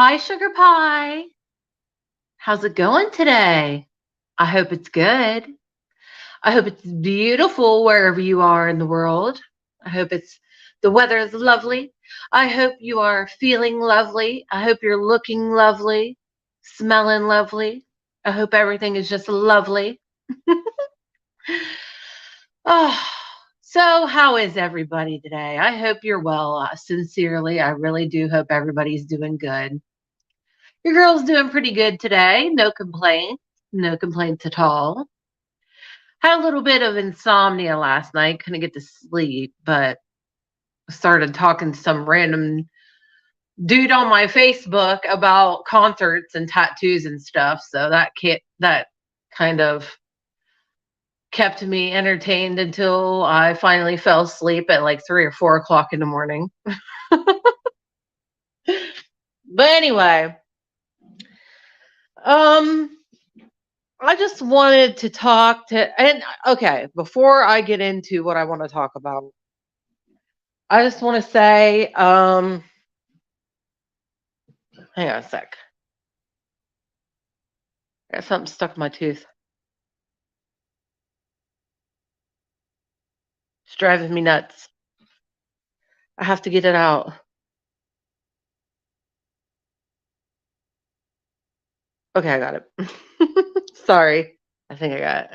Hi, Sugar Pie. How's it going today? I hope it's good. I hope it's beautiful wherever you are in the world. I hope the weather is lovely. I hope you are feeling lovely. I hope you're looking lovely, smelling lovely. I hope everything is just lovely. Oh, so how is everybody today? I hope you're well. Sincerely, I really do hope everybody's doing good. Your girl's doing pretty good today. No complaints. No complaints at all. Had a little bit of insomnia last night. Couldn't get to sleep, but started talking to some random dude on my Facebook about concerts and tattoos and stuff. So that kind of kept me entertained until I finally fell asleep at like 3 or 4 o'clock in the morning. But anyway, um, I just wanted to before I get into what I want to talk about, I just want to say, hang on a sec. I got something stuck in my tooth. It's driving me nuts. I have to get it out. Okay, I got it. Sorry. I think I got it.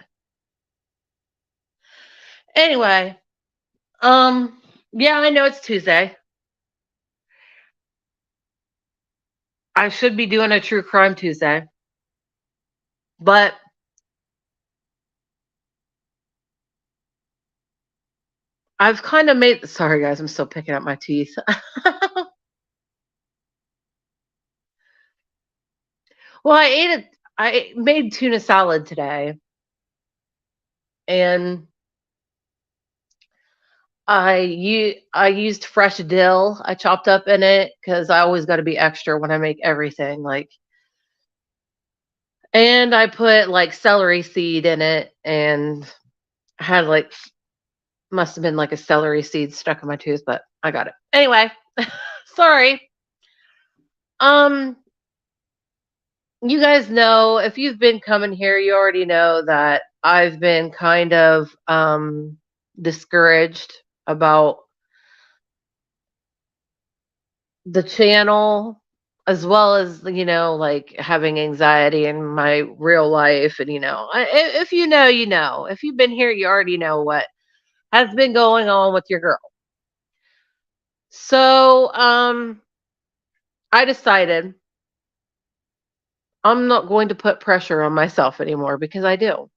Anyway, yeah, I know it's Tuesday. I should be doing a true crime Tuesday. But I've kind of made sorry guys, I'm still picking up my teeth. Well, I made tuna salad today. And I used fresh dill. I chopped up in it because I always got to be extra when I make everything. And I put like celery seed in it, and had must have been like a celery seed stuck in my tooth, but I got it anyway. Sorry. Um, you guys know, if you've been coming here, you already know that I've been kind of discouraged about the channel, as well as like having anxiety in my real life. And if you know, you know. If you've been here, you already know what has been going on with your girl. So I decided I'm not going to put pressure on myself anymore, because I do.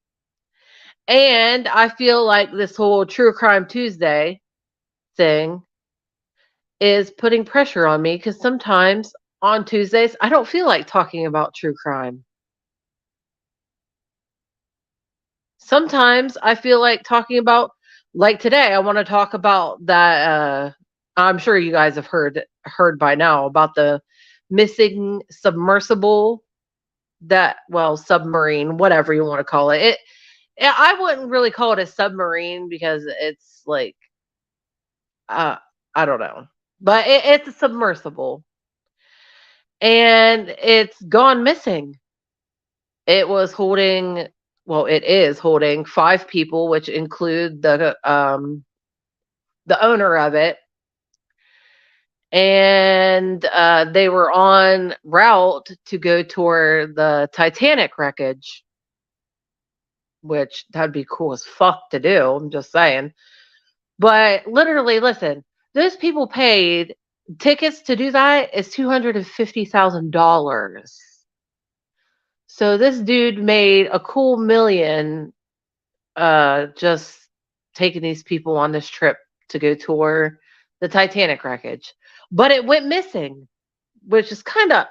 And I feel like this whole True Crime Tuesday thing is putting pressure on me, because sometimes on Tuesdays I don't feel like talking about true crime. Sometimes I feel like talking about, like today, I want to talk about that. I'm sure you guys have heard by now about the missing submersible, submarine, whatever you want to call it. I wouldn't really call it a submarine, because it's like, uh, I don't know, but it's a submersible, and it's gone missing. It was holding, it is holding 5 people, which include the owner of it. And they were on route to go toward the Titanic wreckage, which that'd be cool as fuck to do. I'm just saying. But literally, listen, those people paid tickets to do that is $250,000. So this dude made a cool million, just taking these people on this trip to go tour the Titanic wreckage. But it went missing, which is kind of,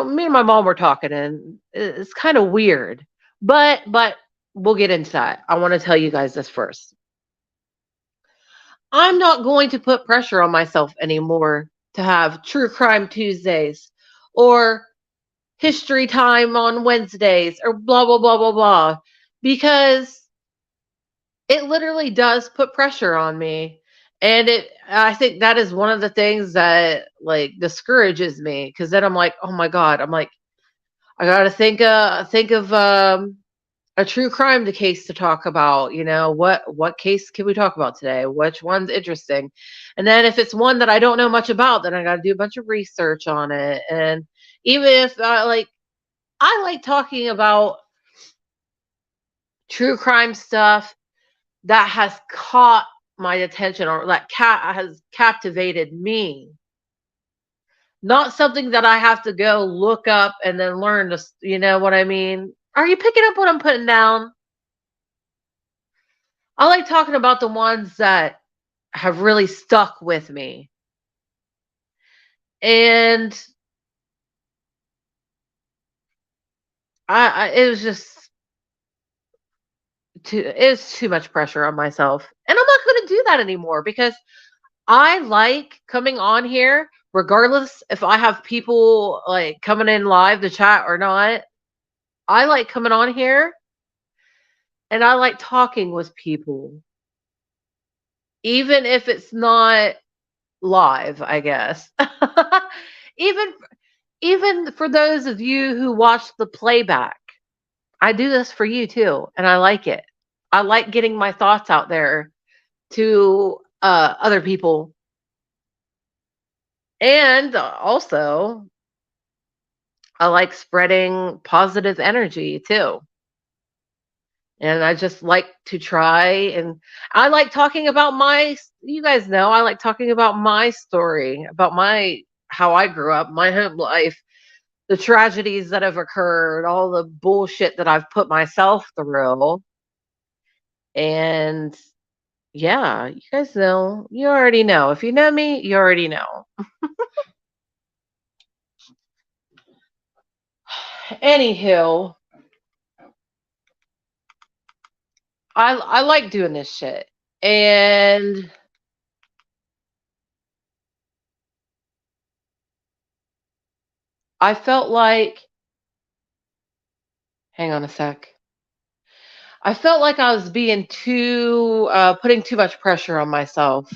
me and my mom were talking, and it's kind of weird. But we'll get into that. I want to tell you guys this first. I'm not going to put pressure on myself anymore to have True Crime Tuesdays or History Time on Wednesdays or blah, blah, blah, blah, blah, because it literally does put pressure on me. And I think that is one of the things that like discourages me, because then I'm like, oh my god, I'm like, I gotta think of a true crime case to talk about. What case can we talk about today? Which one's interesting? And then if it's one that I don't know much about, then I got to do a bunch of research on it. And even if I like talking about true crime stuff that has caught my attention, or that has captivated me. Not something that I have to go look up and then learn to, you know what I mean? Are you picking up what I'm putting down? I like talking about the ones that have really stuck with me. And it was just it's too much pressure on myself. And I'm not going to do that anymore, because I like coming on here regardless if I have people like coming in live to chat or not. I like coming on here and I like talking with people, even if it's not live, I guess. even even for those of you who watch the playback, I do this for you too, and I like it. I like getting my thoughts out there to other people. And also, I like spreading positive energy too. And I just like to try, and I like talking about you guys know, I like talking about my story, about how I grew up, my home life, the tragedies that have occurred, all the bullshit that I've put myself through. And yeah, you guys know, you already know. If you know me, you already know. Anywho, I like doing this shit. And I felt like, hang on a sec. I felt like I was being putting too much pressure on myself.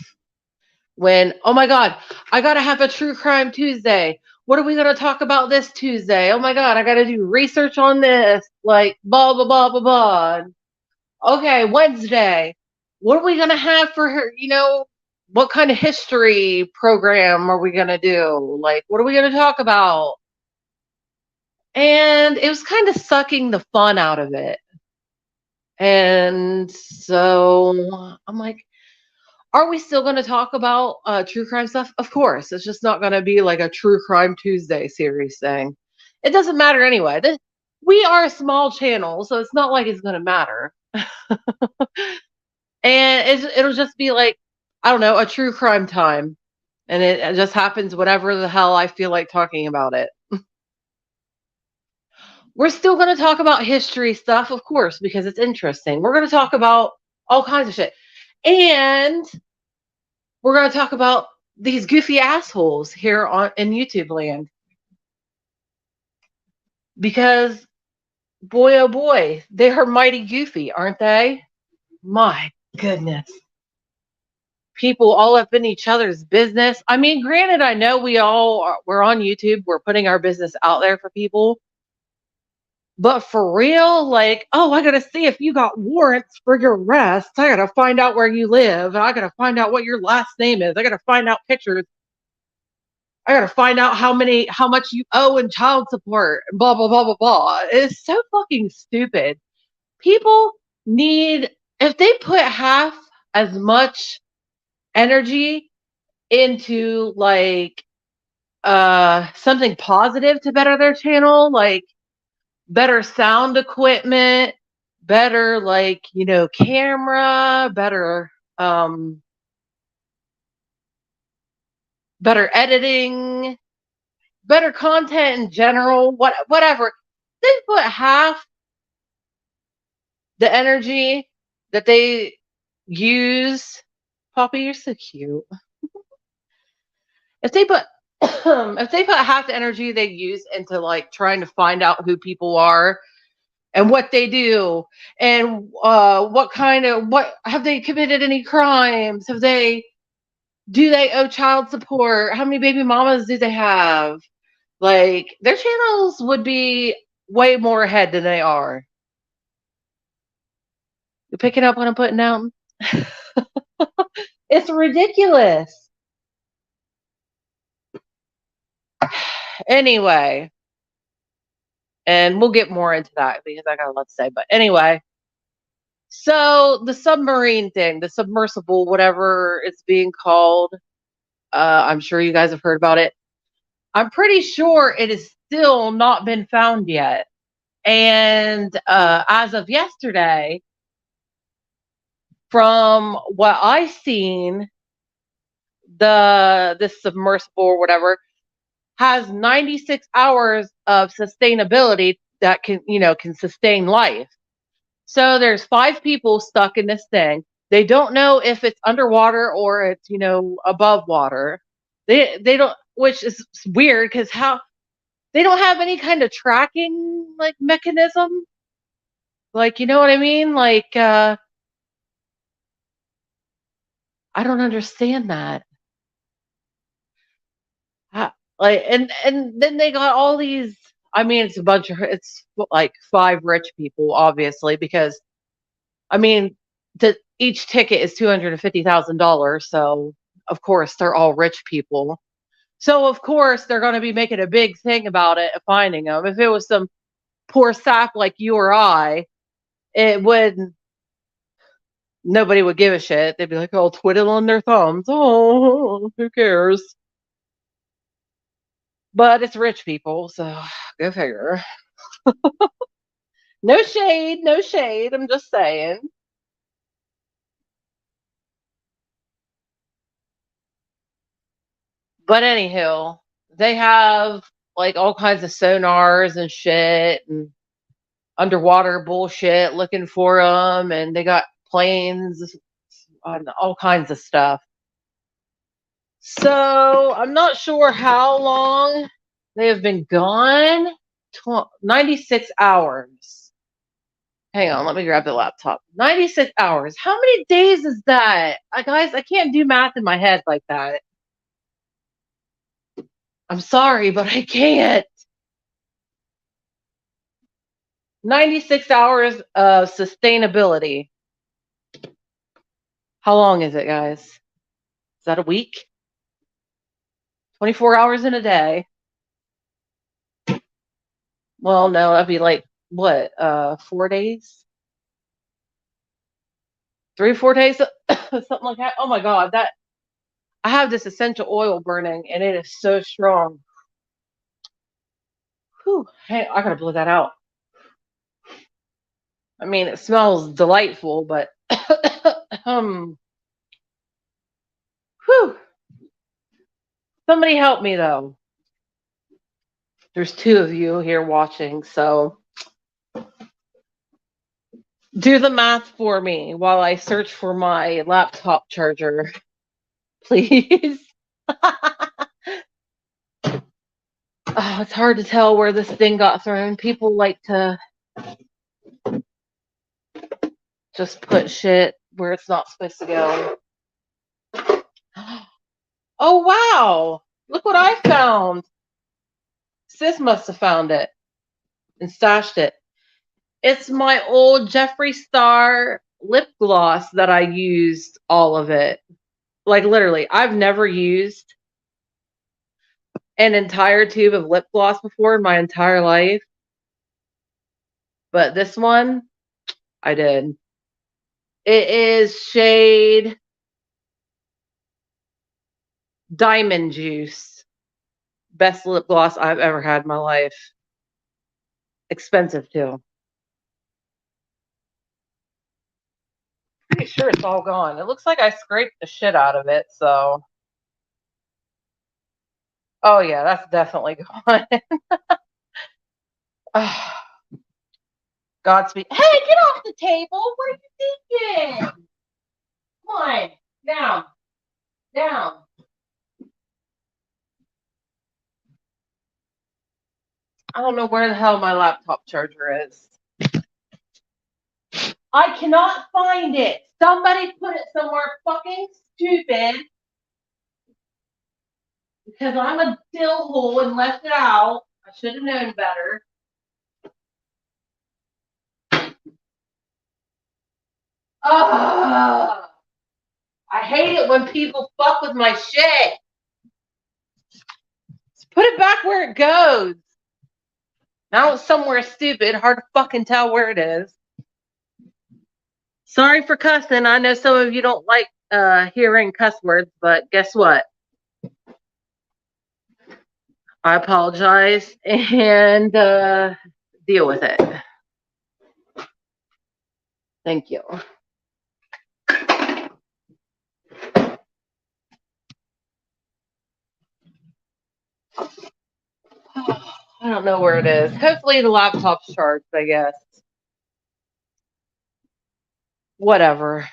When, oh my God, I got to have a true crime Tuesday. What are we going to talk about this Tuesday? Oh my God, I got to do research on this. Like, blah, blah, blah, blah, blah. Okay, Wednesday. What are we going to have for her? What kind of history program are we going to do? Like, what are we going to talk about? And it was kind of sucking the fun out of it. And so I'm like, are we still going to talk about true crime stuff? Of course. It's just not going to be like a True Crime Tuesday series thing. It doesn't matter anyway. We are a small channel, so it's not like it's going to matter. And it'll just be like, I don't know, a true crime time. And it just happens whenever the hell I feel like talking about it. We're still going to talk about history stuff, of course, because it's interesting. We're going to talk about all kinds of shit. And we're going to talk about these goofy assholes here in YouTube land. Because, boy, oh boy, they are mighty goofy, aren't they? My goodness. People all up in each other's business. I mean, granted, I know we're on YouTube. We're putting our business out there for people. But for real, like, oh, I got to see if you got warrants for your arrest. I got to find out where you live. I got to find out what your last name is. I got to find out pictures. I got to find out how much you owe in child support. Blah, blah, blah, blah, blah. It's so fucking stupid. People need, if they put half as much energy into like something positive to better their channel, like better sound equipment, better camera, better editing, better content in general, whatever. They put half the energy that they use. Poppy, you're so cute. If they put half the energy they use into like trying to find out who people are and what they do and what have they committed any crimes? Have they Do they owe child support? How many baby mamas do they have? Like, their channels would be way more ahead than they are. You picking up what I'm putting down? It's ridiculous. Anyway, and we'll get more into that because I got a lot to say. But anyway, so the submarine thing, the submersible, whatever it's being called, I'm sure you guys have heard about it. I'm pretty sure it has still not been found yet. And as of yesterday, from what I seen, this submersible or whatever has 96 hours of sustainability that can sustain life. So there's 5 people stuck in this thing. They don't know if it's underwater or it's above water. They don't, which is weird because how they don't have any kind of tracking like mechanism. Like, you know what I mean? Like I don't understand that. Like, and then they got all these. I mean, it's like 5 rich people, obviously, because I mean, each ticket is $250,000. So of course they're all rich people. So of course they're going to be making a big thing about it, finding them. If it was some poor sap like you or I, it would nobody would give a shit. They'd be like, oh, twiddling their thumbs. Oh, who cares? But it's rich people, so go figure. No shade, no shade. I'm just saying. But anywho, they have like all kinds of sonars and shit and underwater bullshit looking for them, and they got planes on all kinds of stuff. So I'm not sure how long they have been gone. 96 hours. Hang on, let me grab the laptop. 96 hours. How many days is that? Guys, I can't do math in my head like that. I'm sorry, but I can't. 96 hours of sustainability. How long is it, guys? Is that a week? 24 hours in a day. Well, no, that'd be like what, 4 days? 3 or 4 days? Something like that. Oh my god, that I have this essential oil burning and it is so strong. Whew. Hey, I gotta blow that out. I mean, it smells delightful, but um, whew. Somebody help me though. There's 2 of you here watching, so do the math for me while I search for my laptop charger, please. Oh, it's hard to tell where this thing got thrown. People like to just put shit where it's not supposed to go. Oh, wow. Look what I found. Sis must have found it and stashed it. It's my old Jeffree Star lip gloss that I used all of it. Like, literally, I've never used an entire tube of lip gloss before in my entire life. But this one, I did. It is shade Diamond Juice. Best lip gloss I've ever had in my life. Expensive too. Pretty sure it's all gone. It looks like I scraped the shit out of it, so. Oh yeah, that's definitely gone. Godspeed. Hey, get off the table. What are you thinking? Come on. Down. Down. I don't know where the hell my laptop charger is. I cannot find it. Somebody put it somewhere fucking stupid. because I'm a dill hole and left it out. I should have known better. Ugh. I hate it when people fuck with my shit. Just put it back where it goes. Now it's somewhere stupid. Hard to fucking tell where it is. Sorry for cussing. I know some of you don't like hearing cuss words, but guess what? I apologize and deal with it. Thank you. I don't know where it is. Hopefully the laptop's charged, I guess. Whatever.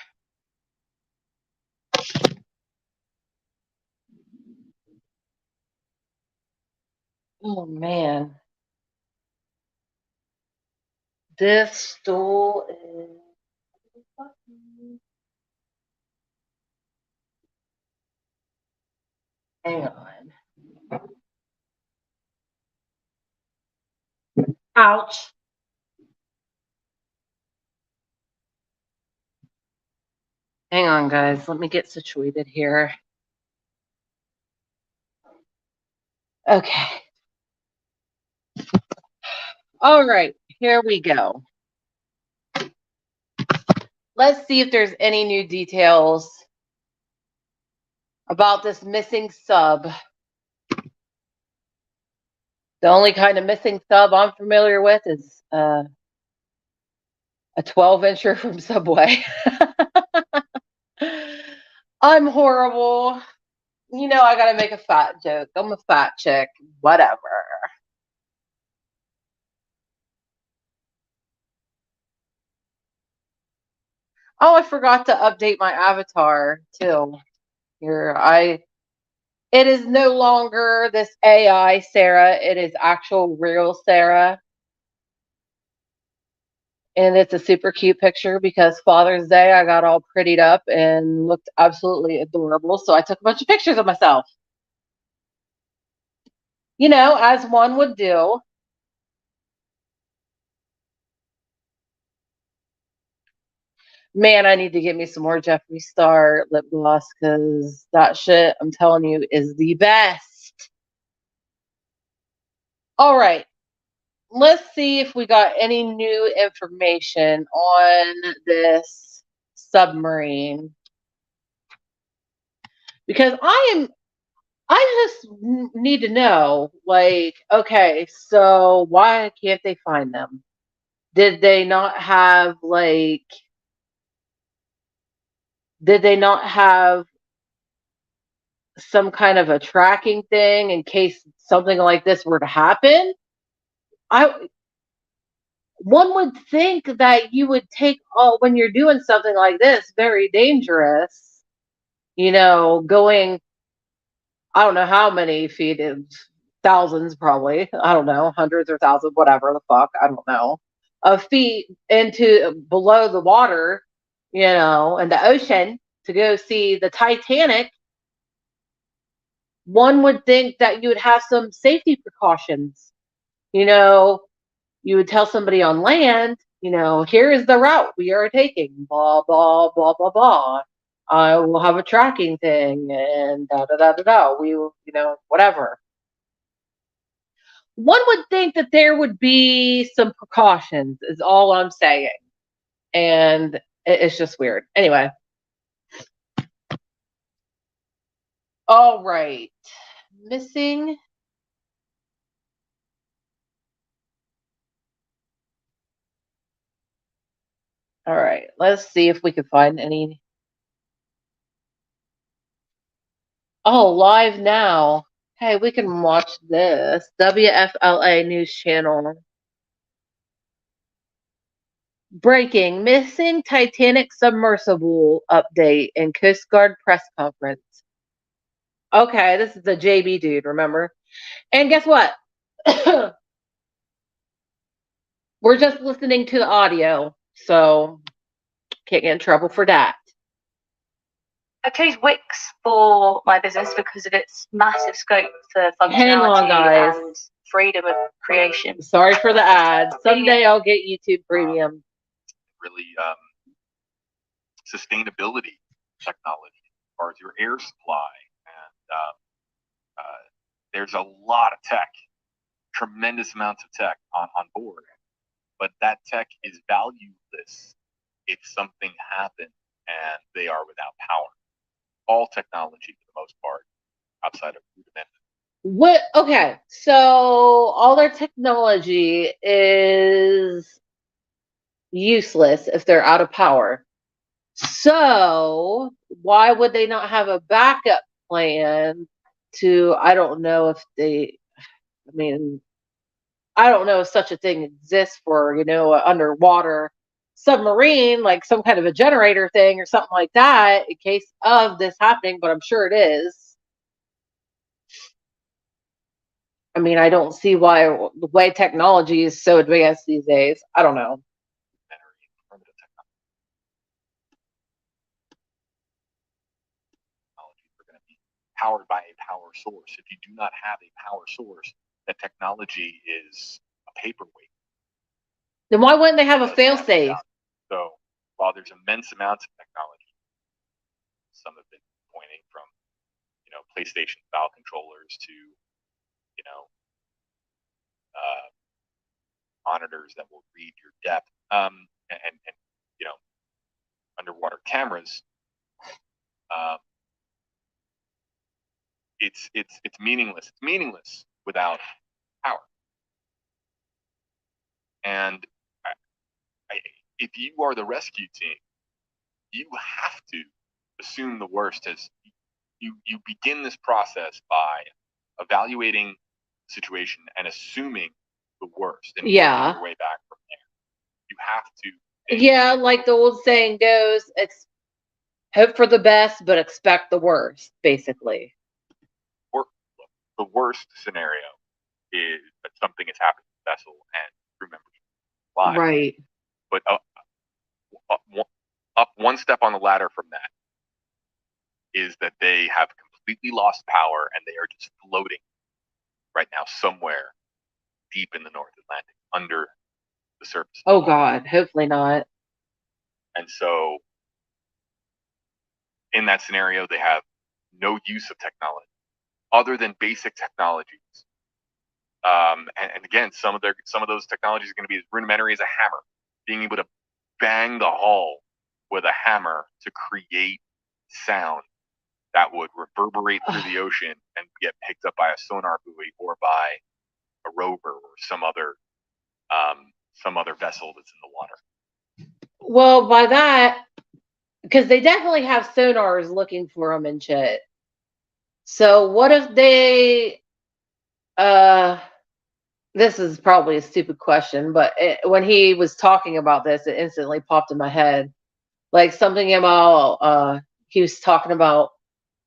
Oh man. This stool is hang on. Ouch. Hang on, guys. Let me get situated here. Okay. All right. Here we go. Let's see if there's any new details about this missing sub. The only kind of missing sub I'm familiar with is a 12-incher from Subway. I'm horrible. You know, I got to make a fat joke. I'm a fat chick. Whatever. Oh, I forgot to update my avatar too. It is no longer this AI Sarah. It is actual real Sarah. And it's a super cute picture because Father's Day I got all prettied up and looked absolutely adorable. So I took a bunch of pictures of myself. You know, as one would do. Man, I need to get me some more Jeffree Star lip gloss because that shit, I'm telling you, is the best. All right. Let's see if we got any new information on this submarine. Because I just need to know, like, okay, so why can't they find them? Did they not have, like, did they not have some kind of a tracking thing in case something like this were to happen? One would think that you would take when you're doing something like this, very dangerous, you know, going, I don't know how many feet, thousands probably, I don't know, hundreds or thousands, whatever the fuck, I don't know, of feet into below the water, you know, in the ocean to go see the Titanic. One would think that you would have some safety precautions, you know, you would tell somebody on land, you know, here is the route we are taking, blah, blah, blah, blah, blah. I will have a tracking thing and da da da da da. We will, you know, whatever. One would think that there would be some precautions, is all I'm saying. And it's just weird. Anyway. All right. Missing. All right. Let's see if we can find any. Oh, live now. Hey, we can watch this. WFLA News Channel. Breaking missing Titanic submersible update and Coast Guard press conference. Okay, this is the JB dude, remember? And guess what? We're just listening to the audio, so can't get in trouble for that. I chose Wix for my business because of its massive scope for Hang on, functionality guys. and freedom of creation. Sorry for the ad. Someday I'll get YouTube Premium. Really, sustainability technology as far as your air supply, and there's a lot of tech, tremendous amounts of tech on board, but that tech is valueless if something happens and they are without power. All technology, for the most part, outside of rudimentary. What? Okay, so all their technology is useless if they're out of power. So why would they not have a backup plan to? I don't know if they. I mean, I don't know if such a thing exists for an underwater submarine, like some kind of a generator thing or something like that, in case of this happening. But I'm sure it is. I mean, I don't see why the way technology is so advanced these days. I don't know. Technologies are going to be powered by a power source. If you do not have a power source, that technology is a paperweight. Then why wouldn't they have a fail-safe? So while there's immense amounts of technology, some have been pointing from, PlayStation style controllers to, monitors that will read your depth, and underwater cameras. It's meaningless. It's meaningless without power. And if you are the rescue team, you have to assume the worst. As you begin this process by evaluating the situation and assuming the worst, and working your way back from there. You have to. Yeah, like the old saying goes, it's hope for the best, but expect the worst, basically. Or the worst scenario is that something has happened to the vessel and crew members alive. Right. But up one step on the ladder from that is that they have completely lost power and they are just floating right now somewhere deep in the North Atlantic under the surface. Oh God, hopefully not. And so in that scenario, they have no use of technology other than basic technologies. And again, some of those technologies are going to be as rudimentary as a hammer, being able to bang the hull with a hammer to create sound that would reverberate through the ocean and get picked up by a sonar buoy or by a rover or some other vessel that's in the water. Well, by that, because they definitely have sonars looking for them and shit. So what if they? This is probably a stupid question, but when he was talking about this, it instantly popped in my head. Like something about he was talking about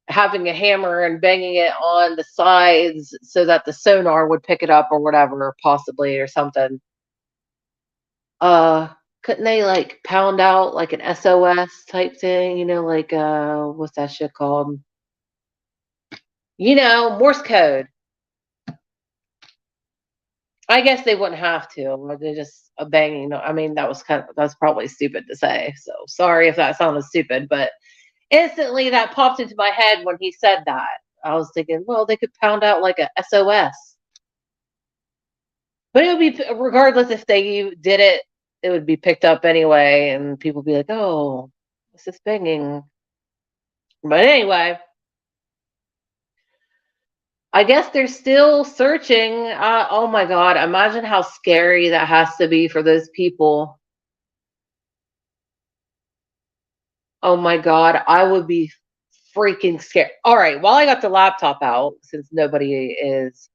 having a hammer and banging it on the sides so that the sonar would pick it up or whatever, possibly, or something. Couldn't they like pound out like an SOS type thing? Like what's that shit called? Morse code. I guess they wouldn't have to. They just a banging. I mean, that's probably stupid to say. So sorry if that sounded stupid, but instantly that popped into my head when he said that. I was thinking, well, they could pound out like a SOS. But it would be, regardless if they did it, it would be picked up anyway, and people would be like, oh, what's this banging? But anyway, I guess they're still searching. Oh my God, imagine how scary that has to be for those people. Oh my God, I would be freaking scared. All right, while I got the laptop out, since nobody is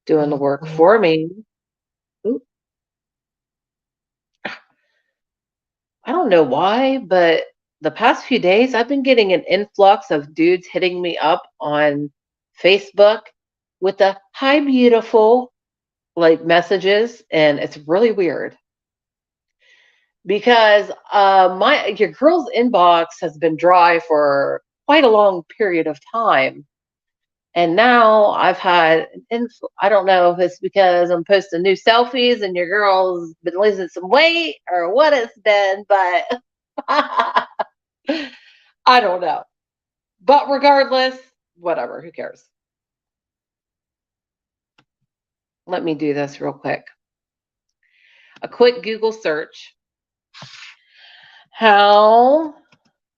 doing the work for me. Ooh. I don't know why, but the past few days I've been getting an influx of dudes hitting me up on Facebook with the "Hi beautiful" like messages, and it's really weird. Because your girl's inbox has been dry for quite a long period of time. And now I've had I don't know if it's because I'm posting new selfies and your girl's been losing some weight or what it's been, but I don't know. But regardless, whatever, who cares? Let me do this real quick. A quick Google search. How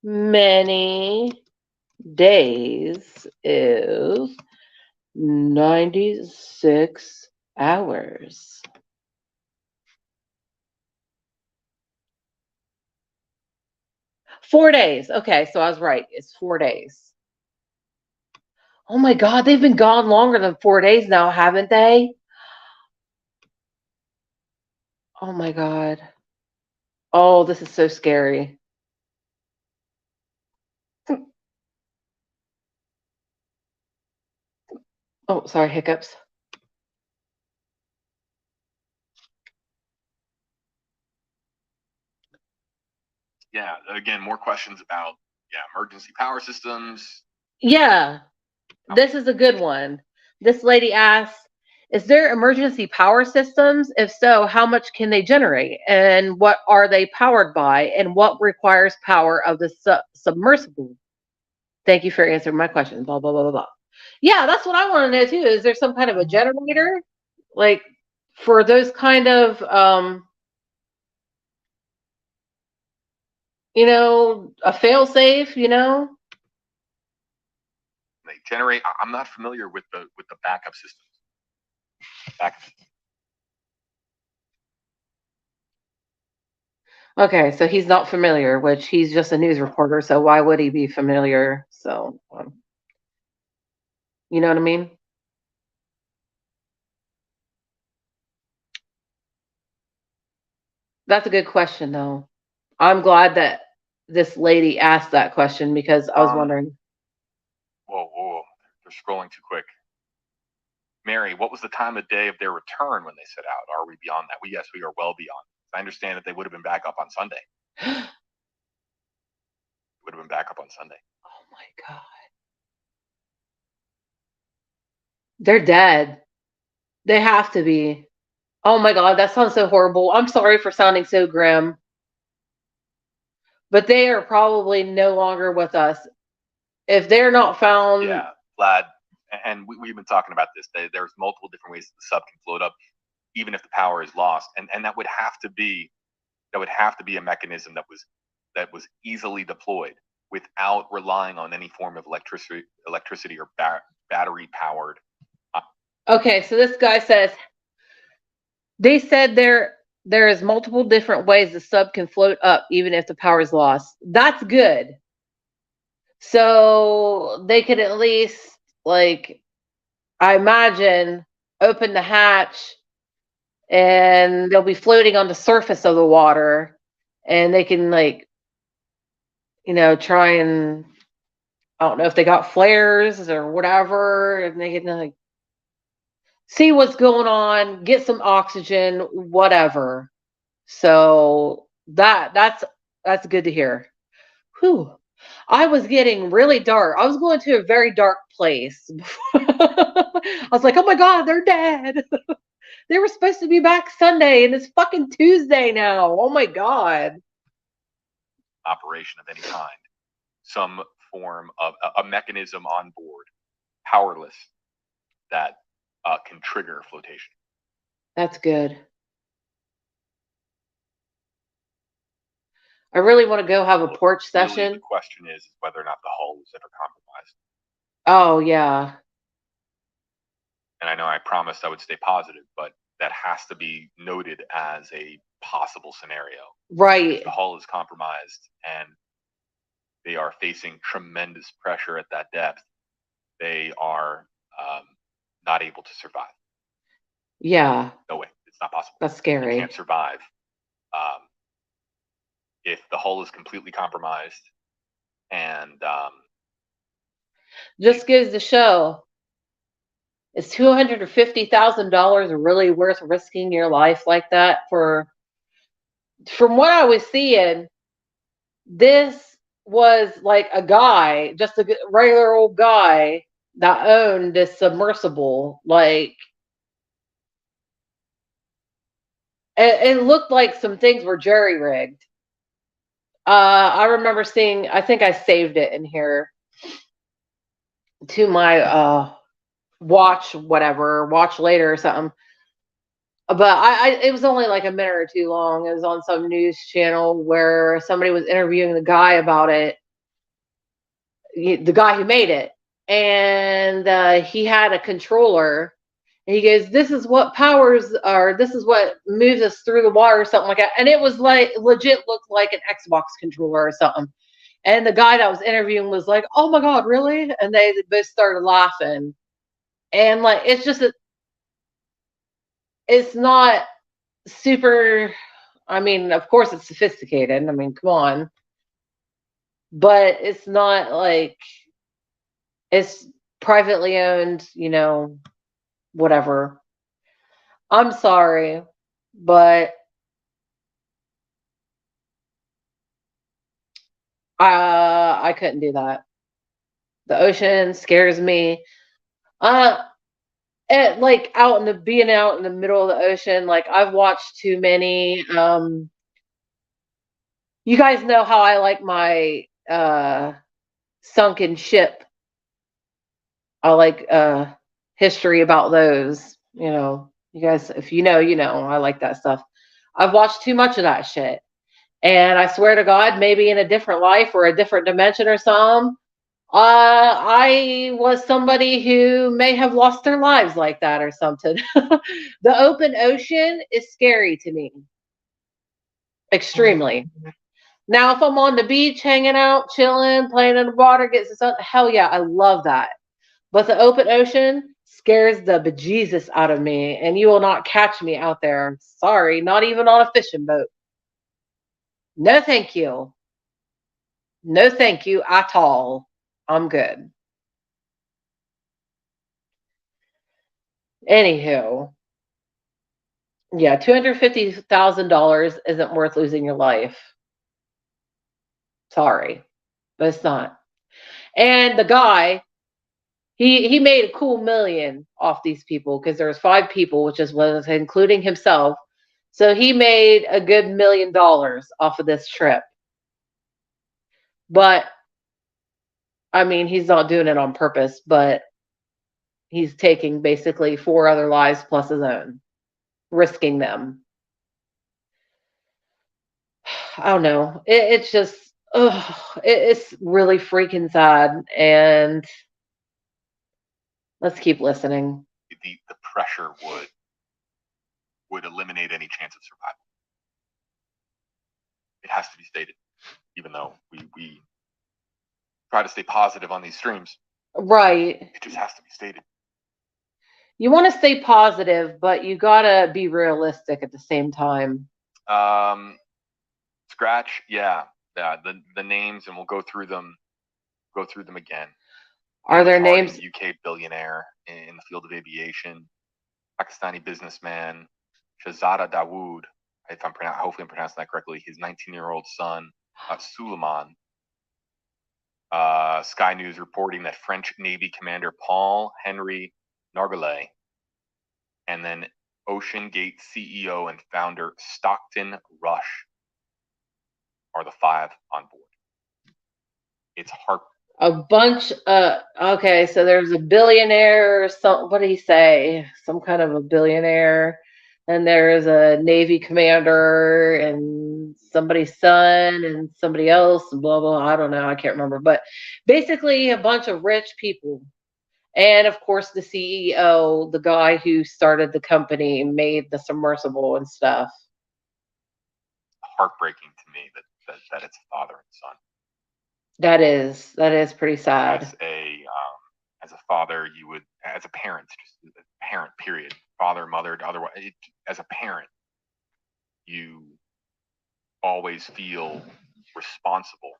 many days is 96 hours? Four days. Okay, so I was right. It's 4 days. Oh my God, they've been gone longer than 4 days now, haven't they? Oh my God. Oh, this is so scary. Oh, sorry, hiccups. Yeah, again, more questions about emergency power systems. Yeah, this is a good one. This lady asks, is there emergency power systems? If so, how much can they generate? And what are they powered by? And what requires power of the submersible? Thank you for answering my question. Blah, blah, blah, blah, blah. Yeah, that's what I want to know too. Is there some kind of a generator? Like for those kind of, a fail safe, They generate. I'm not familiar with the backup systems. Okay, so he's not familiar, which he's just a news reporter, so why would he be familiar? So, you know what I mean? That's a good question, though. I'm glad that this lady asked that question because I was wondering. Whoa. They're scrolling too quick. Mary, what was the time of day of their return when they set out? Are we beyond that? Yes, we are well beyond. I understand that they would have been back up on Sunday. Would have been back up on Sunday. Oh my God. They're dead. They have to be. Oh my God, that sounds so horrible. I'm sorry for sounding so grim. But they are probably no longer with us. If they're not found. Yeah, Vlad, and we've been talking about this. There's multiple different ways the sub can float up, even if the power is lost, and that would have to be a mechanism that was easily deployed without relying on any form of electricity or battery powered. Okay, so this guy says they said there is multiple different ways the sub can float up even if the power is lost. That's good. So they could at least, like, I imagine, open the hatch and they'll be floating on the surface of the water and they can, like, try and, I don't know if they got flares or whatever, and they can, like, see what's going on, get some oxygen, whatever. So that's good to hear. Whew. I was getting really dark. I was going to a very dark place. I was like, oh my God, they're dead. They were supposed to be back Sunday and it's fucking Tuesday now. Oh my God. Operation of any kind. Some form of a mechanism on board, powerless, that can trigger flotation. That's good. I really want to go have a porch session. Really, the question is whether or not the hull was ever compromised. Oh, yeah. And I know I promised I would stay positive, but that has to be noted as a possible scenario. Right. If the hull is compromised and they are facing tremendous pressure at that depth, they are not able to survive. Yeah. No way. It's not possible. That's scary. You can't survive if the hull is completely compromised. And just goes to show, is $250,000 really worth risking your life like that for? From what I was seeing, this was like a guy, just a regular old guy that owned this submersible. Like, it looked like some things were jerry rigged. I remember seeing. I think I saved it in here to my watch, whatever, watch later or something. But it was only like a minute or two long. It was on some news channel where somebody was interviewing the guy about it, the guy who made it, and he had a controller. And he goes, "This is what powers, or this is what moves us through the water," or something like that. And it was like legit looked like an Xbox controller or something. And the guy that was interviewing was like, "Oh my god, really?" And they both started laughing. And like, it's just it's not super. I mean, of course, it's sophisticated. I mean, come on, but it's not like it's privately owned. Whatever. I'm sorry, but I couldn't do that. The ocean scares me. Uh, like out in the being out in the middle of the ocean. Like, I've watched too many. You guys know how I like my sunken ship. I like history about those. You guys, if you know, you know. I like that stuff. I've watched too much of that shit. And I swear to God, maybe in a different life or a different dimension or something, I was somebody who may have lost their lives like that or something. The open ocean is scary to me, extremely. Now, if I'm on the beach, hanging out, chilling, playing in the water, getting some sun, hell yeah, I love that. But the open ocean scares the bejesus out of me, and you will not catch me out there. Sorry, not even on a fishing boat. No, thank you. No, thank you at all. I'm good. Anywho, yeah, $250,000 isn't worth losing your life. Sorry, but it's not. And the guy, he made a cool million off these people because there was 5 people, which is was including himself. So he made a good $1 million off of this trip. But I mean, he's not doing it on purpose, but he's taking basically 4 other lives plus his own, risking them. I don't know. It's just, ugh, it's really freaking sad. And let's keep listening. The pressure would eliminate any chance of survival. It has to be stated, even though we try to stay positive on these streams. Right. It just has to be stated. You want to stay positive, but you gotta be realistic at the same time. Scratch, yeah. The names, and we'll go through them again. Are there names? UK billionaire in the field of aviation, Pakistani businessman, Shahzada Dawood, hopefully I'm pronouncing that correctly, his 19-year-old son, Suleiman. Sky News reporting that French Navy Commander Paul Henry Nargeolet, and then Ocean Gate CEO and founder Stockton Rush are the 5 on board. It's heart. A bunch. Okay, so there's a billionaire. What did he say? Some kind of a billionaire. And there's a Navy commander and somebody's son and somebody else and blah blah. I don't know. I can't remember. But basically, a bunch of rich people. And of course, the CEO, the guy who started the company, made the submersible and stuff. Heartbreaking to me that it's father and son. That is pretty sad. As a father, you would, as a parent, just a parent, period, father, mother, otherwise, as a parent, you always feel responsible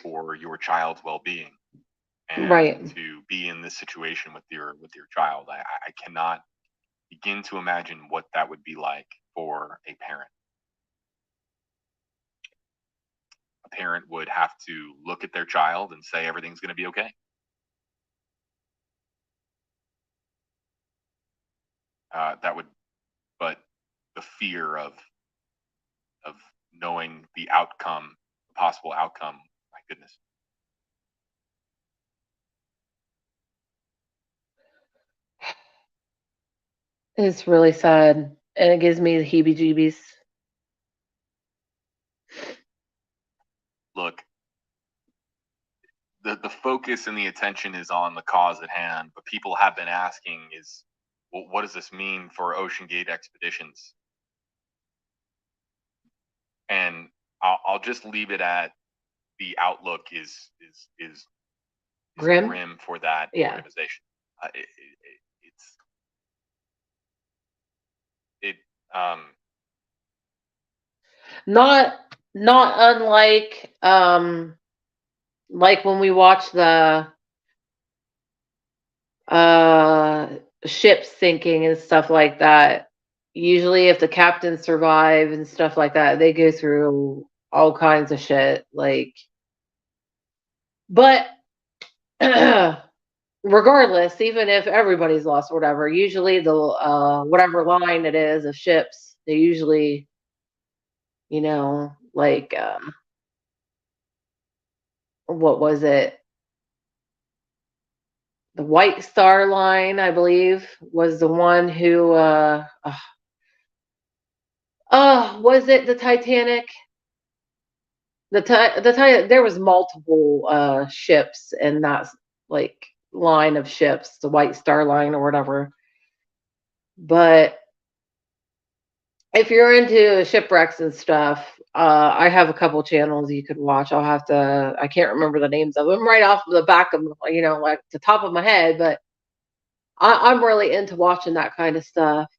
for your child's well-being, and right. To be in this situation with your child, I cannot begin to imagine what that would be like for a parent. a parent would have to look at their child and say everything's going to be okay. That would, but the fear of knowing the outcome, the possible outcome, my goodness. It's really sad, and it gives me the heebie-jeebies. Look, the focus and the attention is on the cause at hand, but people have been asking is, well, what does this mean for Ocean Gate expeditions? And I'll just leave it at the outlook is Grim? grim for that Yeah. organization. Not unlike like when we watch the ships sinking and stuff like that. Usually if the captains survive and stuff like that, they go through all kinds of shit. Like, but regardless, even if everybody's lost or whatever, usually the whatever line it is of ships, they usually, like what was it? The White Star Line, I believe, was the one who was it the Titanic? There was multiple ships in that like line of ships, the White Star Line or whatever. But if you're into shipwrecks and stuff, I have a couple channels you could watch. I can't remember the names of them right off the back of, like the top of my head, but I'm really into watching that kind of stuff.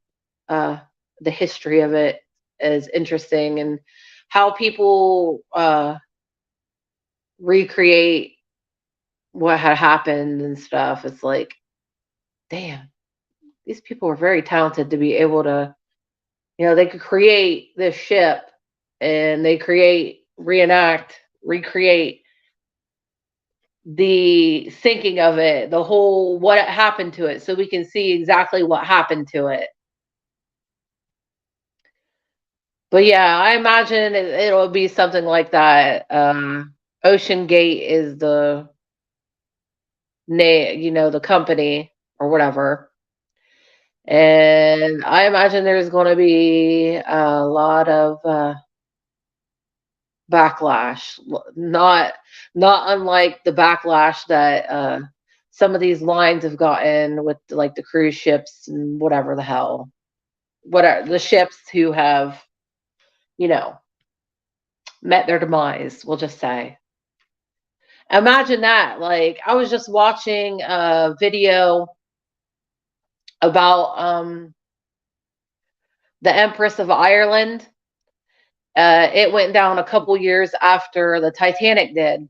The history of it is interesting, and how people recreate what had happened and stuff. It's like, damn, these people are very talented to be able to, they could create this ship and they recreate the sinking of it, the whole, what happened to it, so we can see exactly what happened to it. But yeah, I imagine it'll be something like that. Ocean Gate is the name, the company or whatever. And I imagine there's going to be a lot of backlash, not unlike the backlash that some of these lines have gotten with like the cruise ships and whatever the hell, whatever the ships who have, met their demise. We'll just say. Imagine that. Like, I was just watching a video about the Empress of Ireland. It went down a couple years after the Titanic did,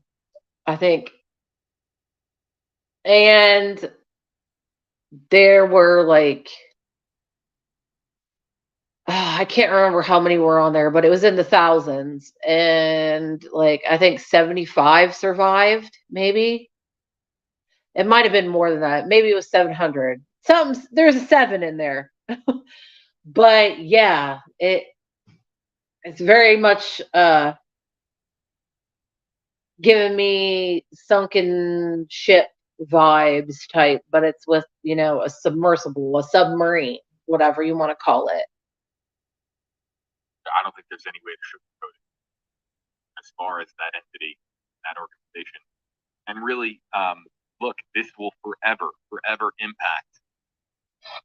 I think. And there were like, I can't remember how many were on there, but it was in the thousands. And like, I think 75 survived, maybe. It might have been more than that. Maybe it was 700. There's a 7 in there. But yeah, it's very much giving me sunken ship vibes type, but it's with, a submersible, a submarine, whatever you want to call it. I don't think there's any way to sugarcoat it as far as that entity, that organization. And really, look, this will forever impact.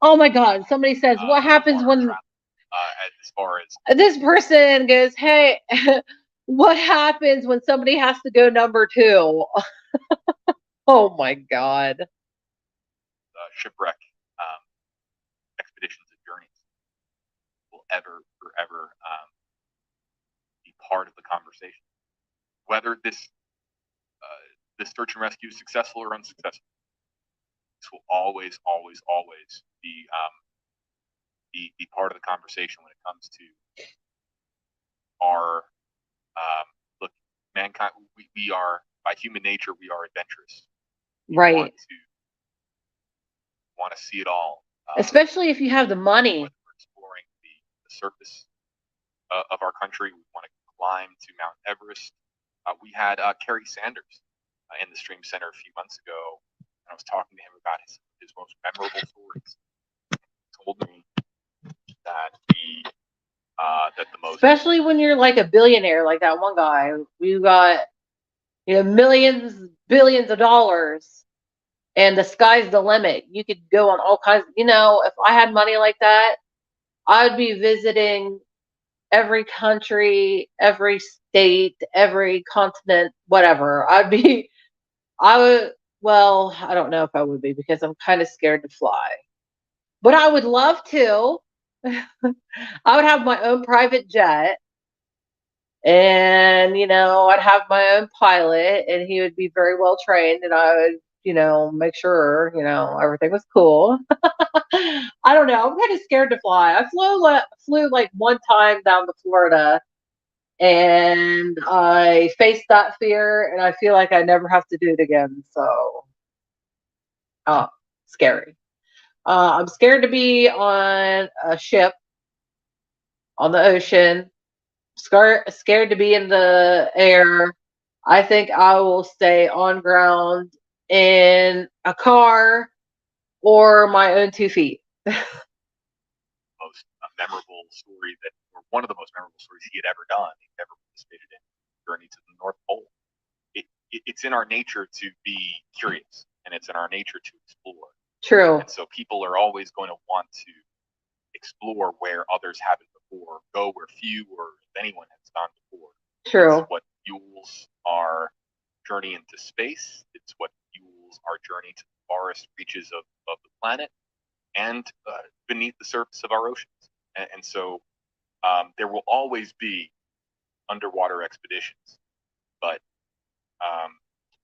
Oh my God. Somebody says, what happens when, as far as this person goes, hey, what happens when somebody has to go number 2? Oh my God. Shipwreck expeditions and journeys will forever be part of the conversation. Whether this search and rescue is successful or unsuccessful, this will always be part of the conversation when it comes to our look. mankind, we are, by human nature, we are adventurous. We Right. want to see it all. Especially if you have the money. When we're exploring the surface of our country, we want to climb to Mount Everest. We had Kerry Sanders in the Stream Center a few months ago, and I was talking to him about his most memorable stories. He told me that the most, especially when you're like a billionaire, like that one guy, you got millions, billions of dollars, and the sky's the limit. You could go on all kinds. If I had money like that, I would be visiting every country, every state, every continent, whatever. Well, I don't know if I would be because I'm kind of scared to fly. But I would love to. I would have my own private jet and, I'd have my own pilot and he would be very well trained and I would, make sure, everything was cool. I don't know. I'm kind of scared to fly. I flew like one time down to Florida and I faced that fear and I feel like I never have to do it again. So, scary. I'm scared to be on a ship on the ocean. Scared to be in the air. I think I will stay on ground in a car or my own 2 feet. most memorable story or one of the most memorable stories he had ever done. He ever participated in Journey to the North Pole. It's in our nature to be curious, and it's in our nature to explore. True. And so people are always going to want to explore where others haven't before, go where few or if anyone has gone before. True. It's what fuels our journey into space. It's what fuels our journey to the farthest reaches of the planet and beneath the surface of our oceans. And so there will always be underwater expeditions, but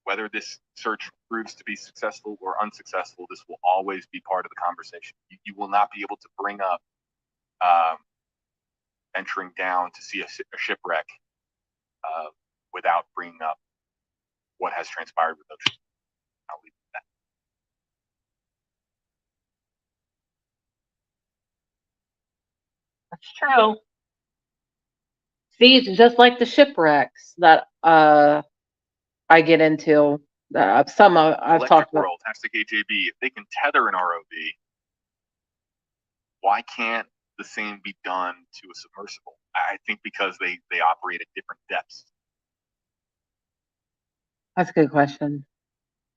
whether this search proves to be successful or unsuccessful, this will always be part of the conversation. You will not be able to bring up venturing down to see a shipwreck without bringing up what has transpired with those ships. I'll leave it at That's true. See, it's just like the shipwrecks that I get into. Some I've talked about. World, #AJB. If they can tether an ROV, why can't the same be done to a submersible? I think because they operate at different depths. That's a good question.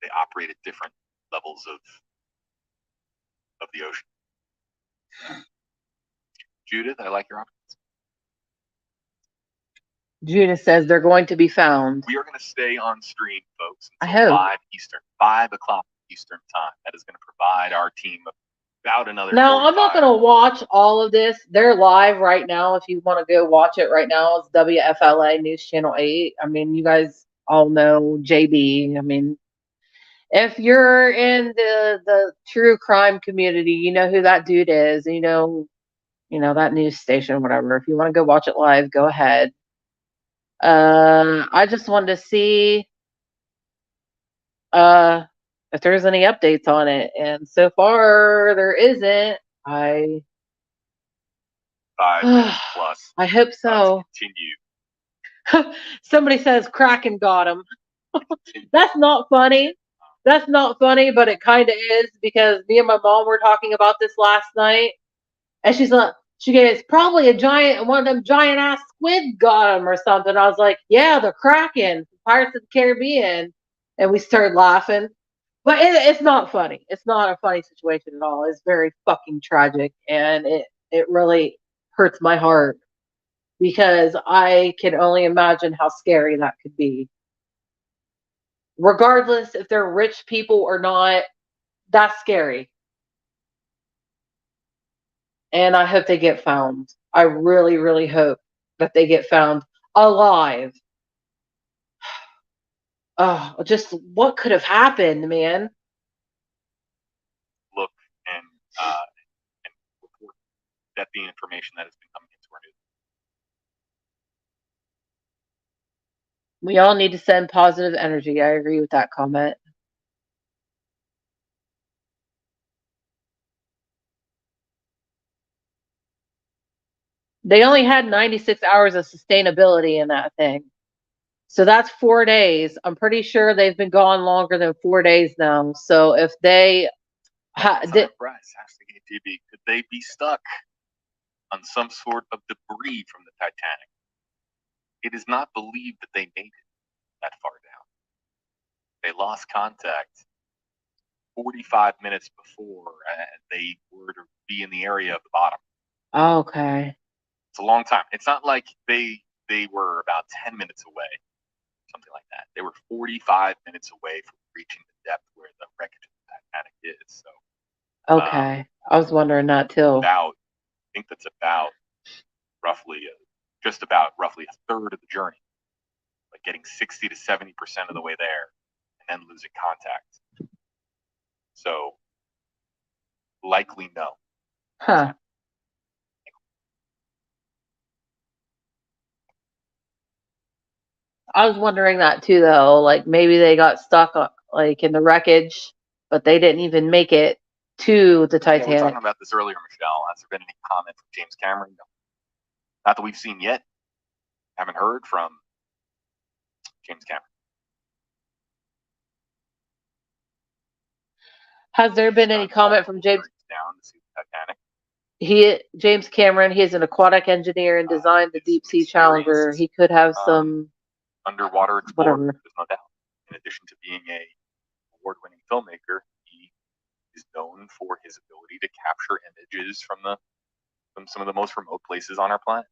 They operate at different levels of the ocean. Judith, I like your options. Judith says they're going to be found. We are going to stay on stream, folks, until 5 Eastern, 5 o'clock Eastern time. That is going to provide our team about another. No, I'm not going to watch all of this. They're live right now. If you want to go watch it right now, it's WFLA News Channel 8. I mean, you guys all know JB. I mean, if you're in the true crime community, you know who that dude is. You know that news station, whatever. If you want to go watch it live, go ahead. I just wanted to see if there's any updates on it, and so far there isn't. I 5 minutes plus. I hope so. Continue. Somebody says Kraken got him. That's not funny. That's not funny, but it kind of is because me and my mom were talking about this last night, and she goes, probably a giant, one of them giant ass squid got him or something. I was like, yeah, the Kraken, Pirates of the Caribbean, and we started laughing. But it's not funny. It's not a funny situation at all. It's very fucking tragic, and it really hurts my heart because I can only imagine how scary that could be. Regardless if they're rich people or not, that's scary. And I hope they get found. I really, really hope that they get found alive. Oh, just what could have happened, man? Look and report that the information that has been coming into our We all need to send positive energy. I agree with that comment. They only had 96 hours of sustainability in that thing. So that's 4 days. I'm pretty sure they've been gone longer than 4 days now. So if they did, Press asking ATV, could they be stuck on some sort of debris from the Titanic? It is not believed that they made it that far down. They lost contact 45 minutes before they were to be in the area of the bottom. okay. It's a long time. It's not like they were about 10 minutes away, something like that. They were 45 minutes away from reaching the depth where the wreckage of the Titanic is. So, Okay. I was wondering that too. I think that's about roughly just about roughly a third of the journey, like getting 60 to 70% of the way there and then losing contact. So likely no. Huh. I was wondering that too, though. Like maybe they got stuck like in the wreckage, but they didn't even make it to the Titanic. Yeah, we were talking about this earlier, Michelle. Has there been any comment from James Cameron? No. Not that we've seen yet. Haven't heard from James Cameron. Has there been any comment from James? Down to see the Titanic. James Cameron, he is an aquatic engineer and designed the Deep Sea Challenger. He could have some underwater explorer, there's no doubt. In addition to being a award-winning filmmaker, he is known for his ability to capture images from some of the most remote places on our planet.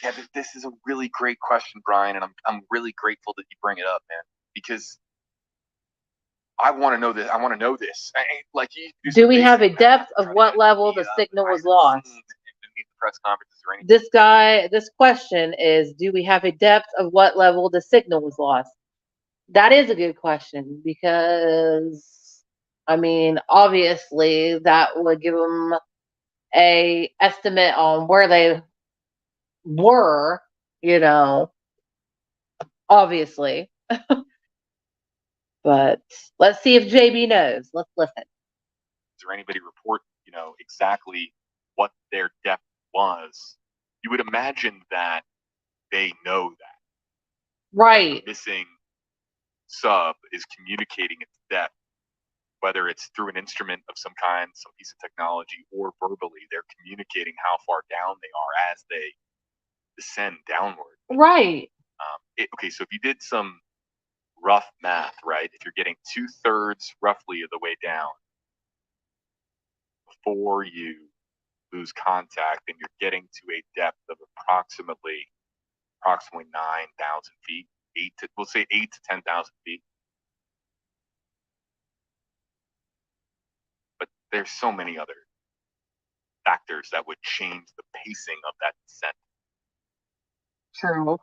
Yeah, this is a really great question, Brian, and I'm really grateful that you bring it up, man, because I want to know this. I want to know this. Like, do we have a depth of what level the signal was lost? Press conferences or anything. This question is, do we have a depth of what level the signal was lost? That is a good question because, I mean, obviously that would give them a estimate on where they were, obviously. But let's see if JB knows. Let's listen. Is there anybody report, exactly what their depth was? You would imagine that they know that. Right. The missing sub is communicating its depth, whether it's through an instrument of some kind, some piece of technology, or verbally. They're communicating how far down they are as they descend downward. Right. Okay, so if you did some rough math, right, if you're getting 2/3 roughly of the way down before you lose contact, and you're getting to a depth of approximately 9,000 feet, we'll say 8 to 10,000 feet. But there's so many other factors that would change the pacing of that descent. True.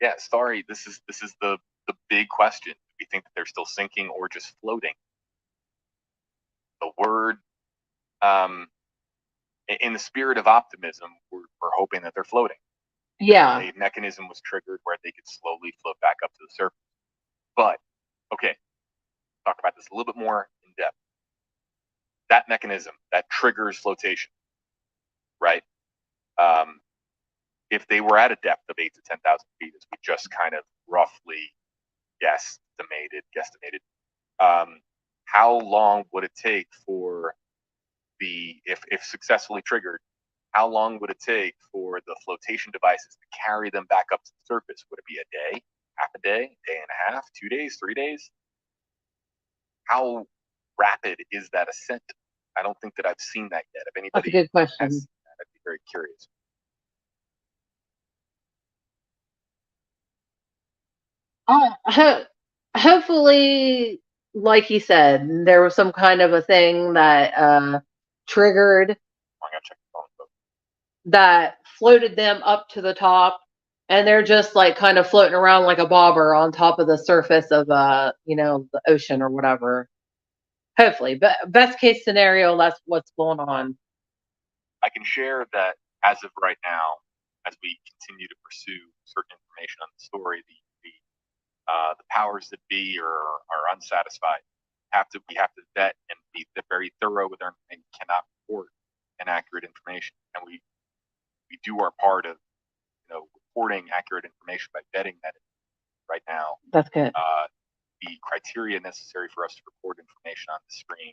Yeah, sorry. This is the big question. Do we think that they're still sinking or just floating? The word, in the spirit of optimism, we're hoping that they're floating. Yeah. A mechanism was triggered where they could slowly float back up to the surface. But okay, talk about this a little bit more in depth. That mechanism that triggers flotation, right? If they were at a depth of 8 to 10,000 feet, as we just kind of roughly guesstimated, how long would it take for if successfully triggered, how long would it take for the flotation devices to carry them back up to the surface? Would it be a day, half a day, day and a half, 2 days, 3 days? How rapid is that ascent? I don't think that I've seen that yet. If anybody That's a good question. has seen that, I'd be very curious. Hopefully, like he said, there was some kind of a thing that triggered that floated them up to the top, and they're just like kind of floating around like a bobber on top of the surface of the ocean or whatever. Hopefully, but best case scenario, that's what's going on. I can share that as of right now, as we continue to pursue certain information on the story, the powers that be are unsatisfied. We have to vet and be very thorough with our information. We cannot report inaccurate information, and we do our part of reporting accurate information by vetting that right now. That's good. The criteria necessary for us to report information on the screen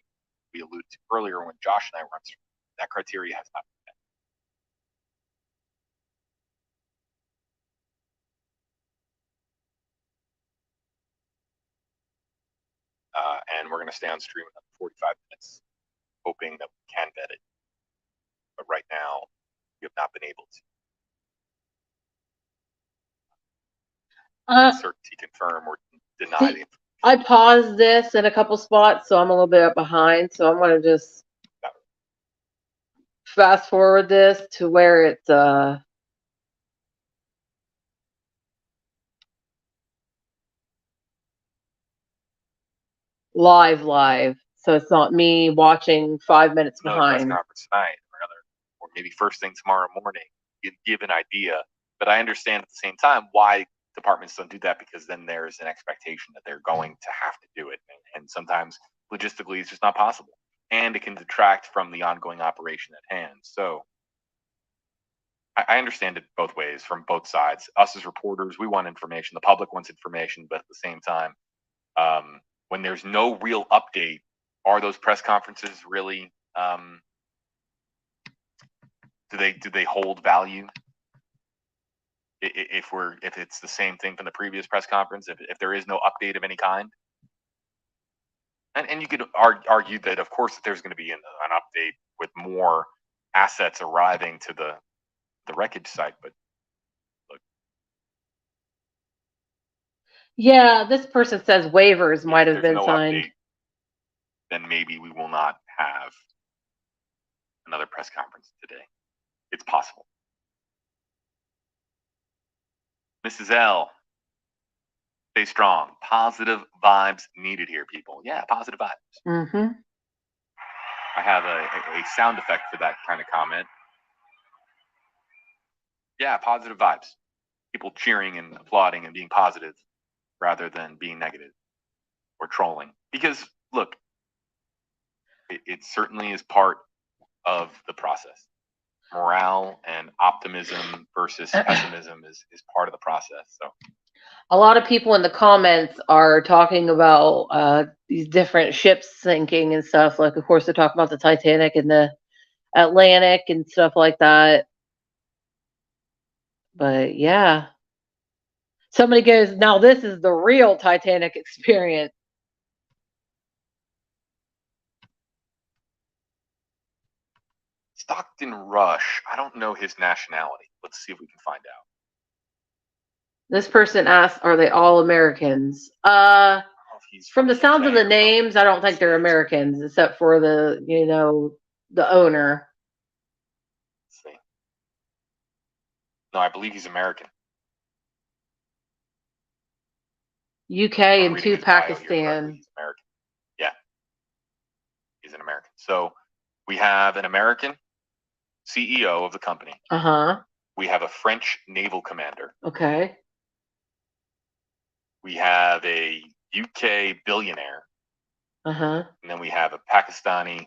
we alluded to earlier when Josh and I were on screen, that criteria has not been met. And we're going to stay on stream another 45 minutes, hoping that we can vet it. But right now, we have not been able to certainty confirm or deny the information. I paused this in a couple spots, so I'm a little bit behind. So I'm going to just fast forward this to where it's live. So it's not me watching 5 minutes behind. Press conference tonight or maybe first thing tomorrow morning. You give an idea, but I understand at the same time why departments don't do that, because then there's an expectation that they're going to have to do it, and sometimes logistically it's just not possible, and it can detract from the ongoing operation at hand. So I understand it both ways from both sides. Us as reporters, we want information. The public wants information, but at the same time, when there's no real update, are those press conferences really? Do they hold value? If it's the same thing from the previous press conference, if there is no update of any kind, and you could argue that of course that there's going to be an update with more assets arriving to the wreckage site, but look. Yeah, this person says waivers might have been signed. Update, then maybe we will not have another press conference today. It's possible. Mrs. L, stay strong. Positive vibes needed here, people. Yeah, positive vibes. Mm-hmm. I have a sound effect for that kind of comment. Yeah, positive vibes. People cheering and applauding and being positive rather than being negative or trolling. Because, look, it certainly is part of the process. Morale and optimism versus pessimism is part of the process. So a lot of people in the comments are talking about these different ships sinking and stuff. Like, of course, they're talking about the Titanic and the Atlantic and stuff like that. But yeah, somebody goes, now this is the real Titanic experience. Stockton Rush, I don't know his nationality. Let's see if we can find out. This person asked, are they all Americans? From the sounds of the names, I don't think they're Americans, except for the owner. Let's see. No, I believe he's American. UK and 2 Pakistan. He's American. Yeah. He's an American. So we have an American CEO of the company. Uh-huh. We have a French naval commander. Okay. We have a UK billionaire. Uh-huh. And then we have a Pakistani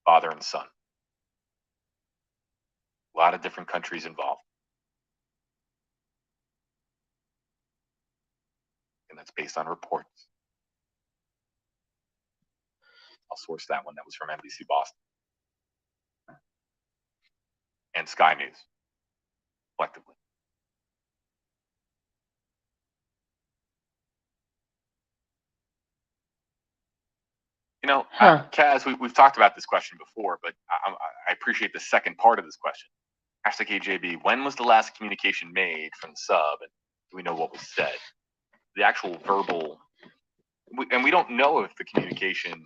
father and son. A lot of different countries involved. And that's based on reports. I'll source that one. That was from NBC Boston. And Sky News, collectively. Kaz, we've talked about this question before, but I appreciate the second part of this question. #KJB, when was the last communication made from the sub, and do we know what was said? The actual verbal, and we don't know if the communication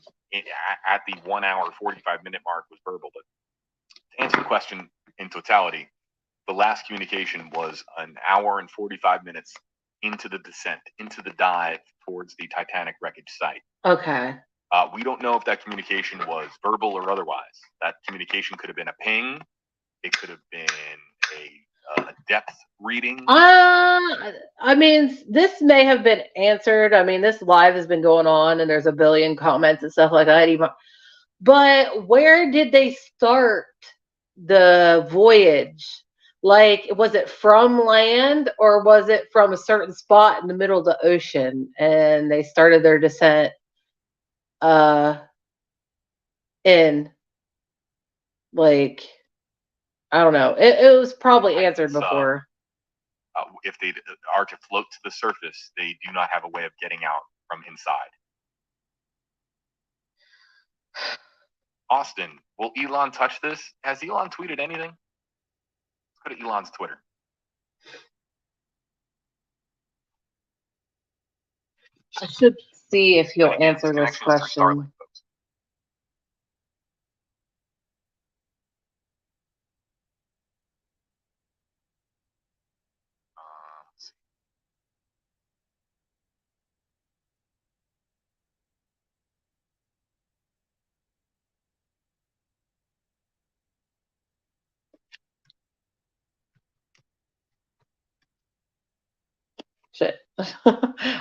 at the 1 hour, 45-minute mark was verbal, but to answer the question in totality, the last communication was an hour and 45 minutes into the descent, into the dive towards the Titanic wreckage site. Okay. We don't know if that communication was verbal or otherwise. That communication could have been a ping. It could have been a depth reading. I mean, this may have been answered. I mean, this live has been going on, and there's a billion comments and stuff like that. But where did they start the voyage? Like, was it from land, or was it from a certain spot in the middle of the ocean, and they started their descent in, like, I don't know. It was probably answered before. If they are to float to the surface, they do not have a way of getting out from inside. Austin, will Elon touch this? Has Elon tweeted anything? Let's go to Elon's Twitter. I should see if he'll answer this question. Shit.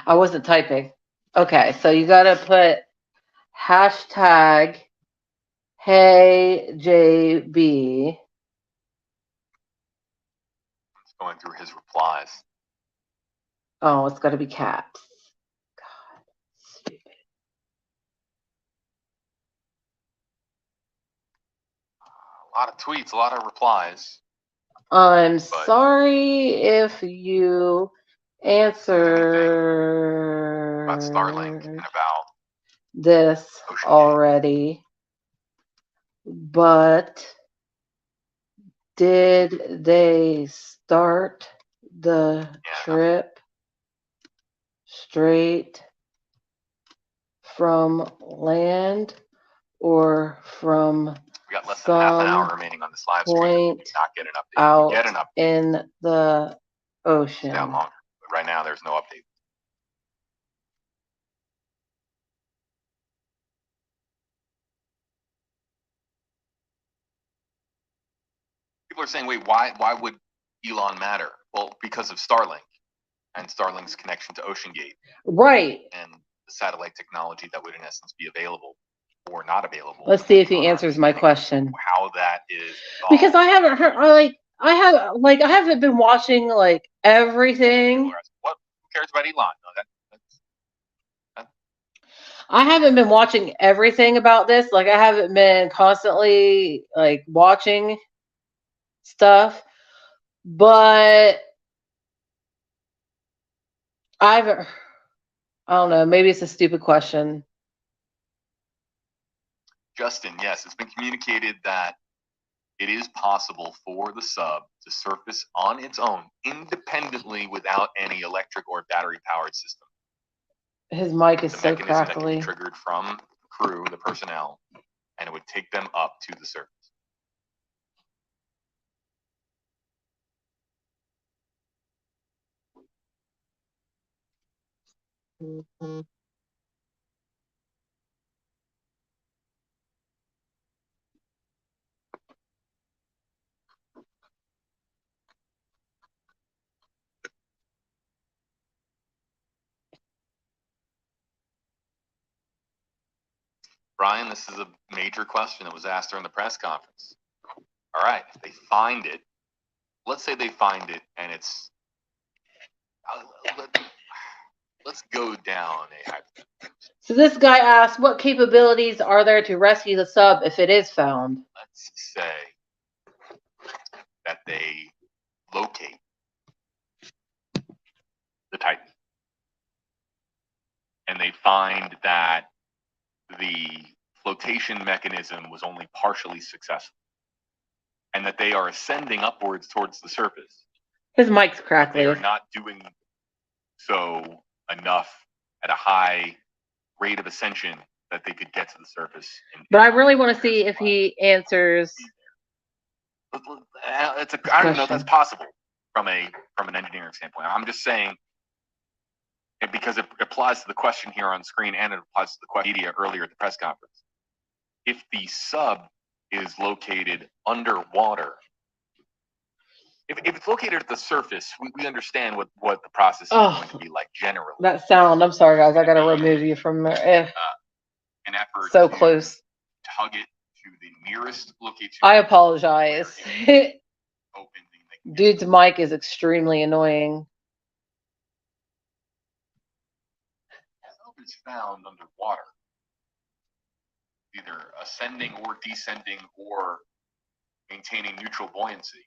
I wasn't typing. Okay, so you gotta put hashtag hey JB. It's going through his replies. Oh, it's gotta be caps. God, stupid. A lot of tweets, a lot of replies. I'm sorry if you answer about Starlink and about this already, but did they start the trip straight from land or from we got less than half an hour remaining on this live stream? Not get an update. Out get an update in the ocean. It's down longer, but right now there's no update. People are saying, wait, why would Elon matter? Well, because of Starlink and Starlink's connection to OceanGate. Right. And the satellite technology that would in essence be available or not available. Let's see if he answers my question. How that is involved. Because I haven't heard, I haven't been watching like everything. What? Who cares about Elon? No, I haven't been watching everything about this. Like, I haven't been constantly like watching stuff, but I don't know. Maybe it's a stupid question. Justin, yes, it's been communicated that it is possible for the sub to surface on its own independently without any electric or battery powered system. His mic is so crackly. That can be triggered from the crew, the personnel, and it would take them up to the surface. Mm-hmm. Brian, this is a major question that was asked during the press conference. All right, if they find it, let's say they find it and it's, let's go down a. So this guy asked, what capabilities are there to rescue the sub if it is found? Let's say that they locate the Titan and they find that the flotation mechanism was only partially successful and that they are ascending upwards towards the surface. His mic's crackly. They are not doing so enough at a high rate of ascension that they could get to the surface. But I really want to see if he answers. I don't know if that's possible from an engineering standpoint. I'm just saying, and because it applies to the question here on screen and it applies to the question media earlier at the press conference. If the sub is located underwater, if it's located at the surface, we understand what the process is going to be like generally. That sound, I'm sorry guys, I gotta remove you from there. An effort So to close. tug it to the nearest location. I apologize. Open Dude's mic is extremely annoying. Sub is found underwater, either ascending or descending or maintaining neutral buoyancy.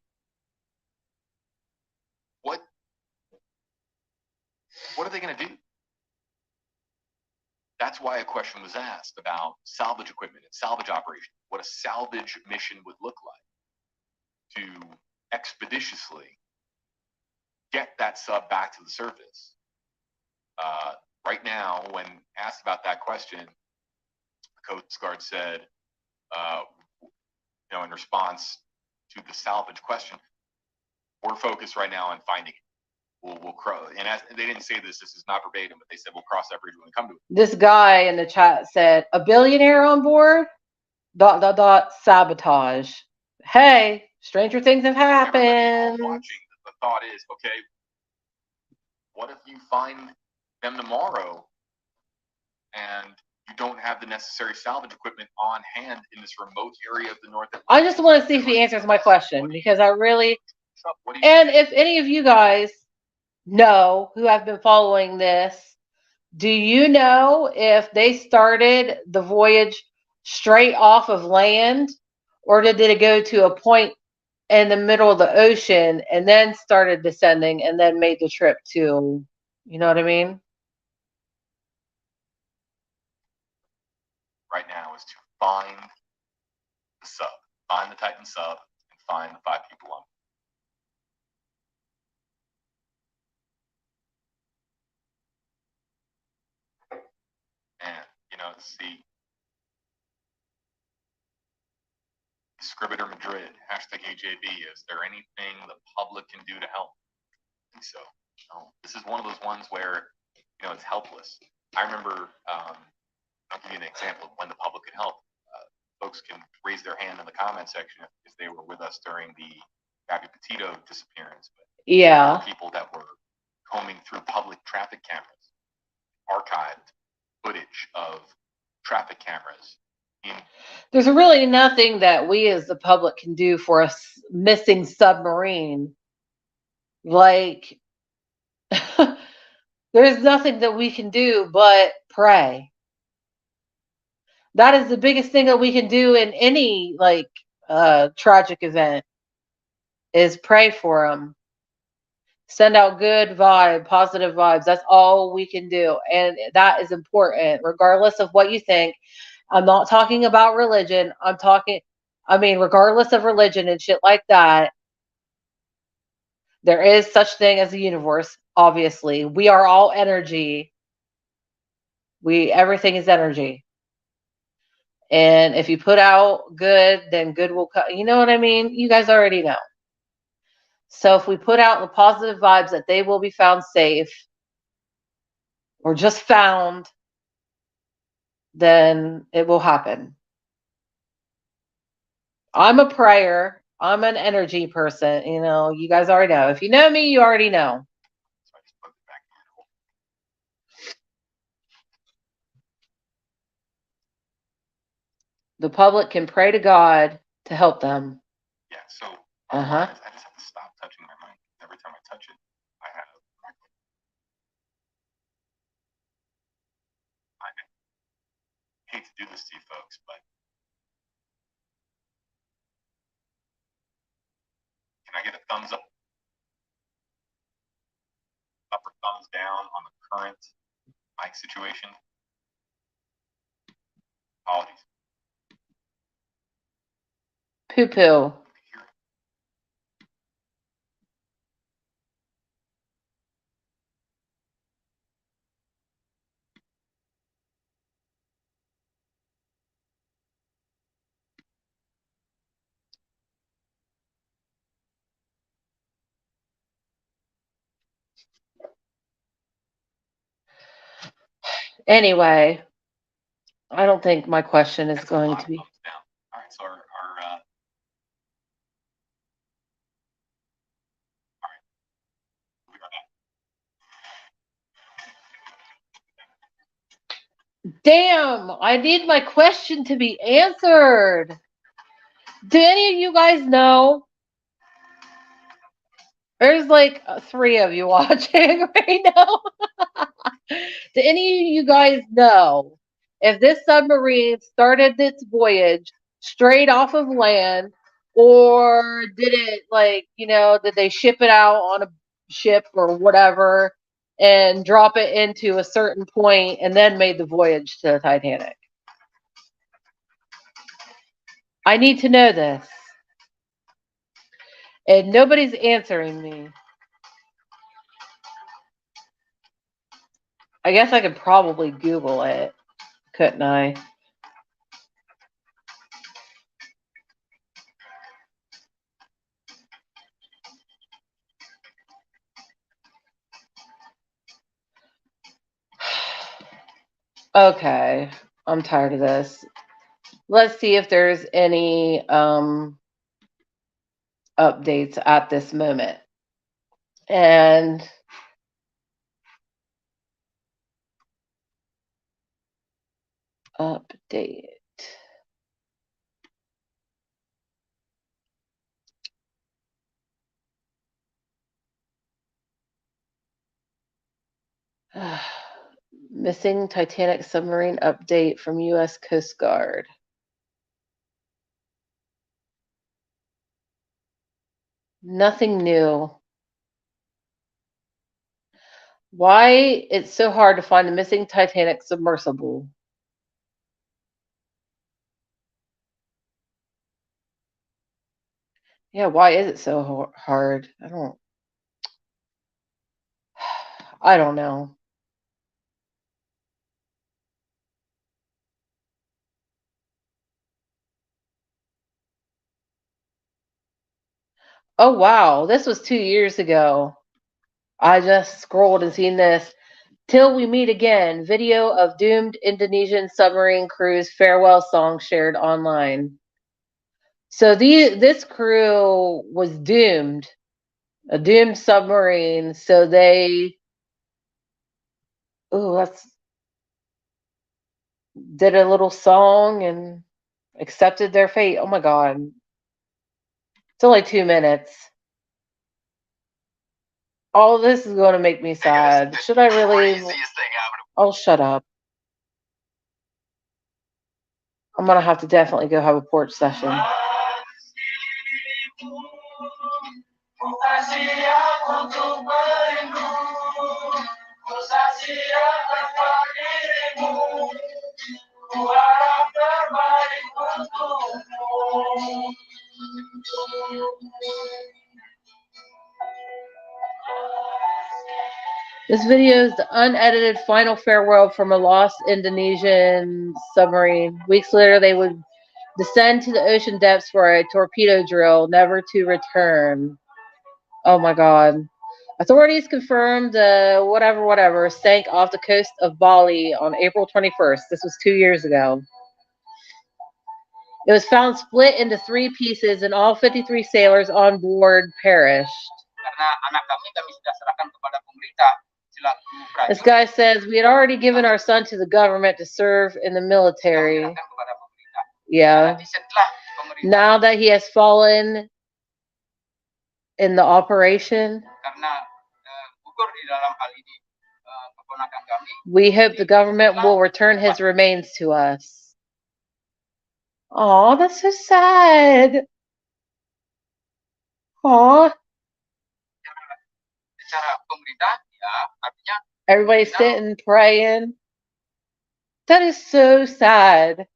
What are they going to do? That's why a question was asked about salvage equipment and salvage operations, what a salvage mission would look like to expeditiously get that sub back to the surface. Right now, when asked about that question, the Coast Guard said, in response to the salvage question, we're focused right now on finding it. We'll cross, and they didn't say this is not verbatim, but they said we'll cross that bridge when we come to it. This guy in the chat said, a billionaire on board? ... sabotage. Hey, stranger things have happened. Watching, the thought is, okay, what if you find them tomorrow and you don't have the necessary salvage equipment on hand in this remote area of the North Atlantic? I just want to see if he answers my question, because I really... And if any of you guys know who have been following this, do you know if they started the voyage straight off of land, or did it go to a point in the middle of the ocean and then started descending and then made the trip to, you know what I mean? Right now is to find the sub, find the Titan sub, and find the 5 people on it. And, see, Scribiter Madrid, #AJB, is there anything the public can do to help? I think so. This is one of those ones where, it's helpless. I remember, I'll give you an example of when the public can help. Folks can raise their hand in the comment section if they were with us during the Gabby Petito disappearance. But yeah. There were people that were combing through public traffic cameras, archived footage of traffic cameras. There's really nothing that we as the public can do for a missing submarine. Like, there's nothing that we can do but pray. That is the biggest thing that we can do in any tragic event, is pray for them. Send out good positive vibes. That's all we can do. And that is important, regardless of what you think. I'm not talking about religion. Regardless of religion and shit like that, there is such thing as a universe, obviously. We are all energy. Everything is energy. And if you put out good, then good will come. You know what I mean? You guys already know. So if we put out the positive vibes that they will be found safe or just found, then it will happen. I'm a prayer. I'm an energy person. You guys already know. If you know me, you already know. The public can pray to God to help them. Yeah, so I just have to stop touching my mic. Every time I touch it, I hate to do this to you folks, but can I get a thumbs up or thumbs down on the current mic situation? Apologies. Poo-poo. Anyway, I don't think my question is That's going to be. Down. All right, so all right, we'll be right back. Damn, I need my question to be answered. Do any of you guys know? There's like 3 of you watching right now. Do any of you guys know if this submarine started its voyage straight off of land, or did it, like, did they ship it out on a ship or whatever and drop it into a certain point and then made the voyage to the Titanic? I need to know this. And nobody's answering me. I guess I could probably Google it, couldn't I? Okay, I'm tired of this. Let's see if there's any updates at this moment. And update. Missing Titanic submarine update from U.S. Coast Guard. Nothing new. Why it's so hard to find the missing Titanic submersible? Yeah, why is it so hard? I don't know. Oh, wow. This was 2 years ago. I just scrolled and seen this. Till we meet again. Video of doomed Indonesian submarine crew's farewell song shared online. So this crew was doomed. A doomed submarine. So they did a little song and accepted their fate. Oh my god. It's only 2 minutes. All of this is going to make me sad. Should I really? Oh, shut up. I'm going to have to definitely go have a porch session. This video is the unedited final farewell from a lost Indonesian submarine. Weeks later, they would descend to the ocean depths for a torpedo drill, never to return. Oh my god. Authorities confirmed whatever sank off the coast of Bali on April 21st. This was 2 years ago. It was found split into 3 pieces and all 53 sailors on board perished. This guy says, we had already given our son to the government to serve in the military. Yeah. Now that he has fallen in the operation, we hope the government will return his remains to us. Oh, that's so sad. Aw. Everybody's sitting, praying. That is so sad.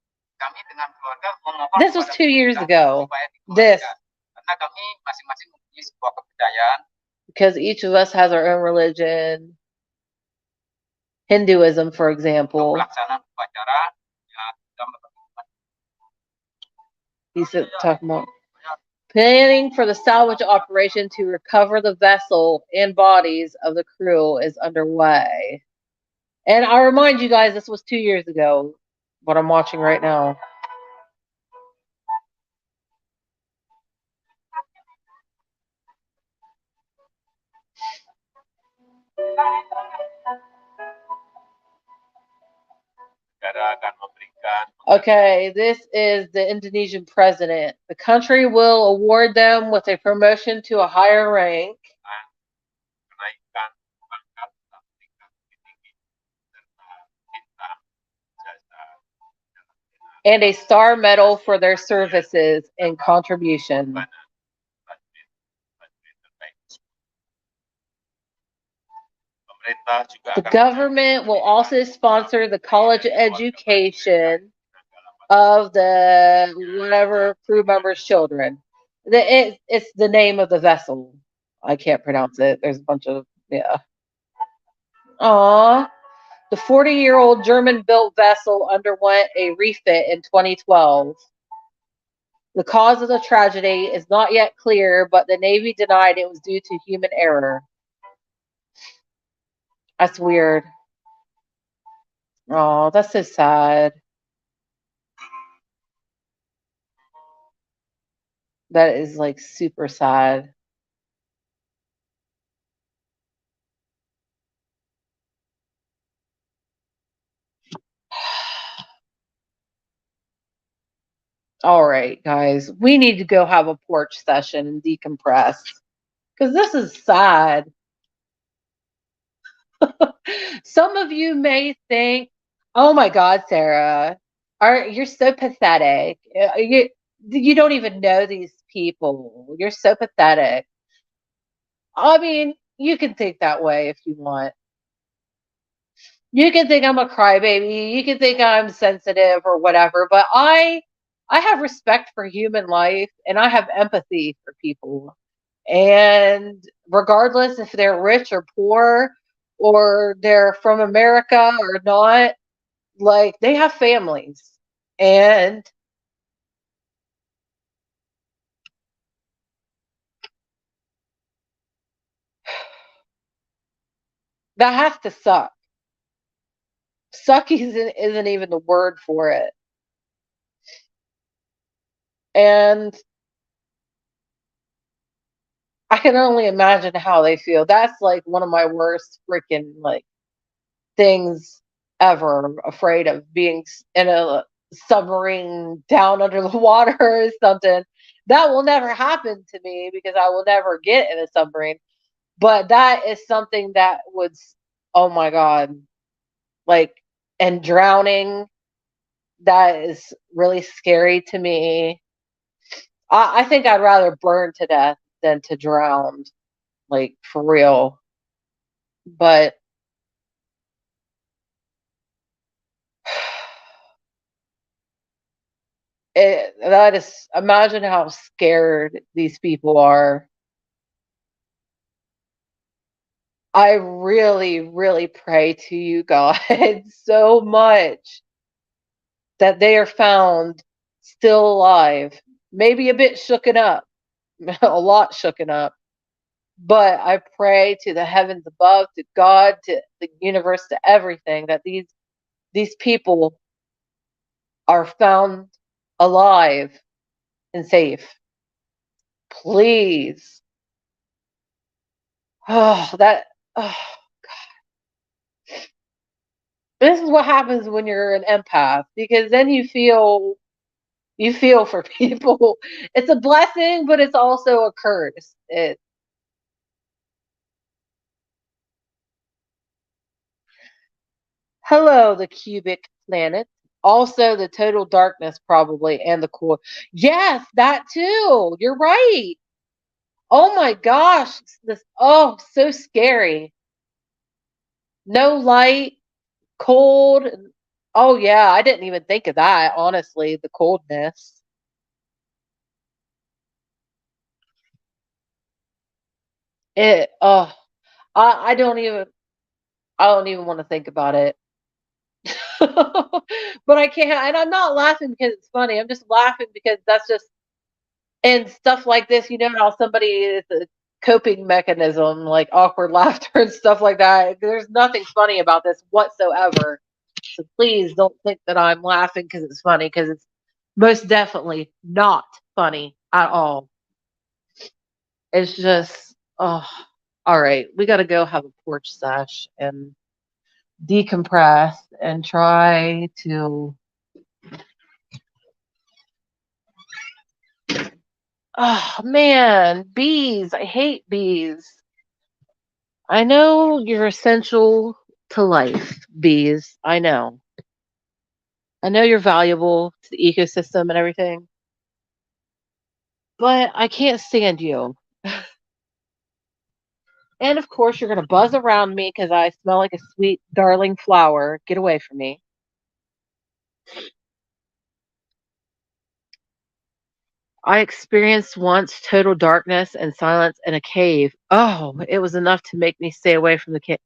This was 2 years ago. Because each of us has our own religion. Hinduism, for example. He's talking about planning for the salvage operation to recover the vessel and bodies of the crew is underway. And I remind you guys, this was 2 years ago, what I'm watching right now. Okay, this is the Indonesian president. The country will award them with a promotion to a higher rank and a star medal for their services and contribution. The government will also sponsor the college education of the whatever crew members' children. It's the name of the vessel. I can't pronounce it. There's a bunch of yeah. Aww. The 40-year-old German-built vessel underwent a refit in 2012. The cause of the tragedy is not yet clear, but the Navy denied it was due to human error. That's weird. Oh, that's so sad. That is like super sad. All right, guys, we need to go have a porch session and decompress because this is sad. Some of you may think, "Oh my God, Sarah, you're so pathetic. You don't even know these people. You're so pathetic." I mean, you can think that way if you want. You can think I'm a crybaby. You can think I'm sensitive or whatever, but I have respect for human life and I have empathy for people. And regardless if they're rich or poor or they're from America or not, like they have families. And that has to suck. Suck isn't even the word for it. And I can only imagine how they feel. That's like one of my worst freaking like things ever. Afraid of being in a submarine down under the water or something. That will never happen to me because I will never get in a submarine. But that is something that would, oh my God, like, and drowning, that is really scary to me. I think I'd rather burn to death than to drown, like, for real. But that is, imagine how scared these people are. I really, really pray to you, God, so much that they are found still alive, maybe a bit shooken up, a lot shooken up. But I pray to the heavens above, to God, to the universe, to everything that these people are found alive and safe. Please. Oh, that. Oh, this is what happens when you're an empath because then you feel for people. It's a blessing, but it's also a curse. Hello, the cubic planet. Also, the total darkness, probably, and the core. Yes, that too. You're right. Oh my gosh. This, oh, so scary. No light, cold. Oh, yeah. I didn't even think of that, honestly, the coldness. Oh, I don't even, I don't even want to think about it. But I can't, and I'm not laughing because it's funny. I'm just laughing because that's just, and stuff like this, you know how somebody is coping mechanism, like awkward laughter and stuff like that. There's nothing funny about this whatsoever. So please don't think that I'm laughing because it's funny, because it's most definitely not funny at all. It's just, oh, all right. We got to go have a porch sesh and decompress and try to. Oh man, bees. I hate bees. I know you're essential to life, bees. I know. I know you're valuable to the ecosystem and everything, but I can't stand you. And of course, you're going to buzz around me because I smell like a sweet, darling flower. Get away from me. I experienced once total darkness and silence in a cave. Oh, it was enough to make me stay away from the cave.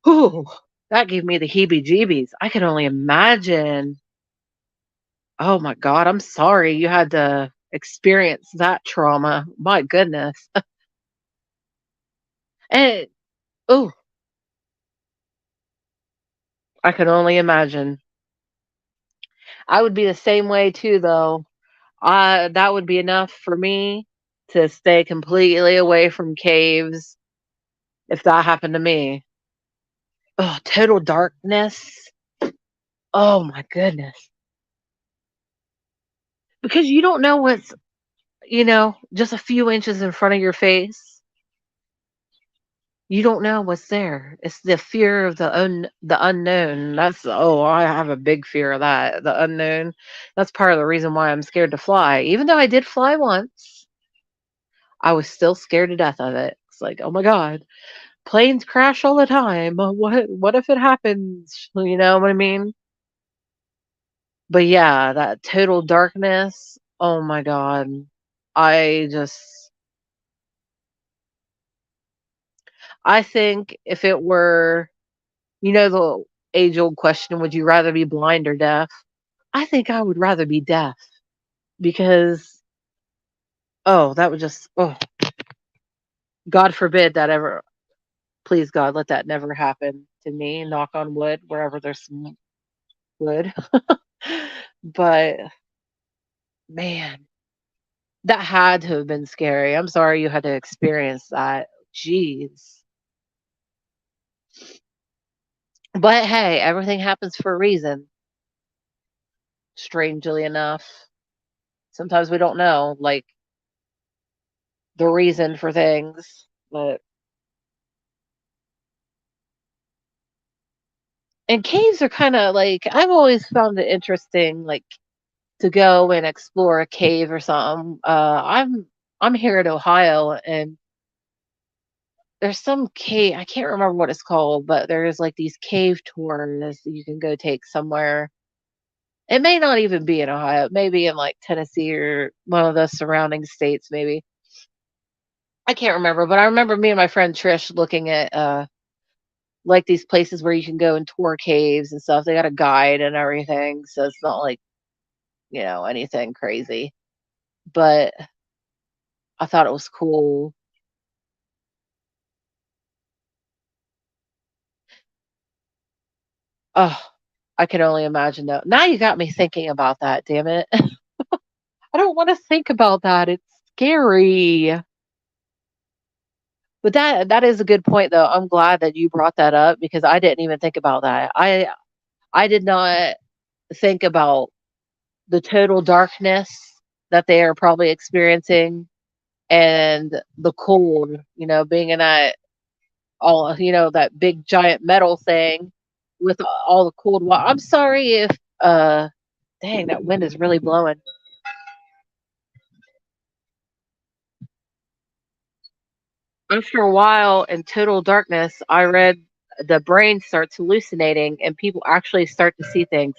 Ooh, that gave me the heebie jeebies. I can only imagine. Oh my God, I'm sorry you had to experience that trauma. My goodness. And, oh, I can only imagine. I would be the same way too, though. That would be enough for me to stay completely away from caves if that happened to me. Oh, total darkness. Oh my goodness. Because you don't know what's, just a few inches in front of your face. You don't know what's there. It's the fear of the unknown. I have a big fear of that, the unknown. That's part of the reason why I'm scared to fly. Even though I did fly once, I was still scared to death of it. It's like, oh my God, planes crash all the time. What if it happens? You know what I mean? But yeah, that total darkness. Oh my God. I just I think if it were, the age old question, would you rather be blind or deaf? I think I would rather be deaf because, oh, that would just, oh, God forbid that ever, please God, let that never happen to me. Knock on wood, wherever there's some wood. But man, that had to have been scary. I'm sorry you had to experience that. Jeez. But hey, everything happens for a reason, strangely enough. Sometimes we don't know, like, the reason for things. But and caves are kind of like, I've always found it interesting, like, to go and explore a cave or something. I'm here in Ohio, and there's some cave, I can't remember what it's called, but there's like these cave tours that you can go take somewhere. It may not even be in Ohio, maybe in like Tennessee or one of the surrounding states, maybe. I can't remember, but I remember me and my friend Trish looking at like these places where you can go and tour caves and stuff. They got a guide and everything, so it's not like, anything crazy. But I thought it was cool. Oh, I can only imagine though. Now you got me thinking about that, damn it. I don't want to think about that. It's scary. But that is a good point though. I'm glad that you brought that up because I didn't even think about that. I did not think about the total darkness that they are probably experiencing and the cold, being in that big giant metal thing with all the cold water. I'm sorry if dang, that wind is really blowing. After a while in total darkness, I read the brain starts hallucinating and people actually start to see things.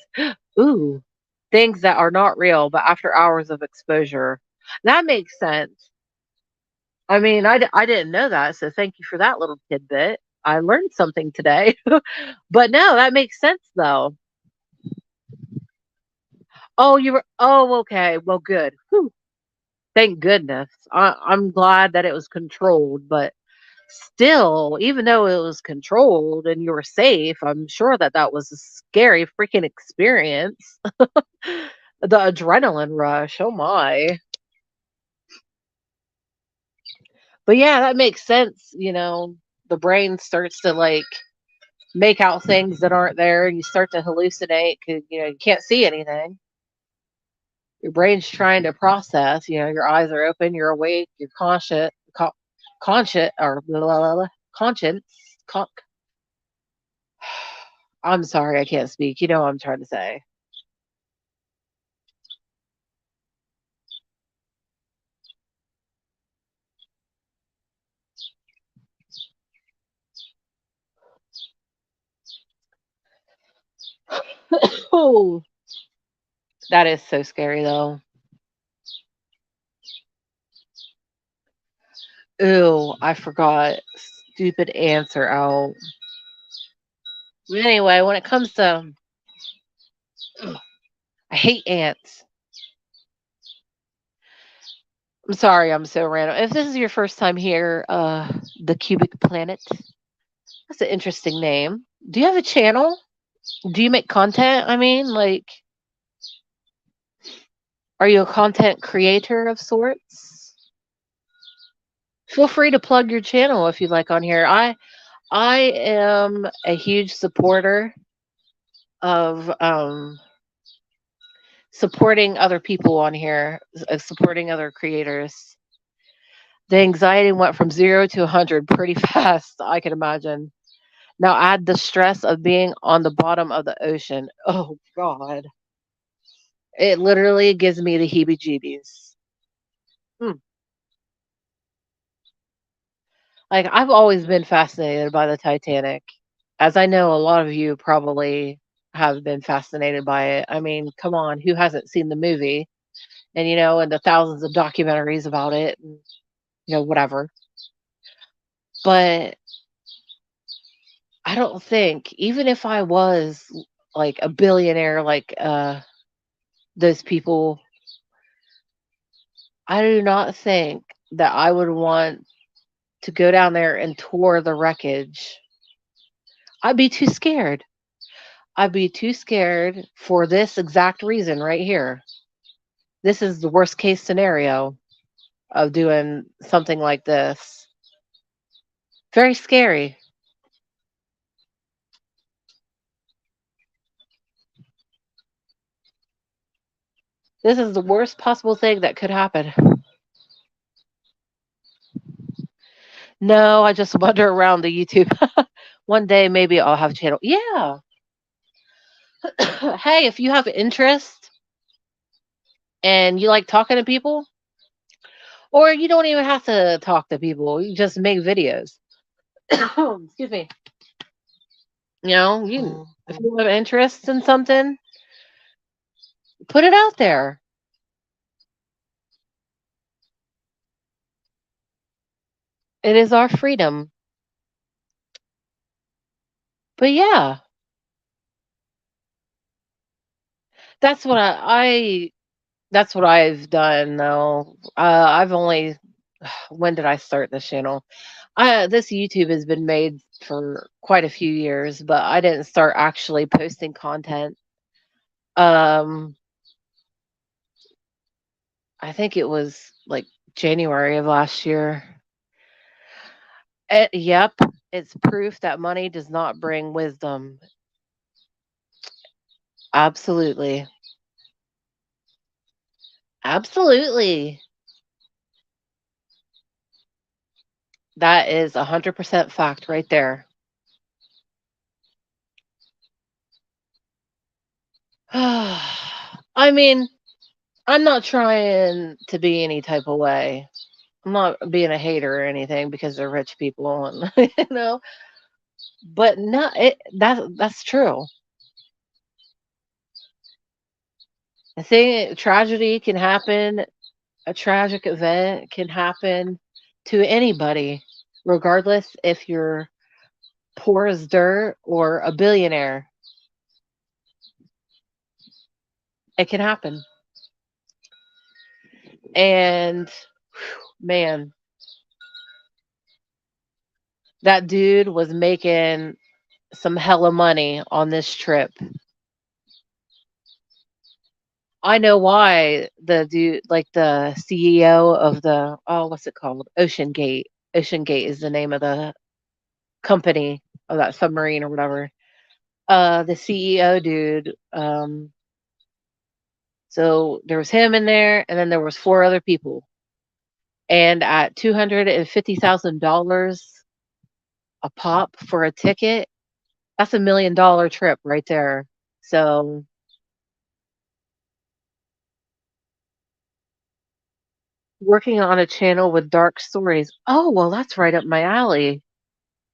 Ooh, things that are not real, but after hours of exposure. That makes sense. I mean, I didn't know that, so thank you for that little tidbit. I learned something today. But no, that makes sense though. Oh, okay. Well, good. Whew. Thank goodness. I'm glad that it was controlled, but still, even though it was controlled and you were safe, I'm sure that that was a scary freaking experience. The adrenaline rush. Oh my. But yeah, that makes sense. The brain starts to like make out things that aren't there and you start to hallucinate because, you can't see anything. Your brain's trying to process, your eyes are open, you're awake, you're conscious or blah, blah, blah, blah, conscience. Con- I'm sorry, I can't speak. You know what I'm trying to say. Oh, that is so scary though. Ooh, I forgot. Stupid ants are out. Anyway, when it comes to, I hate ants. I'm sorry, I'm so random. If this is your first time here, the Cubic Planet, that's an interesting name. Do you have a channel? Do you make content? I mean, like, are you a content creator of sorts? Feel free to plug your channel if you like on here. I am a huge supporter of supporting other people on here, supporting other creators. The anxiety went from 0 to 100 pretty fast, I can imagine. Now add the stress of being on the bottom of the ocean. Oh God. It literally gives me the heebie jeebies. Like, I've always been fascinated by the Titanic, as I know a lot of you probably have been fascinated by it. I mean, come on, who hasn't seen the movie? And the thousands of documentaries about it and, whatever. But I don't think, even if I was like a billionaire, like those people, I do not think that I would want to go down there and tour the wreckage. I'd be too scared. I'd be too scared for this exact reason right here. This is the worst case scenario of doing something like this. Very scary. This is the worst possible thing that could happen. No, I just wander around the YouTube. One day maybe I'll have a channel. Yeah. Hey, if you have interest and you like talking to people, or you don't even have to talk to people, you just make videos. Excuse me. If you have interest in something, put it out there. It is our freedom. But yeah, that's what that's what I've done though. I've only when did I start this channel? This YouTube has been made for quite a few years, but I didn't start actually posting content. Um, I think it was like January of last year. Yep, it's proof that money does not bring wisdom. Absolutely. Absolutely. That is 100% fact right there. I mean, I'm not trying to be any type of way. I'm not being a hater or anything because they're rich people and but no, that's true. I think tragedy can happen, a tragic event can happen to anybody, regardless if you're poor as dirt or a billionaire. It can happen. And man, that dude was making some hella money on this trip. I know why the dude, like the CEO of the, oh, what's it called? Ocean Gate. Ocean Gate is the name of the company of that submarine or whatever. The CEO dude. So there was him in there, and then there was four other people. And at $250,000 a pop for a ticket, that's $1 million trip right there. So working on a channel with dark stories. Oh, well, that's right up my alley.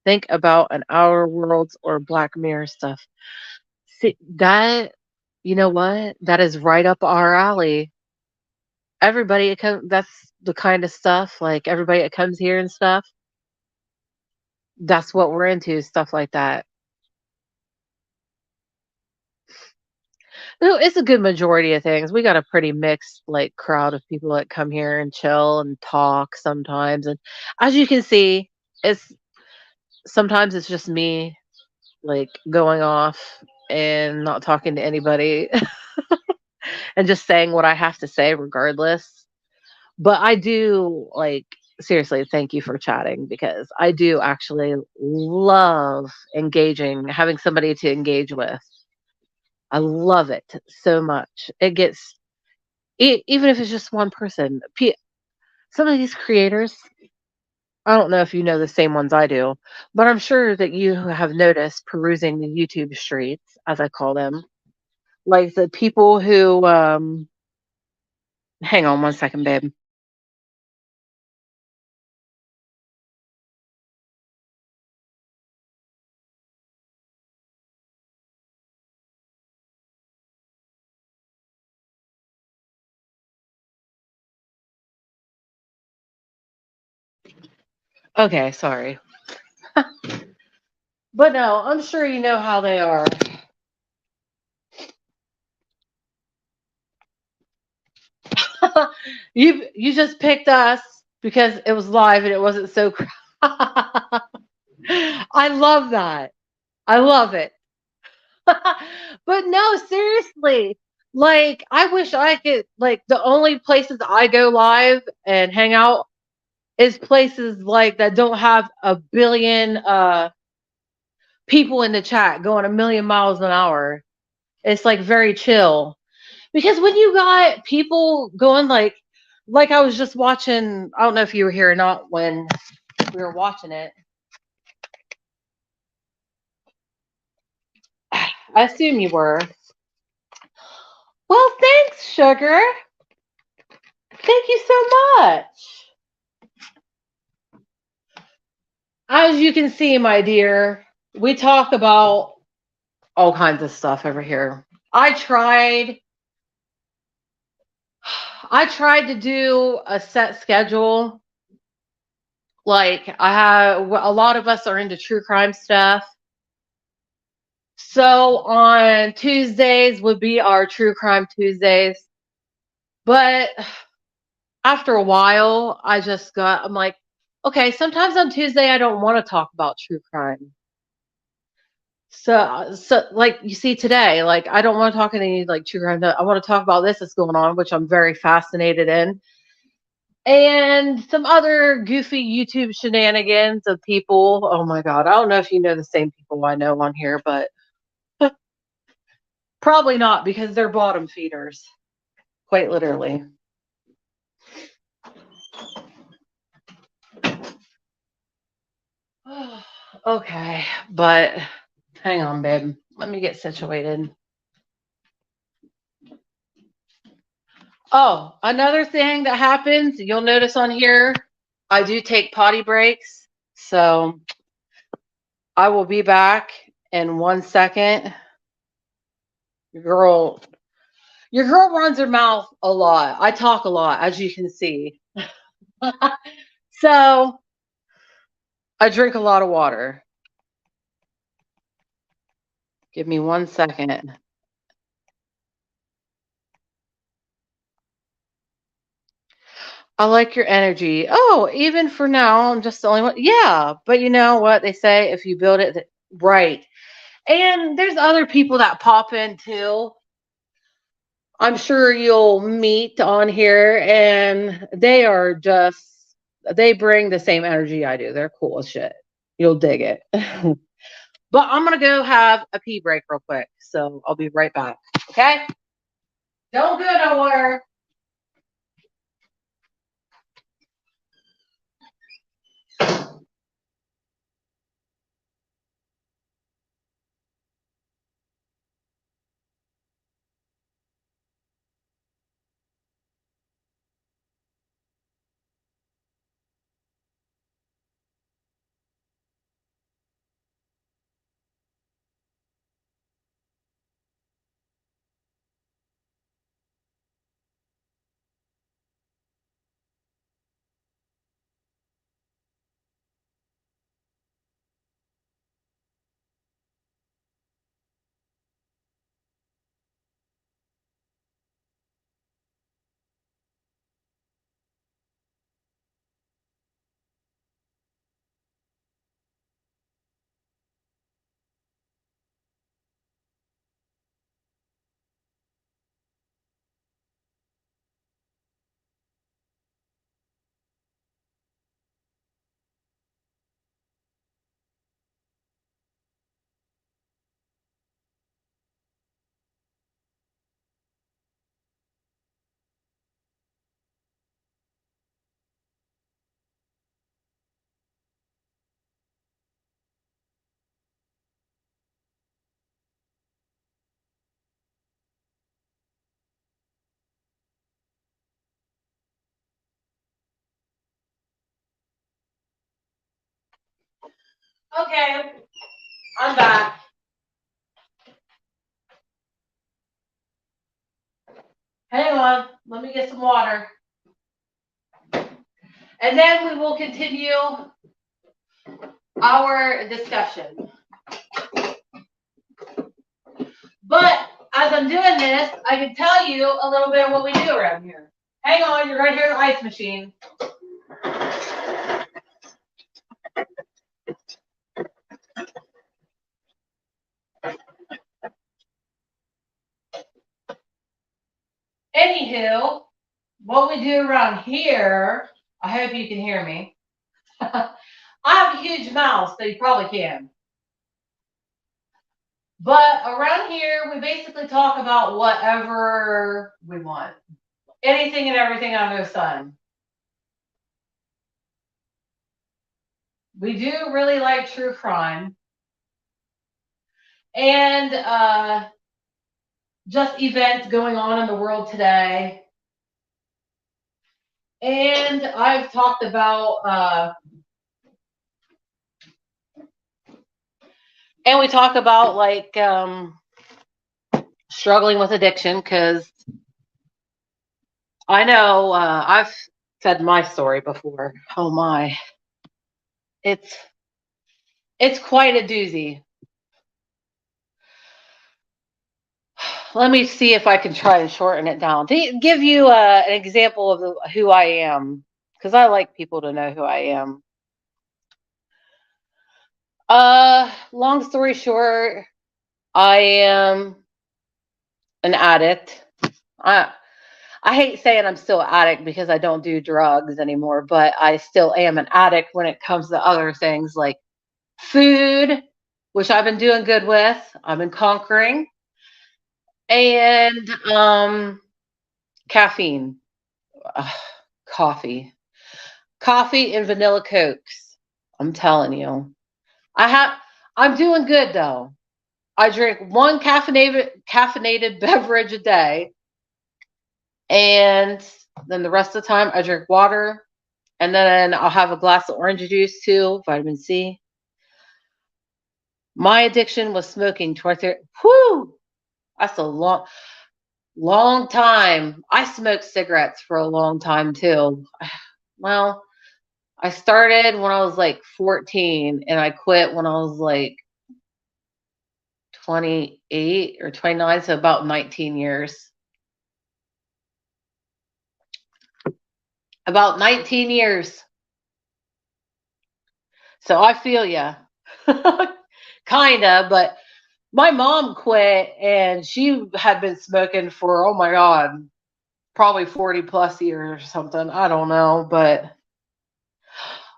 Think about an Outer Worlds or Black Mirror stuff. See, that, you know what? That is right up our alley. Everybody, that's the kind of stuff, like everybody that comes here and stuff, that's what we're into, stuff like that. No, it's a good majority of things. We got a pretty mixed like crowd of people that come here and chill and talk sometimes. And as you can see, it's sometimes it's just me like going off and not talking to anybody and just saying what I have to say regardless. But I do like seriously thank you for chatting because I do actually love engaging, having somebody to engage with. I love it so much. It gets even if it's just one person. Some of these creators, I don't know if you know the same ones I do, but I'm sure that you have noticed perusing the YouTube streets, as I call them, like the people who hang on one second, babe. Okay, sorry. But no, I'm sure you know how they are. You just picked us because it was live and it wasn't so I love that. I love it. But no, seriously. Like I wish I could like the only places I go live and hang out is places like that don't have a billion people in the chat going a million miles an hour. It's like very chill. Because when you got people going like I was just watching, I don't know if you were here or not when we were watching it. I assume you were. Well, thanks, sugar. Thank you so much. As you can see, my dear, we talk about all kinds of stuff over here. I tried to do a set schedule. Like I have a lot of us are into true crime stuff. So on Tuesdays would be our true crime Tuesdays. But after a while, I'm like, okay, sometimes on Tuesday I don't want to talk about true crime. So like you see today, like I don't want to talk any like true crime. I want to talk about this that's going on, which I'm very fascinated in, and some other goofy YouTube shenanigans of people. Oh my god, I don't know if you know the same people I know on here, but probably not because they're bottom feeders, quite literally. Okay, but hang on, babe. Let me get situated. Oh, another thing that happens, you'll notice on here, I do take potty breaks. So I will be back in 1 second. Your girl, your girl runs her mouth a lot. I talk a lot, as you can see. So I drink a lot of water. Give me 1 second. I like your energy. Oh, even for now, I'm just the only one. Yeah, but you know what they say? If you build it right, and there's other people that pop in too. I'm sure you'll meet on here, and they are just, they bring the same energy I do. They're cool as shit. You'll dig it. But I'm going to go have a pee break real quick. So I'll be right back. Okay? Don't go nowhere. Okay. I'm back. Hang on. Let me get some water. And then we will continue our discussion. But as I'm doing this, I can tell you a little bit of what we do around here. Hang on, you're right here in the ice machine. Anywho, what we do around here, I hope you can hear me. I have a huge mouth, so you probably can. But around here, we basically talk about whatever we want. Anything and everything under the sun. We do really like true crime. And just events going on in the world today. And I've talked about, and we talk about like struggling with addiction, because I know I've said my story before. Oh my, it's quite a doozy. Let me see if I can try and shorten it down to give you an example of who I am, because I like people to know who I am. Long story short, I am an addict. I hate saying I'm still an addict because I don't do drugs anymore, but I still am an addict when it comes to other things like food, which I've been doing good with. I've been conquering, and caffeine, coffee, and vanilla cokes. I'm telling you, I have. I'm doing good though. I drink one caffeinated beverage a day, and then the rest of the time I drink water, and then I'll have a glass of orange juice too, vitamin C. My addiction was smoking. Whoo, that's a long time. I smoked cigarettes for a long time too. Well, I started when I was like 14, and I quit when I was like 28 or 29, so about 19 years. About 19 years. So I feel ya. Kinda, but my mom quit and she had been smoking for, oh my God, probably 40 plus years or something. I don't know, but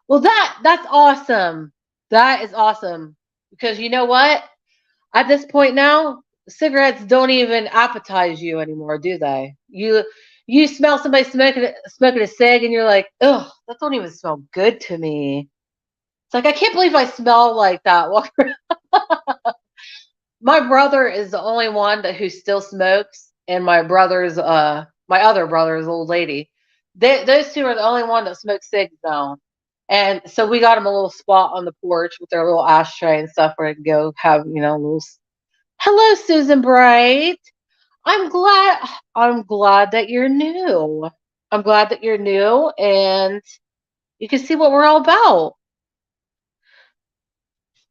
well, that's awesome. That is awesome because you know what? At this point now, cigarettes don't even appetize you anymore, do they? You smell somebody smoking a cig, and you're like, ugh, that don't even smell good to me. It's like I can't believe I smell like that. My brother is the only one who still smokes, and my other brother is an old lady. Those two are the only one that smoke cigs now. And so we got them a little spot on the porch with their little ashtray and stuff where I can go have, a little. Hello, Susan Bright. I'm glad. I'm glad that you're new. I'm glad that you're new, and you can see what we're all about.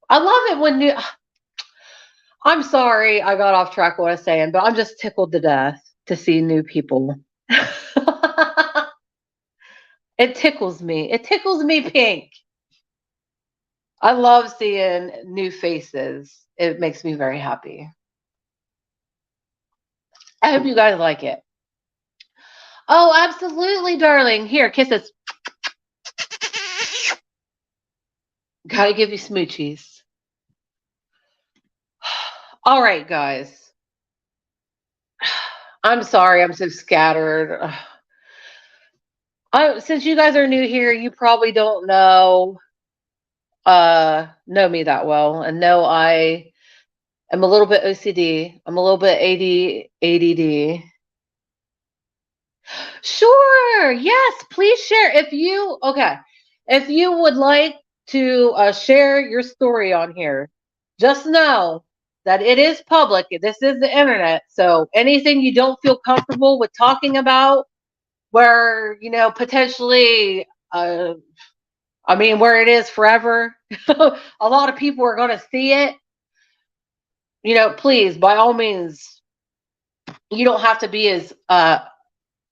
I love it when new. I'm sorry I got off track what I was saying, but I'm just tickled to death to see new people. It tickles me. It tickles me pink. I love seeing new faces. It makes me very happy. I hope you guys like it. Oh, absolutely, darling. Here, kisses. Gotta give you smoochies. All right, guys. I'm sorry I'm so scattered. Since you guys are new here, you probably don't know me that well and know I am a little bit OCD. I'm a little bit ADD. Sure. Yes, please share. If you would like to share your story on here, just know that it is public. This is the internet. So anything you don't feel comfortable with talking about, where, potentially, where it is forever, a lot of people are going to see it. Please, by all means, you don't have to be as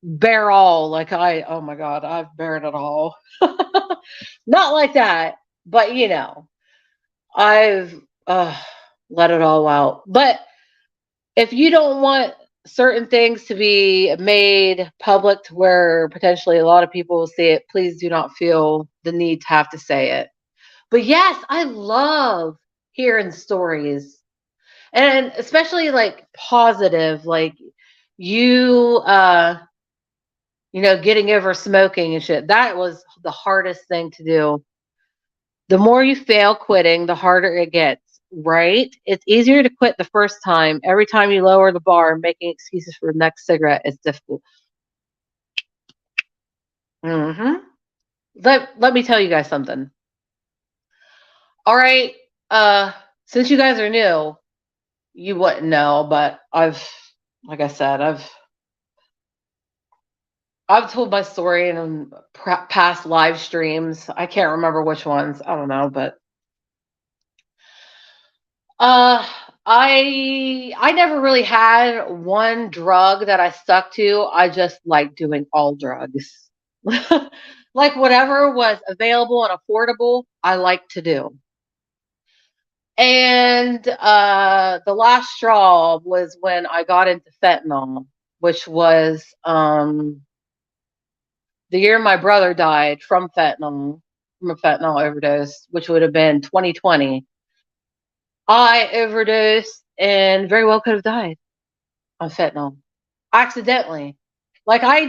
bear all like oh my God, I've bared it all. Not like that, but I've let it all out. But if you don't want certain things to be made public to where potentially a lot of people will see it, please do not feel the need to have to say it. But yes, I love hearing stories, and especially like positive, like you getting over smoking and shit. That was the hardest thing to do. The more you fail quitting, the harder it gets, right? It's easier to quit the first time. Every time you lower the bar, making excuses for the next cigarette is difficult. hmm Let me tell you guys something. All right. Since you guys are new, you wouldn't know, but like I said, I've told my story in past live streams. I can't remember which ones. I don't know, but Uh, I never really had one drug that I stuck to. I just like doing all drugs. Like whatever was available and affordable, I like to do. And the last straw was when I got into fentanyl, which was the year my brother died from a fentanyl overdose, which would have been 2020. I overdosed and very well could have died on fentanyl accidentally. Like I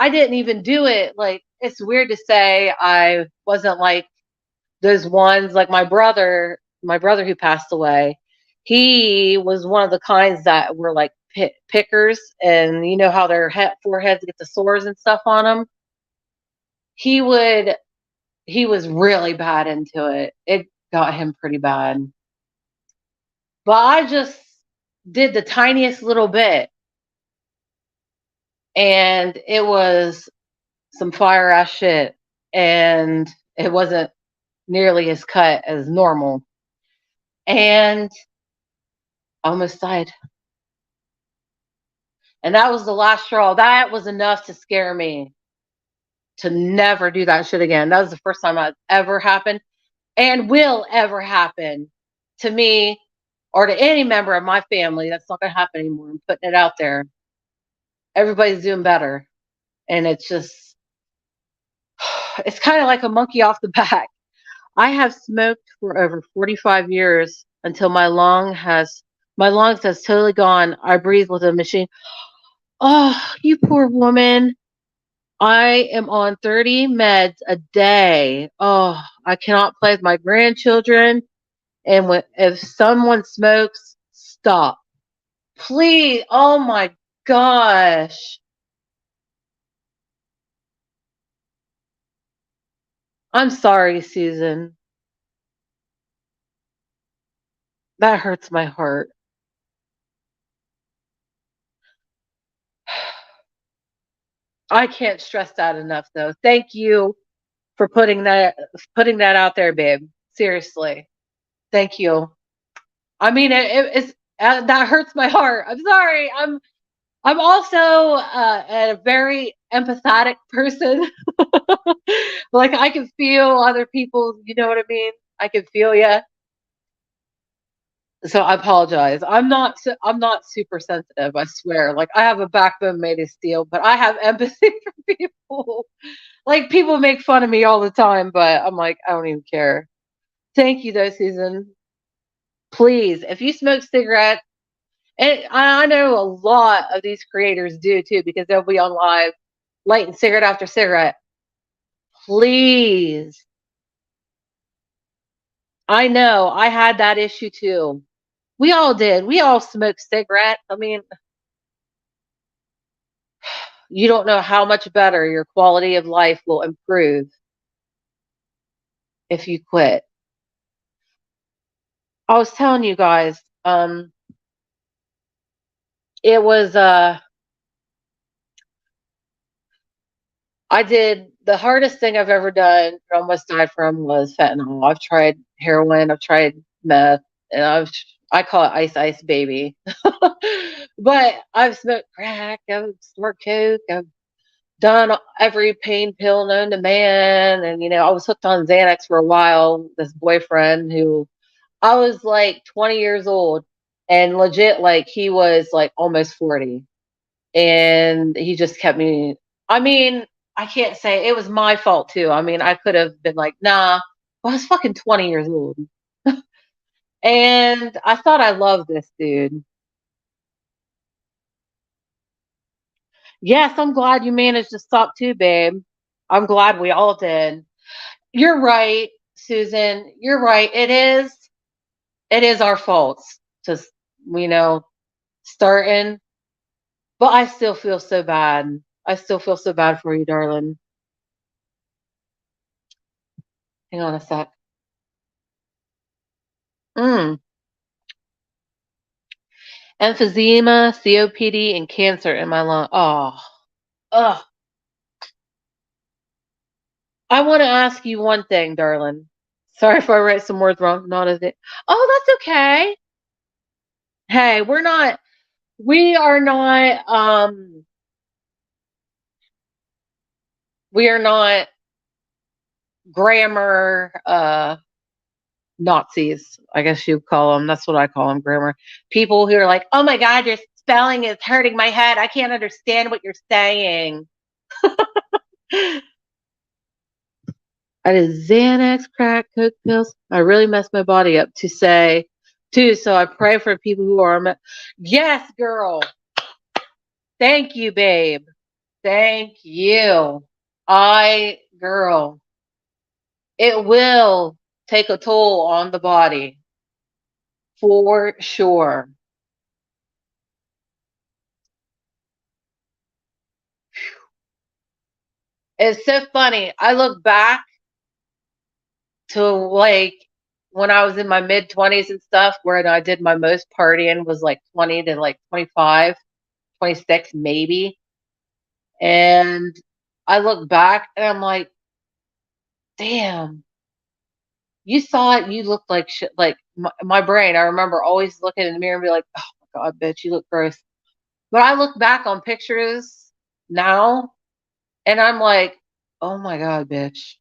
didn't even do it. Like it's weird to say I wasn't like those ones. Like my brother who passed away, he was one of the kinds that were like pickers, and you know how their foreheads get the sores and stuff on them. He would he was really bad into it. It got him pretty bad. But I just did the tiniest little bit, and it was some fire ass shit, and it wasn't nearly as cut as normal, and I almost died. And that was the last straw. That was enough to scare me to never do that shit again. That was the first time that ever happened and will ever happen to me or to any member of my family. That's not going to happen anymore. I'm putting it out there. Everybody's doing better. And it's just, it's kind of like a monkey off the back. I have smoked for over 45 years until my lungs has totally gone. I breathe with a machine. Oh, you poor woman. I am on 30 meds a day. Oh, I cannot play with my grandchildren. And if someone smokes, stop. Please. Oh my gosh. I'm sorry, Susan. That hurts my heart. I can't stress that enough though. Thank you for putting that out there, babe. Seriously. Thank you. I mean it's that hurts my heart. I'm sorry. I'm also a very empathetic person. Like I can feel other people, you know what I mean? I can feel you. So I apologize. I'm not super sensitive, I swear. Like I have a backbone made of steel, but I have empathy for people. Like people make fun of me all the time, but I'm like, I don't even care. Thank you though, Susan. Please, if you smoke cigarettes, and I know a lot of these creators do too, because they'll be on live lighting cigarette after cigarette. Please. I know I had that issue too. We all did. We all smoked cigarettes. I mean, you don't know how much better your quality of life will improve if you quit. I was telling you guys, it was I did the hardest thing I've ever done, almost died from was fentanyl. I've tried heroin, I've tried meth, and I call it ice baby. But I've smoked crack, I've smoked coke, I've done every pain pill known to man, and I was hooked on Xanax for a while. This boyfriend who I was like 20 years old, and legit like he was like almost 40, and he just kept me. I mean, I can't say it was my fault too. I mean, I could have been like, nah. Well, I was fucking 20 years old, and I thought I loved this dude. Yes, I'm glad you managed to stop too, babe. I'm glad we all did. You're right, Susan. You're right. It is our faults to starting, but I still feel so bad. I still feel so bad for you, darling. Hang on a sec. Mm. Emphysema, COPD, and cancer in my lung. Oh, ugh. I want to ask you one thing, darling. Sorry if I write some words wrong. Not as it. Oh, that's okay. Hey, we are not, we are not grammar, Nazis, I guess you'd call them. That's what I call them, grammar. People who are like, oh my God, your spelling is hurting my head. I can't understand what you're saying. I did Xanax, crack, coke pills. I really messed my body up to say, too. So I pray for people who are. Yes, girl. Thank you, babe. Thank you. Girl, it will take a toll on the body for sure. It's so funny. I look back to like when I was in my mid 20s and stuff, where I did my most partying was like 20 to like 25, 26 maybe. And I look back and I'm like, damn, you saw it. You looked like shit. Like my brain, I remember always looking in the mirror and be like, oh my God, bitch, you look gross. But I look back on pictures now and I'm like, oh my God, bitch.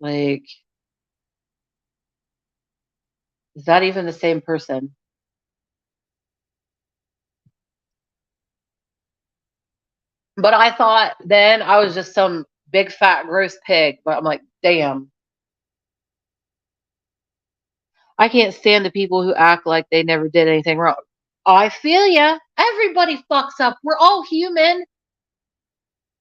Like, is that even the same person? But I thought then I was just some big fat gross pig. But I'm like, damn, I can't stand the people who act like they never did anything wrong. I feel ya. Everybody fucks up. We're all human.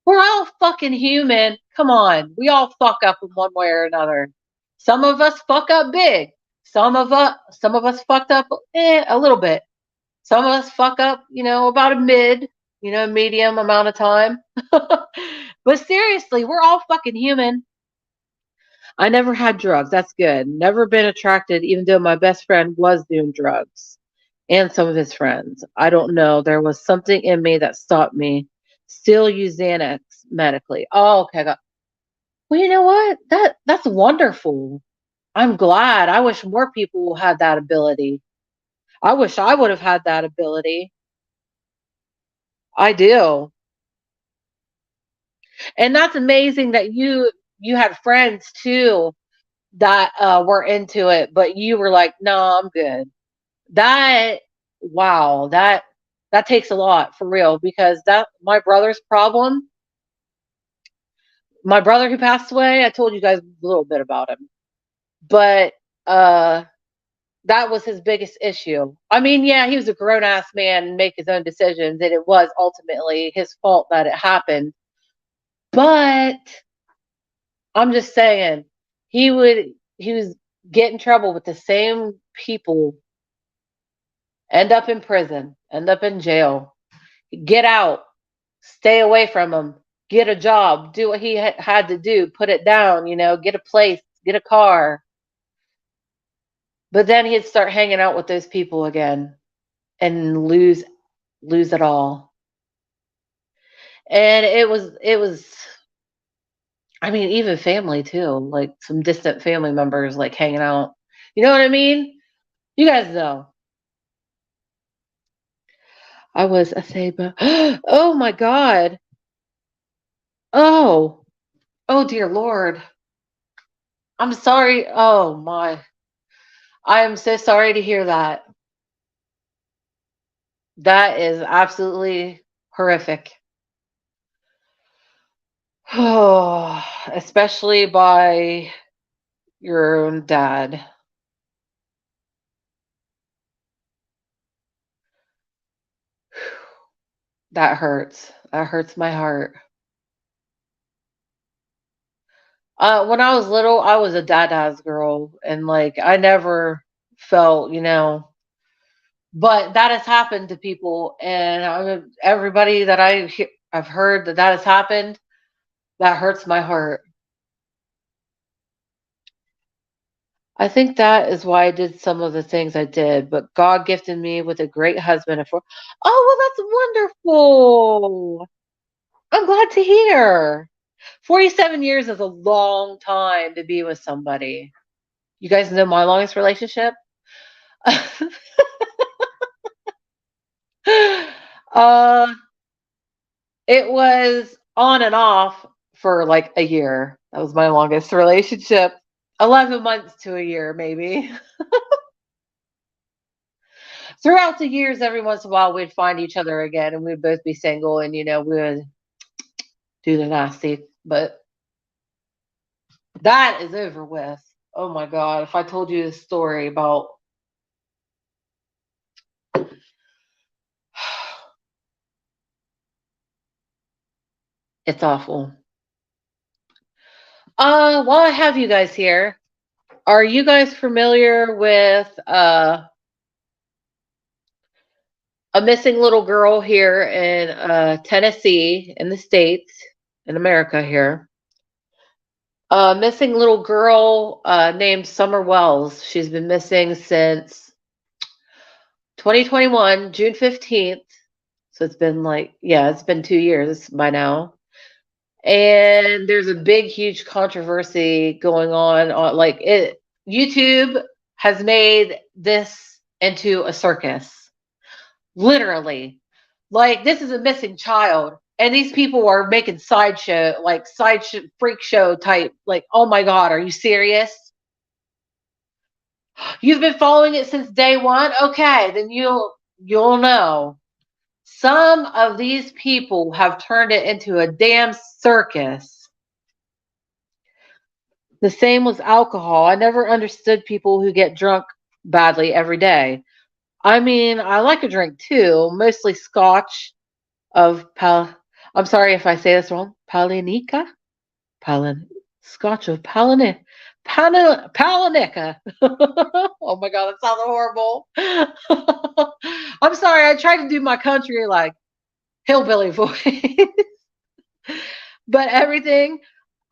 We're all fucking human. Come on. We all fuck up in one way or another. Some of us fuck up big. Some of us fucked up a little bit. Some of us fuck up, about a medium amount of time. But seriously, we're all fucking human. I never had drugs. That's good. Never been attracted, even though my best friend was doing drugs and some of his friends. I don't know. There was something in me that stopped me. Still use Xanax medically. Oh, okay. Well, you know what? That's wonderful. I'm glad. I wish more people had that ability. I wish I would have had that ability. I do. And that's amazing that you had friends too that were into it, but you were like, "No, I'm good." That wow, that takes a lot for real because that my brother's problem. My brother who passed away, I told you guys a little bit about him. But uh that was his biggest issue. I mean, yeah, he was a grown ass man and make his own decisions, and it was ultimately his fault that it happened. But I'm just saying, he was get in trouble with the same people, end up in prison, end up in jail, get out, stay away from him, get a job, do what he had to do, put it down, get a place, get a car. But then he'd start hanging out with those people again and lose it all. And it was I mean, even family too, like some distant family members like hanging out. You know what I mean? You guys know. I was a saber. Oh my God. Oh. Oh dear Lord. I'm sorry. Oh my. I am so sorry to hear that. That is absolutely horrific. Oh, especially by your own dad. That hurts. That hurts my heart. When I was little, I was a dada's girl, and like I never felt, but that has happened to people, and everybody that I've heard that has happened. That hurts my heart. I think that is why I did some of the things I did, but God gifted me with a great husband. Oh, well, that's wonderful. I'm glad to hear. 47 years is a long time to be with somebody. You guys know my longest relationship? uh, it was on and off for like a year. That was my longest relationship. 11 months to a year, maybe. Throughout the years, every once in a while, we'd find each other again and we'd both be single and, we would do the nasty. But that is over with. Oh my God. If I told you this story about it's awful. While I have you guys here, are you guys familiar with a missing little girl here in Tennessee in the States, in America here? A missing little girl named Summer Wells. She's been missing since 2021, June 15th. So it's been it's been 2 years by now. And there's a big, huge controversy going on like it. YouTube has made this into a circus, literally. Like this is a missing child. And these people are making sideshow, like freak show type. Like, oh my God, are you serious? You've been following it since day one? Okay, then you'll know. Some of these people have turned it into a damn circus. The same with alcohol. I never understood people who get drunk badly every day. I mean, I like a drink too, mostly scotch of I'm sorry if I say this wrong. Palanica? Scotch of Palanica. Oh my God, that sounds horrible. I'm sorry, I tried to do my country like hillbilly voice. But everything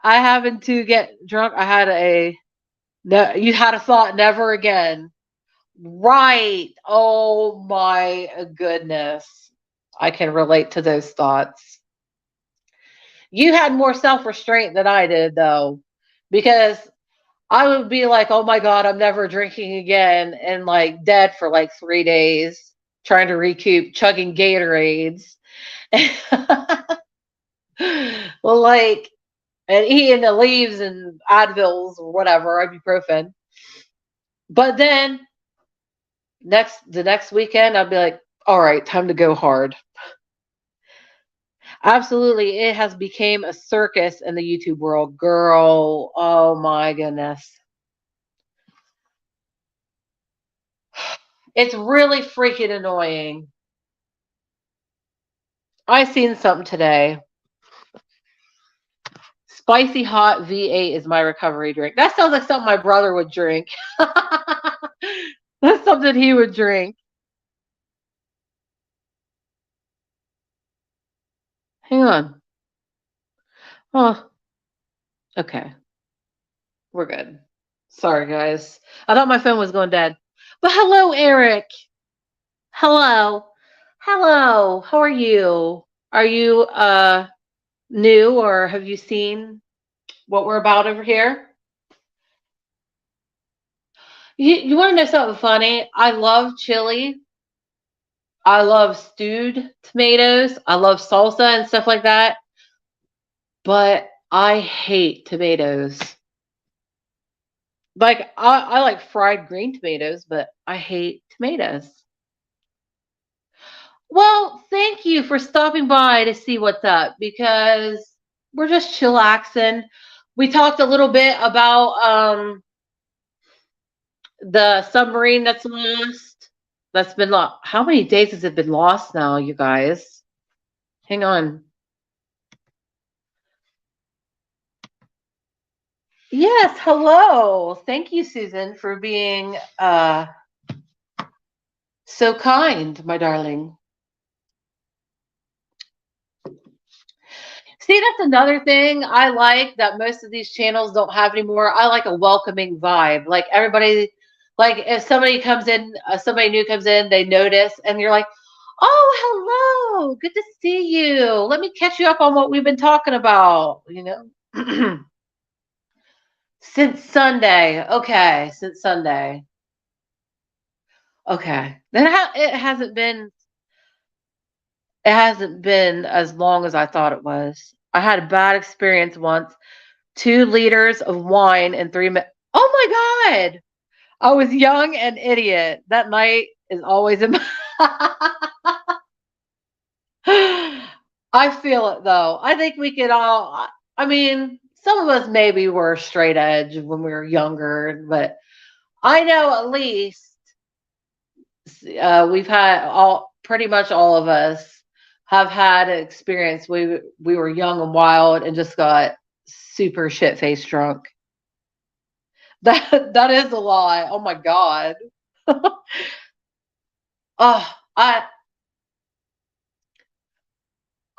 I happened to get drunk, I had no, you had a thought never again. Right. Oh my goodness. I can relate to those thoughts. You had more self restraint than I did, though, because I would be like, oh my God, I'm never drinking again, and like dead for like 3 days, trying to recoup, chugging Gatorades. Well, like, and eating the leaves and Advils or whatever, ibuprofen. But then the next weekend, I'd be like, all right, time to go hard. Absolutely, it has become a circus in the YouTube world, girl. Oh my goodness. It's really freaking annoying. I seen something today. Spicy hot V8 is my recovery drink. That sounds like something my brother would drink. That's something he would drink. Hang on. Oh, okay. We're good. Sorry, guys. I thought my phone was going dead. But hello, Eric. Hello. Hello. How are you? Are you new, or have you seen what we're about over here? You want to know something funny? I love chili. I love stewed tomatoes. I love salsa and stuff like that. But I hate tomatoes. Like I like fried green tomatoes, but I hate tomatoes. Well, thank you for stopping by to see what's up, because we're just chillaxing. We talked a little bit about the submarine that's lost. That's been lost. How many days has it been lost now, you guys? Hang on. Yes, hello. Thank you, Susan, for being so kind, my darling. See, that's another thing I like that most of these channels don't have anymore. I like a welcoming vibe. Like everybody, like if somebody comes in, somebody new comes in, they notice, and you're like, oh, hello, good to see you. Let me catch you up on what we've been talking about, you know? Since Sunday. Okay, since Sunday. Okay. Then it hasn't been as long as I thought it was. I had a bad experience once. 2 liters of wine in 3 minutes. Oh my God. I was young and idiot. That night is always in my. I feel it though. I think we could all, I mean, some of us maybe were straight edge when we were younger, but I know at least we've had pretty much all of us have had an experience. We were young and wild and just got super shit faced drunk. That is a lie. Oh my God. Oh,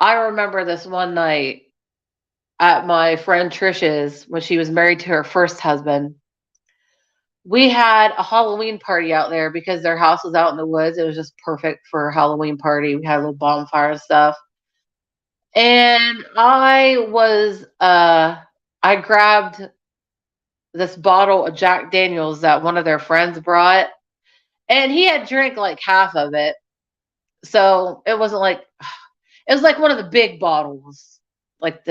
I remember this one night at my friend Trisha's when she was married to her first husband. We had a Halloween party out there because their house was out in the woods. It was just perfect for a Halloween party. We had a little bonfire and stuff. And I grabbed this bottle of Jack Daniels that one of their friends brought, and he had drank like half of it. So it wasn't like It was like one of the big bottles, like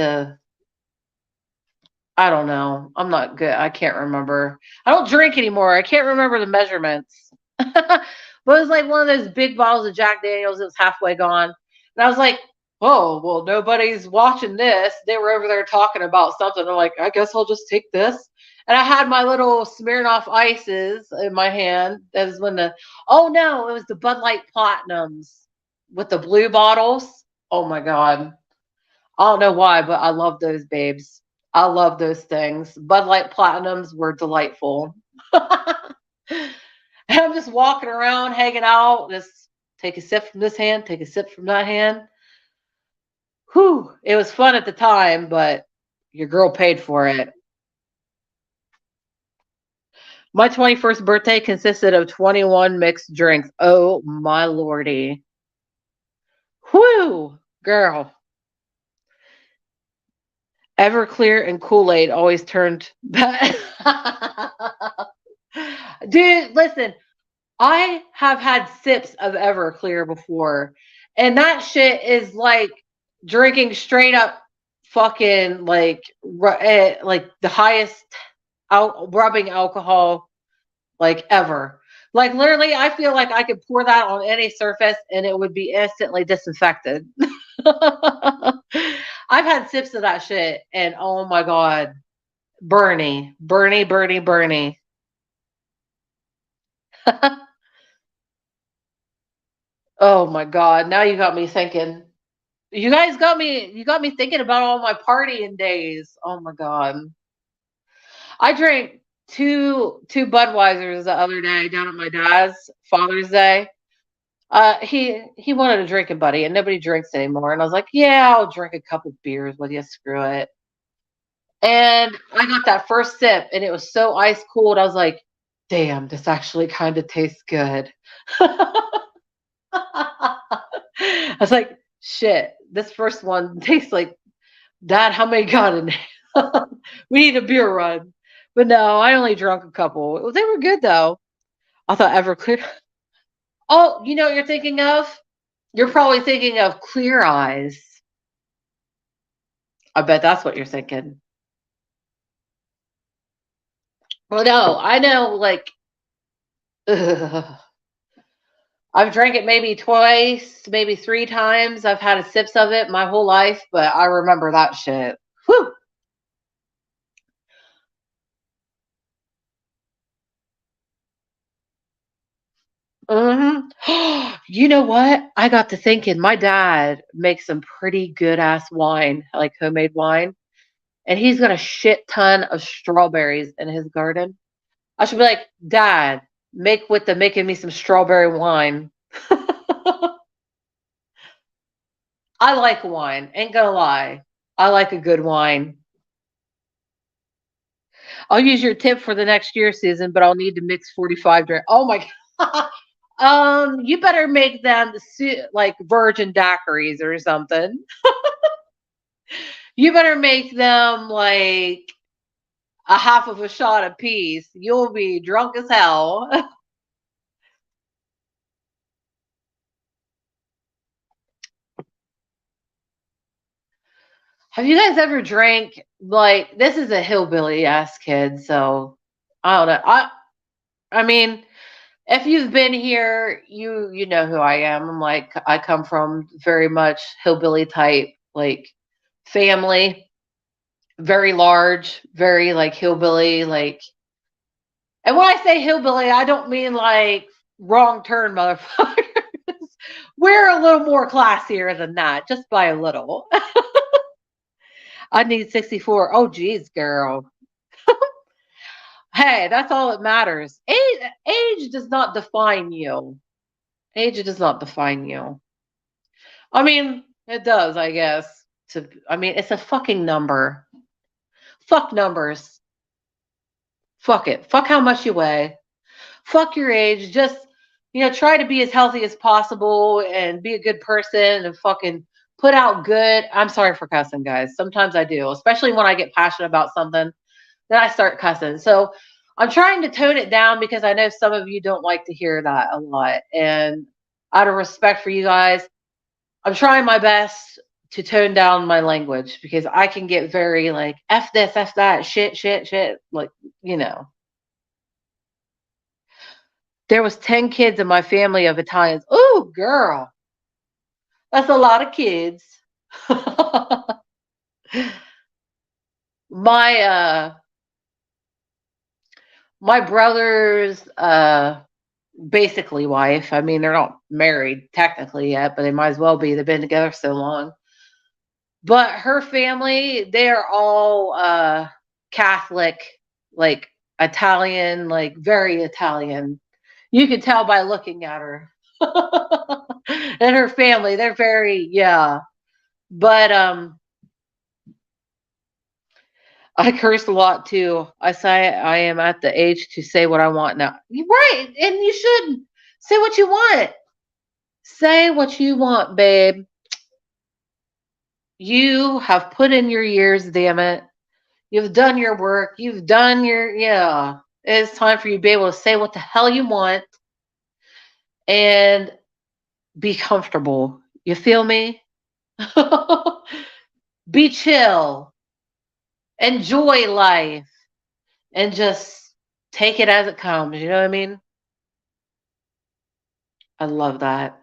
I don't know. I'm not good. I can't remember. I don't drink anymore. I can't remember the measurements. But it was like one of those big bottles of Jack Daniels. It was halfway gone. And I was like, oh, well, nobody's watching this. They were over there talking about something. I'm like, I guess I'll just take this. And I had my little Smirnoff ices in my hand. That was when oh no, it was the Bud Light Platinums with the blue bottles. Oh my God. I don't know why, but I love those babes. I love those things. Bud Light Platinums were delightful. And I'm just walking around, hanging out, just take a sip from this hand, take a sip from that hand. Whew, it was fun at the time, but your girl paid for it. My 21st birthday consisted of 21 mixed drinks. Oh my lordy. Whew, girl. Everclear and Kool-Aid always turned bad. Dude, listen, I have had sips of Everclear before, and that shit is like drinking straight up fucking like the highest rubbing alcohol like ever. Like literally, I feel like I could pour that on any surface and it would be instantly disinfected. I've had sips of that shit, and oh my God, Bernie, Bernie, Bernie, Bernie. Oh my God, now you got me thinking. You got me thinking about all my partying days. Oh my God. I drank two Budweisers the other day down at my dad's Father's Day. He wanted a drinking buddy, and nobody drinks anymore. And I was like, yeah, I'll drink a couple beers with you. Screw it. And I got that first sip, and it was so ice cold. I was like, damn, this actually kind of tastes good. I was like, shit, this first one tastes like Dad. How many got in there? We need a beer run. But no, I only drank a couple. They were good though. I thought Everclear. Oh, you know what you're thinking of? You're probably thinking of Clear Eyes. I bet that's what you're thinking. Well, no, I know, like, ugh. I've drank it maybe twice, maybe three times. I've had sips of it my whole life, but I remember that shit. Whew. You know what? I got to thinking, my dad makes some pretty good ass wine, like homemade wine, and he's got a shit ton of strawberries in his garden. I should be like, Dad, make with the making me some strawberry wine. I like wine, ain't gonna lie. I like a good wine. I'll use your tip for the next year, Susan, but I'll need to mix 45 drink. Oh my God. You better make them like virgin daiquiris or something. You better make them like a half of a shot apiece. You'll be drunk as hell. Have you guys ever drank like this is a hillbilly ass kid, so I don't know. I mean, if you've been here, you know who I am. I'm like I come from very much hillbilly type like family, very large, very like hillbilly like. And when I say hillbilly, I don't mean like wrong turn motherfuckers. We're a little more classier than that, just by a little. I need 64. Oh geez, girl. Hey, that's all that matters. Age does not define you. Age does not define you. I mean, it does, I guess. I mean, it's a fucking number. Fuck numbers. Fuck it. Fuck how much you weigh. Fuck your age. Just, try to be as healthy as possible and be a good person and fucking put out good. I'm sorry for cussing, guys. Sometimes I do, especially when I get passionate about something, then I start cussing. So I'm trying to tone it down because I know some of you don't like to hear that a lot. And out of respect for you guys, I'm trying my best to tone down my language because I can get very like F this, F that, shit, shit, shit. Like, you know. There was 10 kids in my family of Italians. Oh, girl. That's a lot of kids. my my brother's basically wife. I mean, they're not married technically yet, but they might as well be. They've been together so long. But her family, they're all Catholic, like Italian, like very Italian. You can tell by looking at her. And her family, they're very, yeah. But I curse a lot too. I say I am at the age to say what I want now. Right, and you should say what you want. Say what you want, babe. You have put in your years, damn it. You've done your work. You've done your, yeah. It's time for you to be able to say what the hell you want and be comfortable. You feel me? Be chill. Enjoy life and just take it as it comes. You know what I mean? I love that.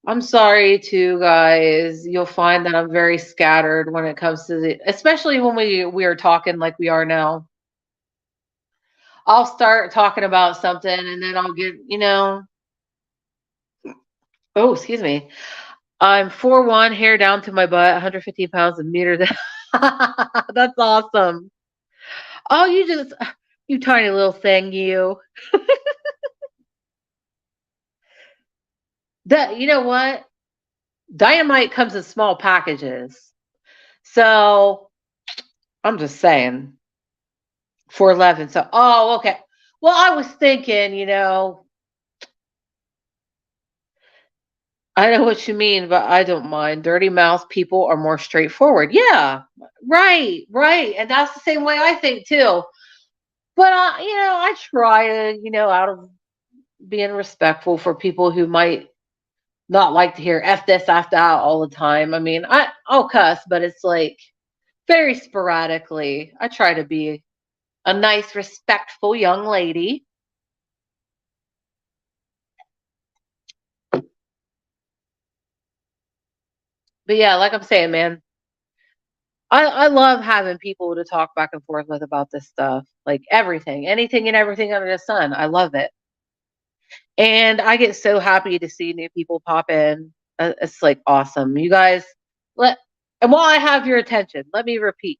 I'm sorry too, guys. You'll find that I'm very scattered when it comes to especially when we are talking like we are now. I'll start talking about something and then I'll get, oh, excuse me. I'm 4'1", hair down to my butt, 115 pounds and meter. That's awesome. Oh, you tiny little thing, you. That, you know what? Dynamite comes in small packages. So I'm just saying 4'11". So, oh, okay. Well, I was thinking, I know what you mean, but I don't mind. Dirty mouth people are more straightforward. Yeah, right, right. And that's the same way I think too. But, I try to, out of being respectful for people who might not like to hear F this, F that all the time. I mean, I'll cuss, but it's like very sporadically. I try to be a nice, respectful young lady. But yeah, like I'm saying, man, I love having people to talk back and forth with about this stuff. Like everything, anything and everything under the sun. I love it. And I get so happy to see new people pop in. It's like awesome. You guys, let and while I have your attention, let me repeat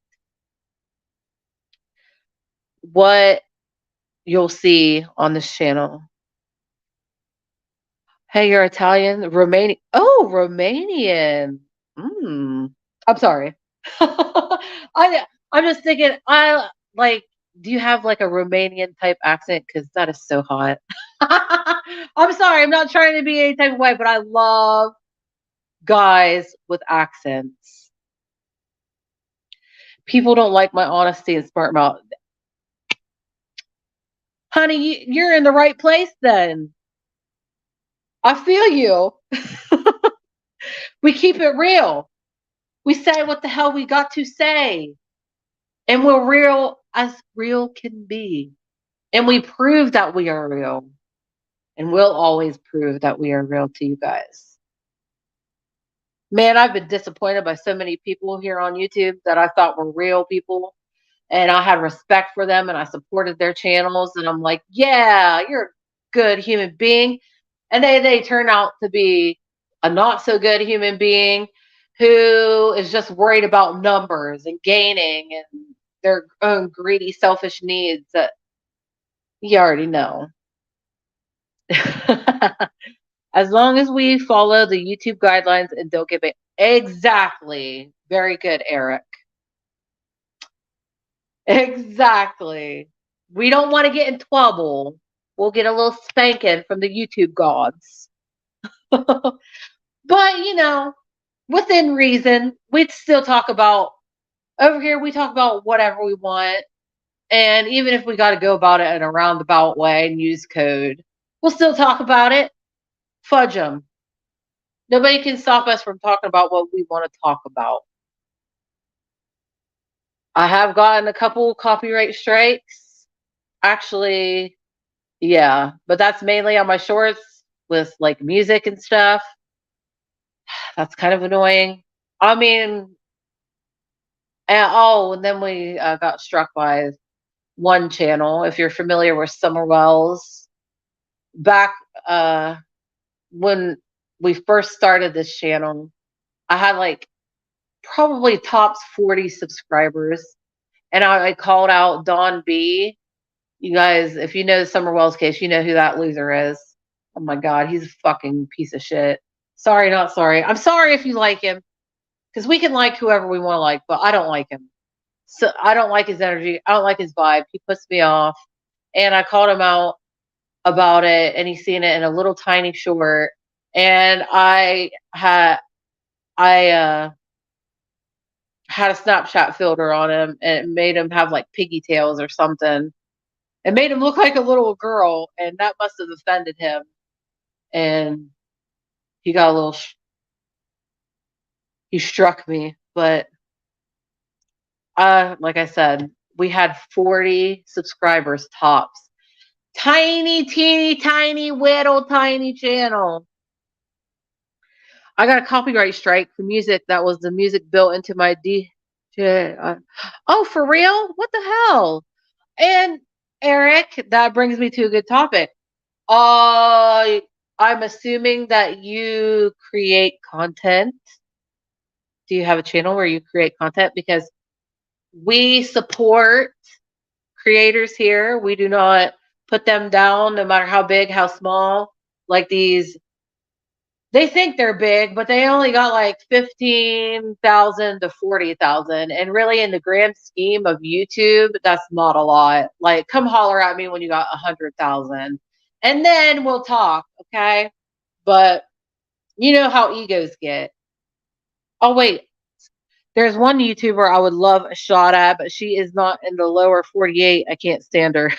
what you'll see on this channel. Hey, you're Italian, Romanian. Oh, Romanian. I'm sorry. I'm just thinking. I like. Do you have like a Romanian type accent? Because that is so hot. I'm sorry. I'm not trying to be any type of way, but I love guys with accents. People don't like my honesty and smart mouth. Honey, you're in the right place then. I feel you. We keep it real. We say what the hell we got to say. And we're real as real can be. And we prove that we are real. And we'll always prove that we are real to you guys. Man, I've been disappointed by so many people here on YouTube that I thought were real people. And I had respect for them and I supported their channels. And I'm like, yeah, you're a good human being. And they turn out to be a not so good human being who is just worried about numbers and gaining and their own greedy, selfish needs that you already know. As long as we follow the YouTube guidelines and don't get banned. Exactly. Very good, Eric. Exactly. We don't want to get in trouble. We'll get a little spanking from the YouTube gods. But, within reason, we'd still talk about, over here, we talk about whatever we want. And even if we got to go about it in a roundabout way and use code, we'll still talk about it. Fudge them. Nobody can stop us from talking about what we want to talk about. I have gotten a couple copyright strikes. Actually, yeah, but that's mainly on my shorts with like music and stuff. That's kind of annoying. I mean, and then we got struck by one channel. If you're familiar with Summer Wells, back uh, when we first started this channel, I had like probably tops 40 subscribers, and I called out Don B. You guys, if you know the Summer Wells case, you know who that loser is. Oh my God, he's a fucking piece of shit. Sorry, not sorry. I'm sorry if you like him, because we can like whoever we want to like, but I don't like him. So I don't like his energy. I don't like his vibe. He puts me off. And I called him out about it, and he's seen it in a little tiny short. And I had a Snapchat filter on him, and it made him have like piggy tails or something. It made him look like a little girl, and that must have offended him. And he got a little. He struck me, but like I said, we had 40 subscribers tops. Tiny, teeny, tiny, little, tiny channel. I got a copyright strike for music that was the music built into my oh, for real? What the hell? And Eric, that brings me to a good topic. I'm assuming that you create content. Do you have a channel where you create content? Because we support creators here. We do not put them down, no matter how big, how small. Like these, they think they're big, but they only got like 15,000 to 40,000. And really, in the grand scheme of YouTube, that's not a lot. Like, come holler at me when you got 100,000, and then we'll talk, okay? But you know how egos get. Oh, wait. There's one YouTuber I would love a shot at, but she is not in the lower 48. I can't stand her.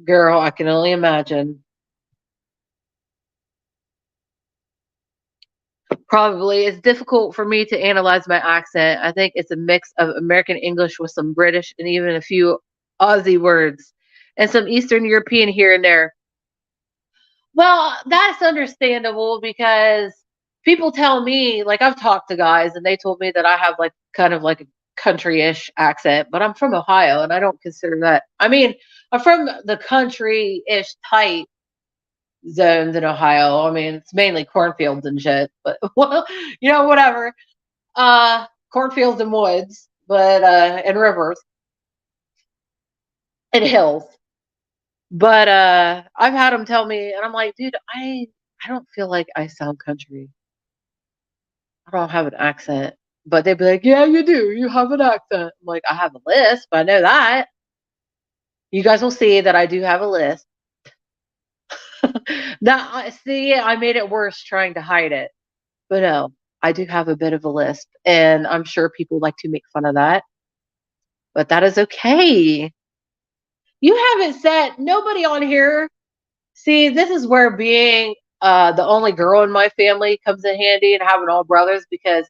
Girl, I can only imagine. Probably. It's difficult for me to analyze my accent. I think it's a mix of American English with some British and even a few Aussie words and some Eastern European here and there. Well, that's understandable because people tell me, like, I've talked to guys and they told me that I have like kind of like a country-ish accent, but I'm from Ohio and I don't consider that. I mean, I'm from the country-ish type zones in Ohio. I mean, it's mainly cornfields and shit, but well, whatever. Cornfields and woods, but and rivers and hills. But I've had them tell me, and I'm like, dude, I don't feel like I sound country. I don't have an accent. But they'd be like, yeah, you do. You have an accent. I'm like, I have a list, but I know that. You guys will see that I do have a list. See, I made it worse trying to hide it. But no, I do have a bit of a lisp, and I'm sure people like to make fun of that. But that is okay. You haven't said, nobody on here. See, this is where being the only girl in my family comes in handy, and having all brothers, because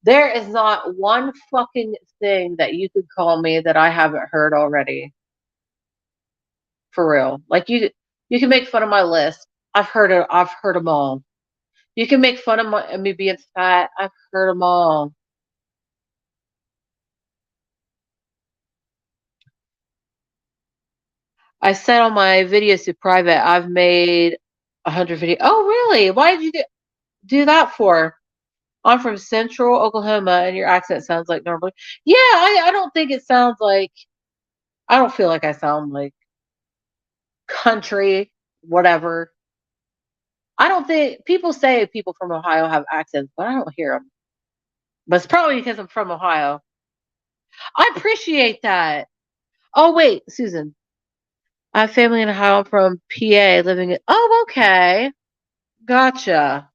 there is not one fucking thing that you could call me that I haven't heard already. For real. Like you can make fun of my list. I've heard them all. You can make fun of me being fat. I've heard them all. I said on my videos to private, I've made 100 videos. Oh, really? Why did you do that for? I'm from Central Oklahoma, and your accent sounds like normal. Yeah, I don't think it sounds like. I don't feel like I sound like country, whatever. I don't think people say people from Ohio have accents, but I don't hear them. But it's probably because I'm from Ohio. I appreciate that. Oh, wait, Susan. I have family in Ohio. I'm from PA living in. Oh, okay. Gotcha.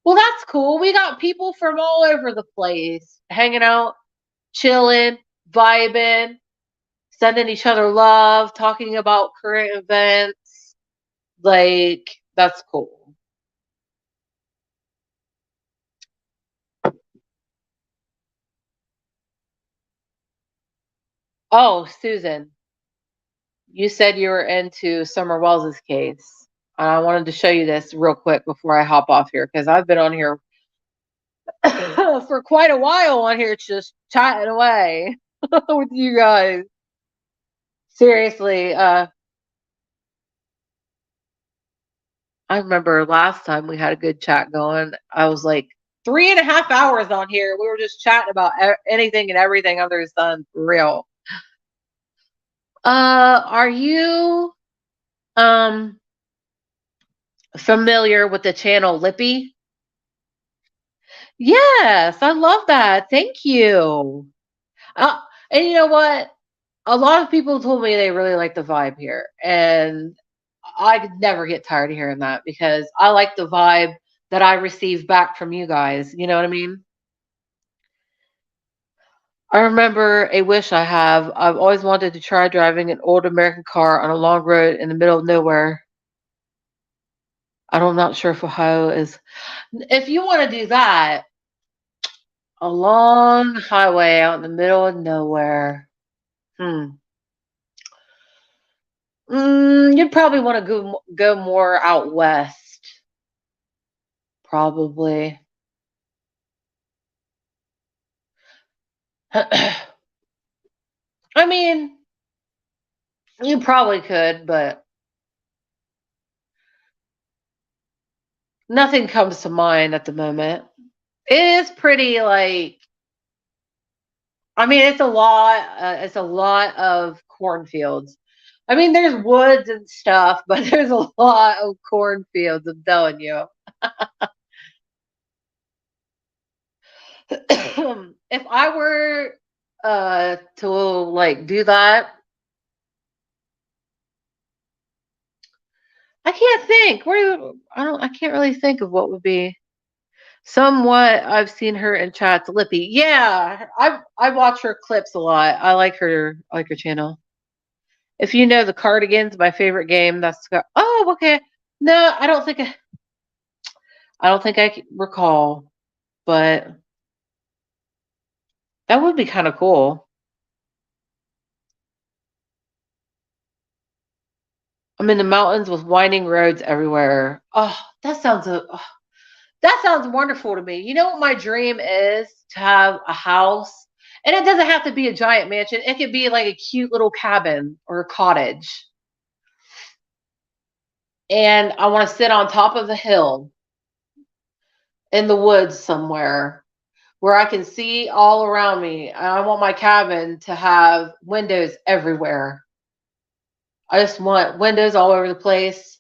Well, that's cool. We got people from all over the place hanging out, chilling, vibing, sending each other love, talking about current events. Like, that's cool. Oh, Susan, you said you were into Summer Wells's case. I wanted to show you this real quick before I hop off here because I've been on here for quite a while on here just chatting away with you guys. Seriously, I remember last time we had a good chat going. I was like 3.5 hours on here. We were just chatting about anything and everything under the sun, for real. Are you um familiar with the channel Lippy? Yes, I love that. Thank you. Uh, and you know what? A lot of people told me they really like the vibe here, and I could never get tired of hearing that because I like the vibe that I receive back from you guys. You know what I mean? I remember a wish I have. I've always wanted to try driving an old American car on a long road in the middle of nowhere. I'm not sure if Ohio is. If you want to do that, a long highway out in the middle of nowhere. Hmm. You'd probably want to go more out west. Probably. I mean, you probably could, but nothing comes to mind at the moment. It is pretty like, I mean, it's a lot. It's a lot of cornfields. I mean, there's woods and stuff, but there's a lot of cornfields. I'm telling you. If I were to like do that, I can't think. I can't really think of what would be. Somewhat, I've seen her in chats. Lippy, yeah, I watch her clips a lot. I like her channel. If you know the Cardigans, my favorite game. Oh, okay. No, I don't think I can recall, but that would be kind of cool. I'm in the mountains with winding roads everywhere. Oh, that sounds wonderful to me. You know what my dream is? To have a house. And it doesn't have to be a giant mansion. It could be like a cute little cabin or a cottage. And I want to sit on top of the hill in the woods somewhere where I can see all around me. I want my cabin to have windows everywhere. I just want windows all over the place.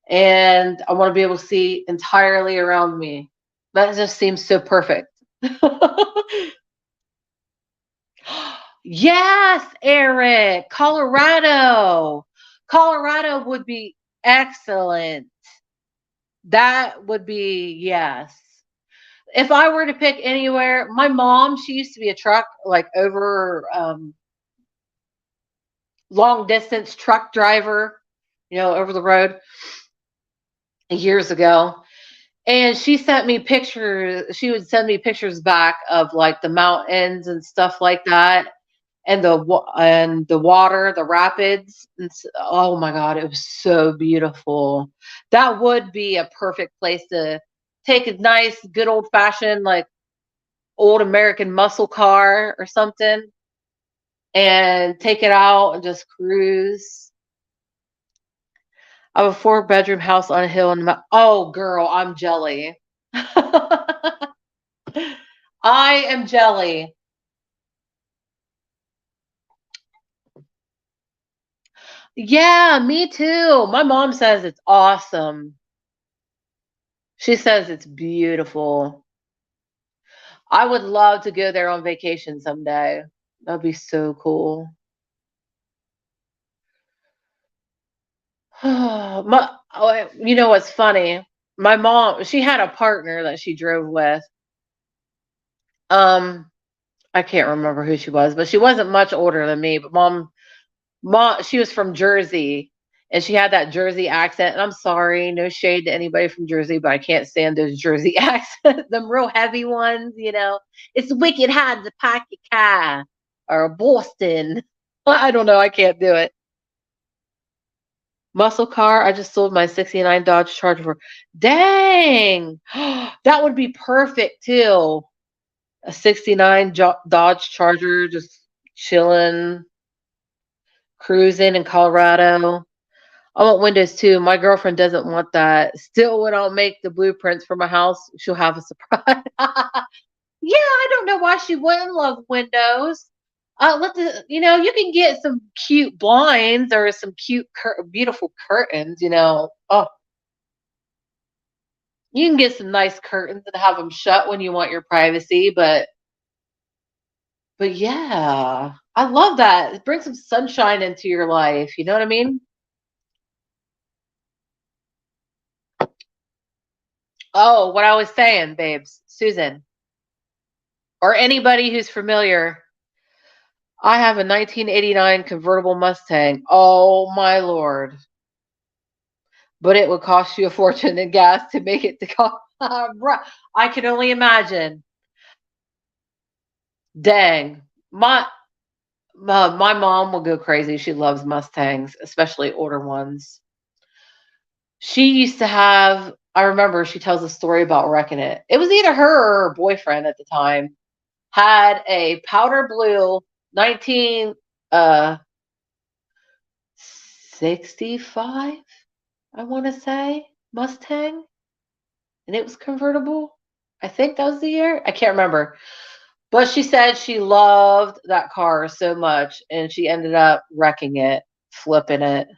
And I want to be able to see entirely around me. That just seems so perfect. Yes, Eric, Colorado. Colorado would be excellent. That would be, yes. If I were to pick anywhere, my mom, she used to be a truck, like over long distance truck driver, over the road years ago. And she sent me pictures. She would send me pictures back of like the mountains and stuff like that, and the water, the rapids. Oh my God, it was so beautiful. That would be a perfect place to take a nice, good old fashioned, like old American muscle car or something, and take it out and just cruise. I have a 4-bedroom house on a hill in the oh girl, I'm jelly. I am jelly. Yeah, me too. My mom says it's awesome. She says it's beautiful. I would love to go there on vacation someday. That'd be so cool. You know what's funny? My mom, she had a partner that she drove with. Um, I can't remember who she was, but she wasn't much older than me. But mom, she was from Jersey, and she had that Jersey accent. And I'm sorry, no shade to anybody from Jersey, but I can't stand those Jersey accents, them real heavy ones. It's wicked hard to pack your car or Boston. I don't know. I can't do it. Muscle car. I just sold my '69 Dodge Charger for. Dang, that would be perfect too. A '69 Dodge Charger, just chilling, cruising in Colorado. I want windows too. My girlfriend doesn't want that. Still, when I'll make the blueprints for my house, she'll have a surprise. Yeah, I don't know why she wouldn't love windows. You can get some cute blinds or some cute, beautiful curtains. Oh, you can get some nice curtains and have them shut when you want your privacy. But yeah, I love that. Bring some sunshine into your life. You know what I mean? Oh, what I was saying, babes, Susan, or anybody who's familiar. I have a 1989 convertible Mustang. Oh my lord. But it would cost you a fortune in gas to make it to I can only imagine. Dang. My mom will go crazy. She loves Mustangs, especially older ones. She used to have, I remember she tells a story about wrecking it. It was either her or her boyfriend at the time, had a powder blue 19 65, I want to say, Mustang, and it was convertible. I think that was the year. I can't remember. But she said she loved that car so much, and she ended up wrecking it, flipping it,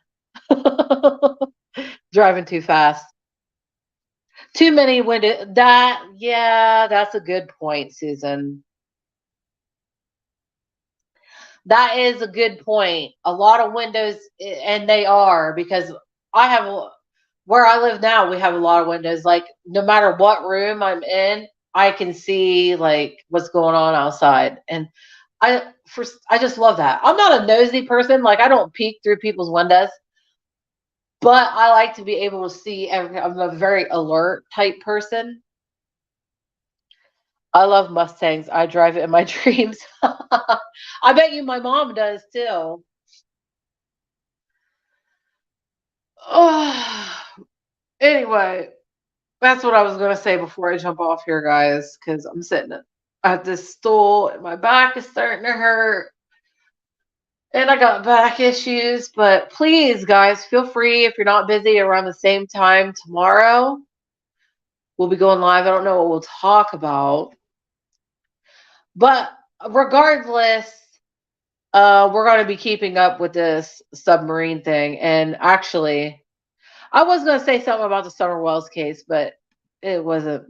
driving too fast. Too many windows. Yeah, that's a good point, Susan. That is a good point. A lot of windows, and they are because I have where I live now. We have a lot of windows. Like no matter what room I'm in, I can see like what's going on outside, and I just love that. I'm not a nosy person. Like I don't peek through people's windows, but I like to be able to see. I'm a very alert type person. I love Mustangs. I drive it in my dreams. I bet you my mom does too. Oh, anyway, that's what I was going to say before I jump off here, guys, because I'm sitting at this stool and my back is starting to hurt and I got back issues. But please, guys, feel free if you're not busy around the same time tomorrow. We'll be going live. I don't know what we'll talk about. But regardless, we're going to be keeping up with this submarine thing. And actually, I was going to say something about the Summer Wells case, but it wasn't.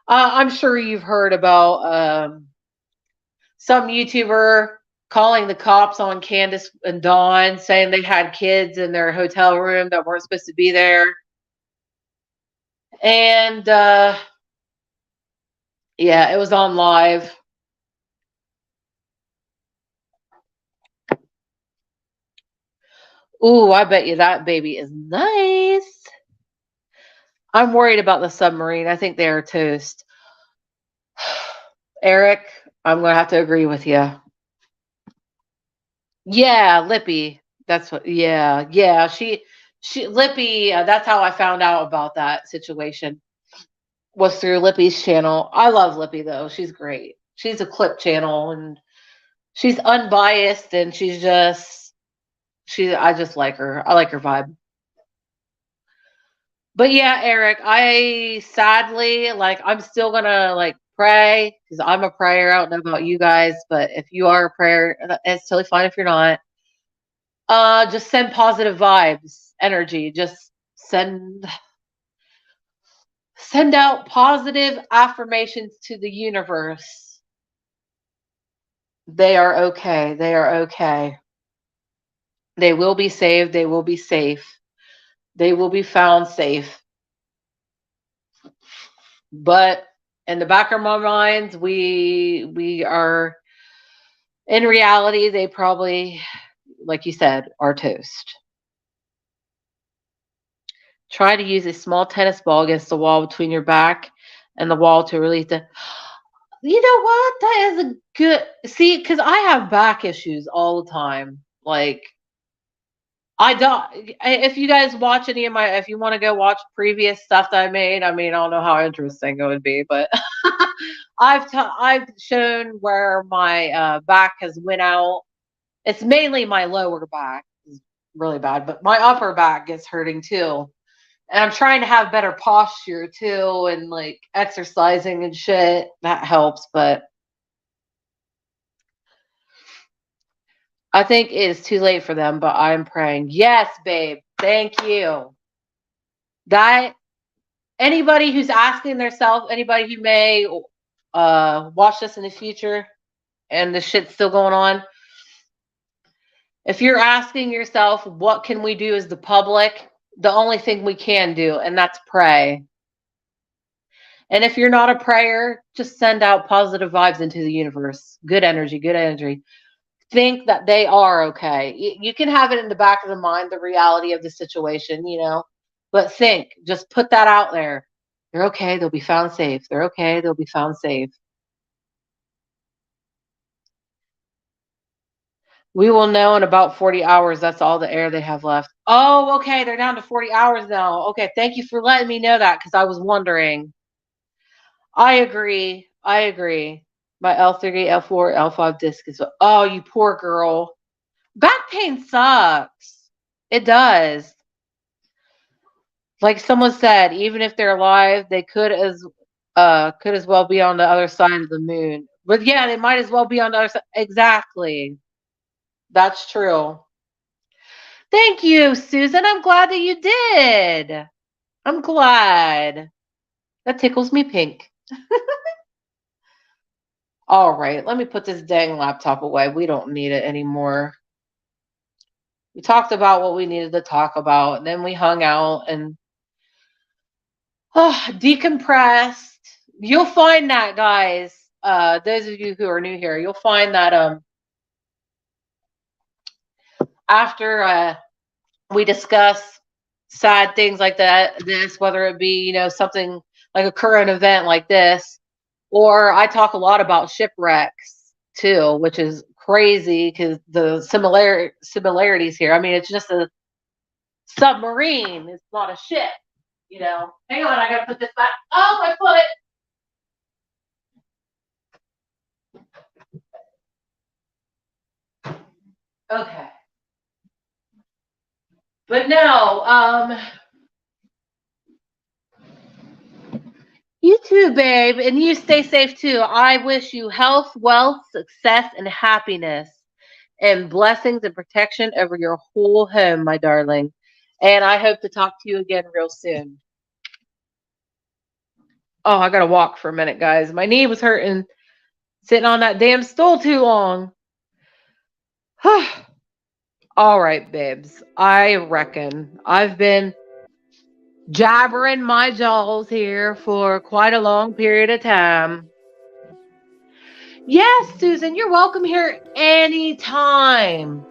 I'm sure you've heard about some YouTuber calling the cops on Candace and Dawn, saying they had kids in their hotel room that weren't supposed to be there. And yeah, it was on live. Ooh, I bet you that baby is nice. I'm worried about the submarine. I think they are toast. Eric, I'm going to have to agree with you. Yeah, Lippy. That's what. Yeah, yeah. Lippy. That's how I found out about that situation. Was through Lippy's channel. I love Lippy though. She's great. She's a clip channel and she's unbiased and she's just she. I just like her. I like her vibe. But yeah, Eric, I sadly I'm still gonna pray because I'm a prayer. I don't know about you guys, but if you are a prayer, it's totally fine if you're not. Just send positive vibes, energy. Just send out positive affirmations to the universe. They are okay. They are okay. They will be saved. They will be safe. They will be found safe. But in the back of our minds, we are in reality, they probably, like you said, are toast. Try to use a small tennis ball against the wall between your back and the wall to release the. You know what? That is a good. See, because I have back issues all the time. Like, I don't. If you guys watch any of my, if you want to go watch previous stuff that I made, I mean, I don't know how interesting it would be, but I've shown where my back has went out. It's mainly my lower back is really bad, but my upper back gets hurting too. And I'm trying to have better posture too, and like exercising and shit. That helps, but I think it is too late for them. But I'm praying. Yes, babe. Thank you. That anybody who's asking themselves, anybody who may watch this in the future, and the shit's still going on. If you're asking yourself, what can we do as the public? The only thing we can do, and that's pray. And if you're not a prayer, just send out positive vibes into the universe. Good energy, good energy. Think that they are okay. You can have it in the back of the mind, the reality of the situation, but think, just put that out there. They're okay. They'll be found safe. They're okay. They'll be found safe. We will know in about 40 hours. That's all the air they have left. Oh, okay. They're down to 40 hours now. Okay. Thank you for letting me know that because I was wondering. I agree. My L3, L4, L5 disc is. Oh, you poor girl. Back pain sucks. It does. Like someone said, even if they're alive, they could as well be on the other side of the moon. But yeah, they might as well be on the other side. Exactly. That's true. Thank you, Susan. I'm glad that you did. I'm glad. That tickles me pink. All right, let me put this dang laptop away. We don't need it anymore. We talked about what we needed to talk about, and then we hung out and decompressed. You'll find that, guys. Those of you who are new here, you'll find that after we discuss sad things like this, whether it be something like a current event like this, or I talk a lot about shipwrecks too, which is crazy because the similarities here. I mean, it's just a submarine. It's not a ship. Hang on, I gotta put this back. Oh, my foot. Okay. But no, you too, babe, and you stay safe too. I wish you health, wealth, success, and happiness, and blessings and protection over your whole home, my darling. And I hope to talk to you again real soon. Oh, I gotta walk for a minute, guys. My knee was hurting sitting on that damn stool too long. All right, babes. I reckon I've been jabbering my jaws here for quite a long period of time. Yes, Susan, you're welcome here anytime.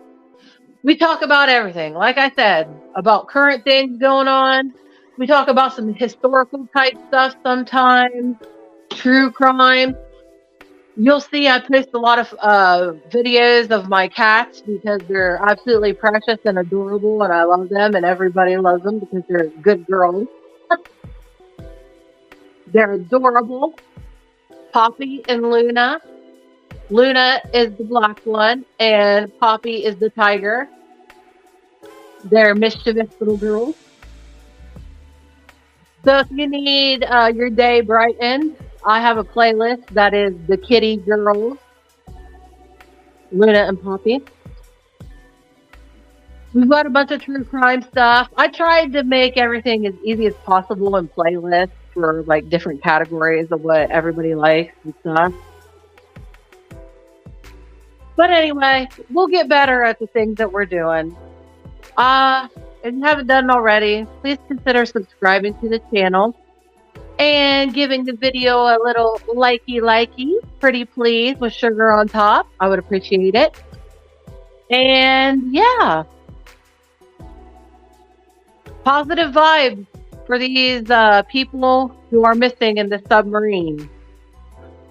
We talk about everything. Like I said, about current things going on. We talk about some historical type stuff sometimes, true crime. You'll see I post a lot of videos of my cats because they're absolutely precious and adorable, and I love them, and everybody loves them because they're good girls. They're adorable. Poppy and Luna. Luna is the black one, and Poppy is the tiger. They're mischievous little girls. So if you need your day brightened, I have a playlist that is the kitty girls, Luna and Poppy. We've got a bunch of true crime stuff. I tried to make everything as easy as possible in playlists for like different categories of what everybody likes and stuff. But anyway, we'll get better at the things that we're doing. If you haven't done it already, please consider subscribing to the channel and giving the video a little likey, pretty please, with sugar on top. I would appreciate it. And yeah, Positive vibes for these people who are missing in the submarine.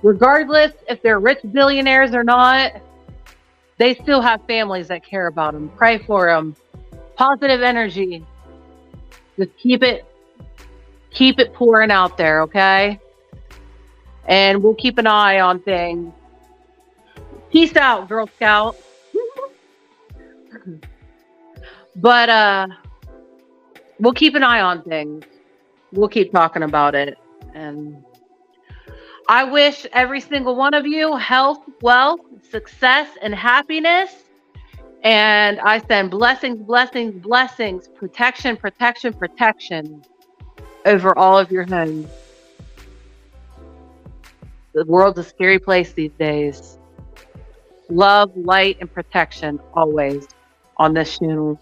Regardless if they're rich billionaires or not, they still have families that care about them. Pray for them. Positive energy. Just keep it pouring out there, okay? And we'll keep an eye on things. Peace out, Girl Scout. But we'll keep an eye on things. We'll keep talking about it. And I wish every single one of you health, wealth, success, and happiness. And I send blessings, blessings, blessings, protection, protection, protection over all of your homes. The world's a scary place these days. Love, light, and protection always on this channel.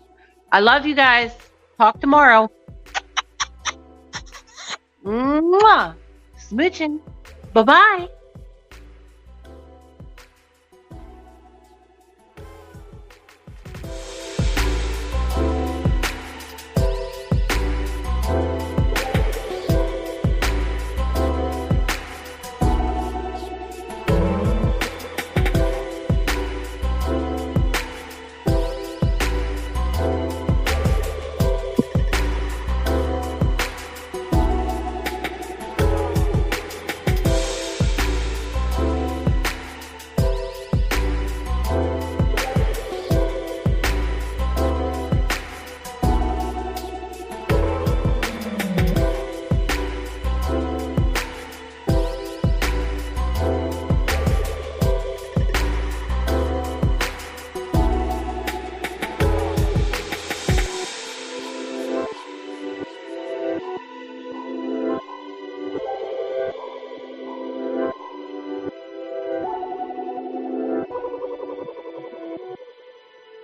I love you guys. Talk tomorrow. Mwah. Smooching. Bye-bye.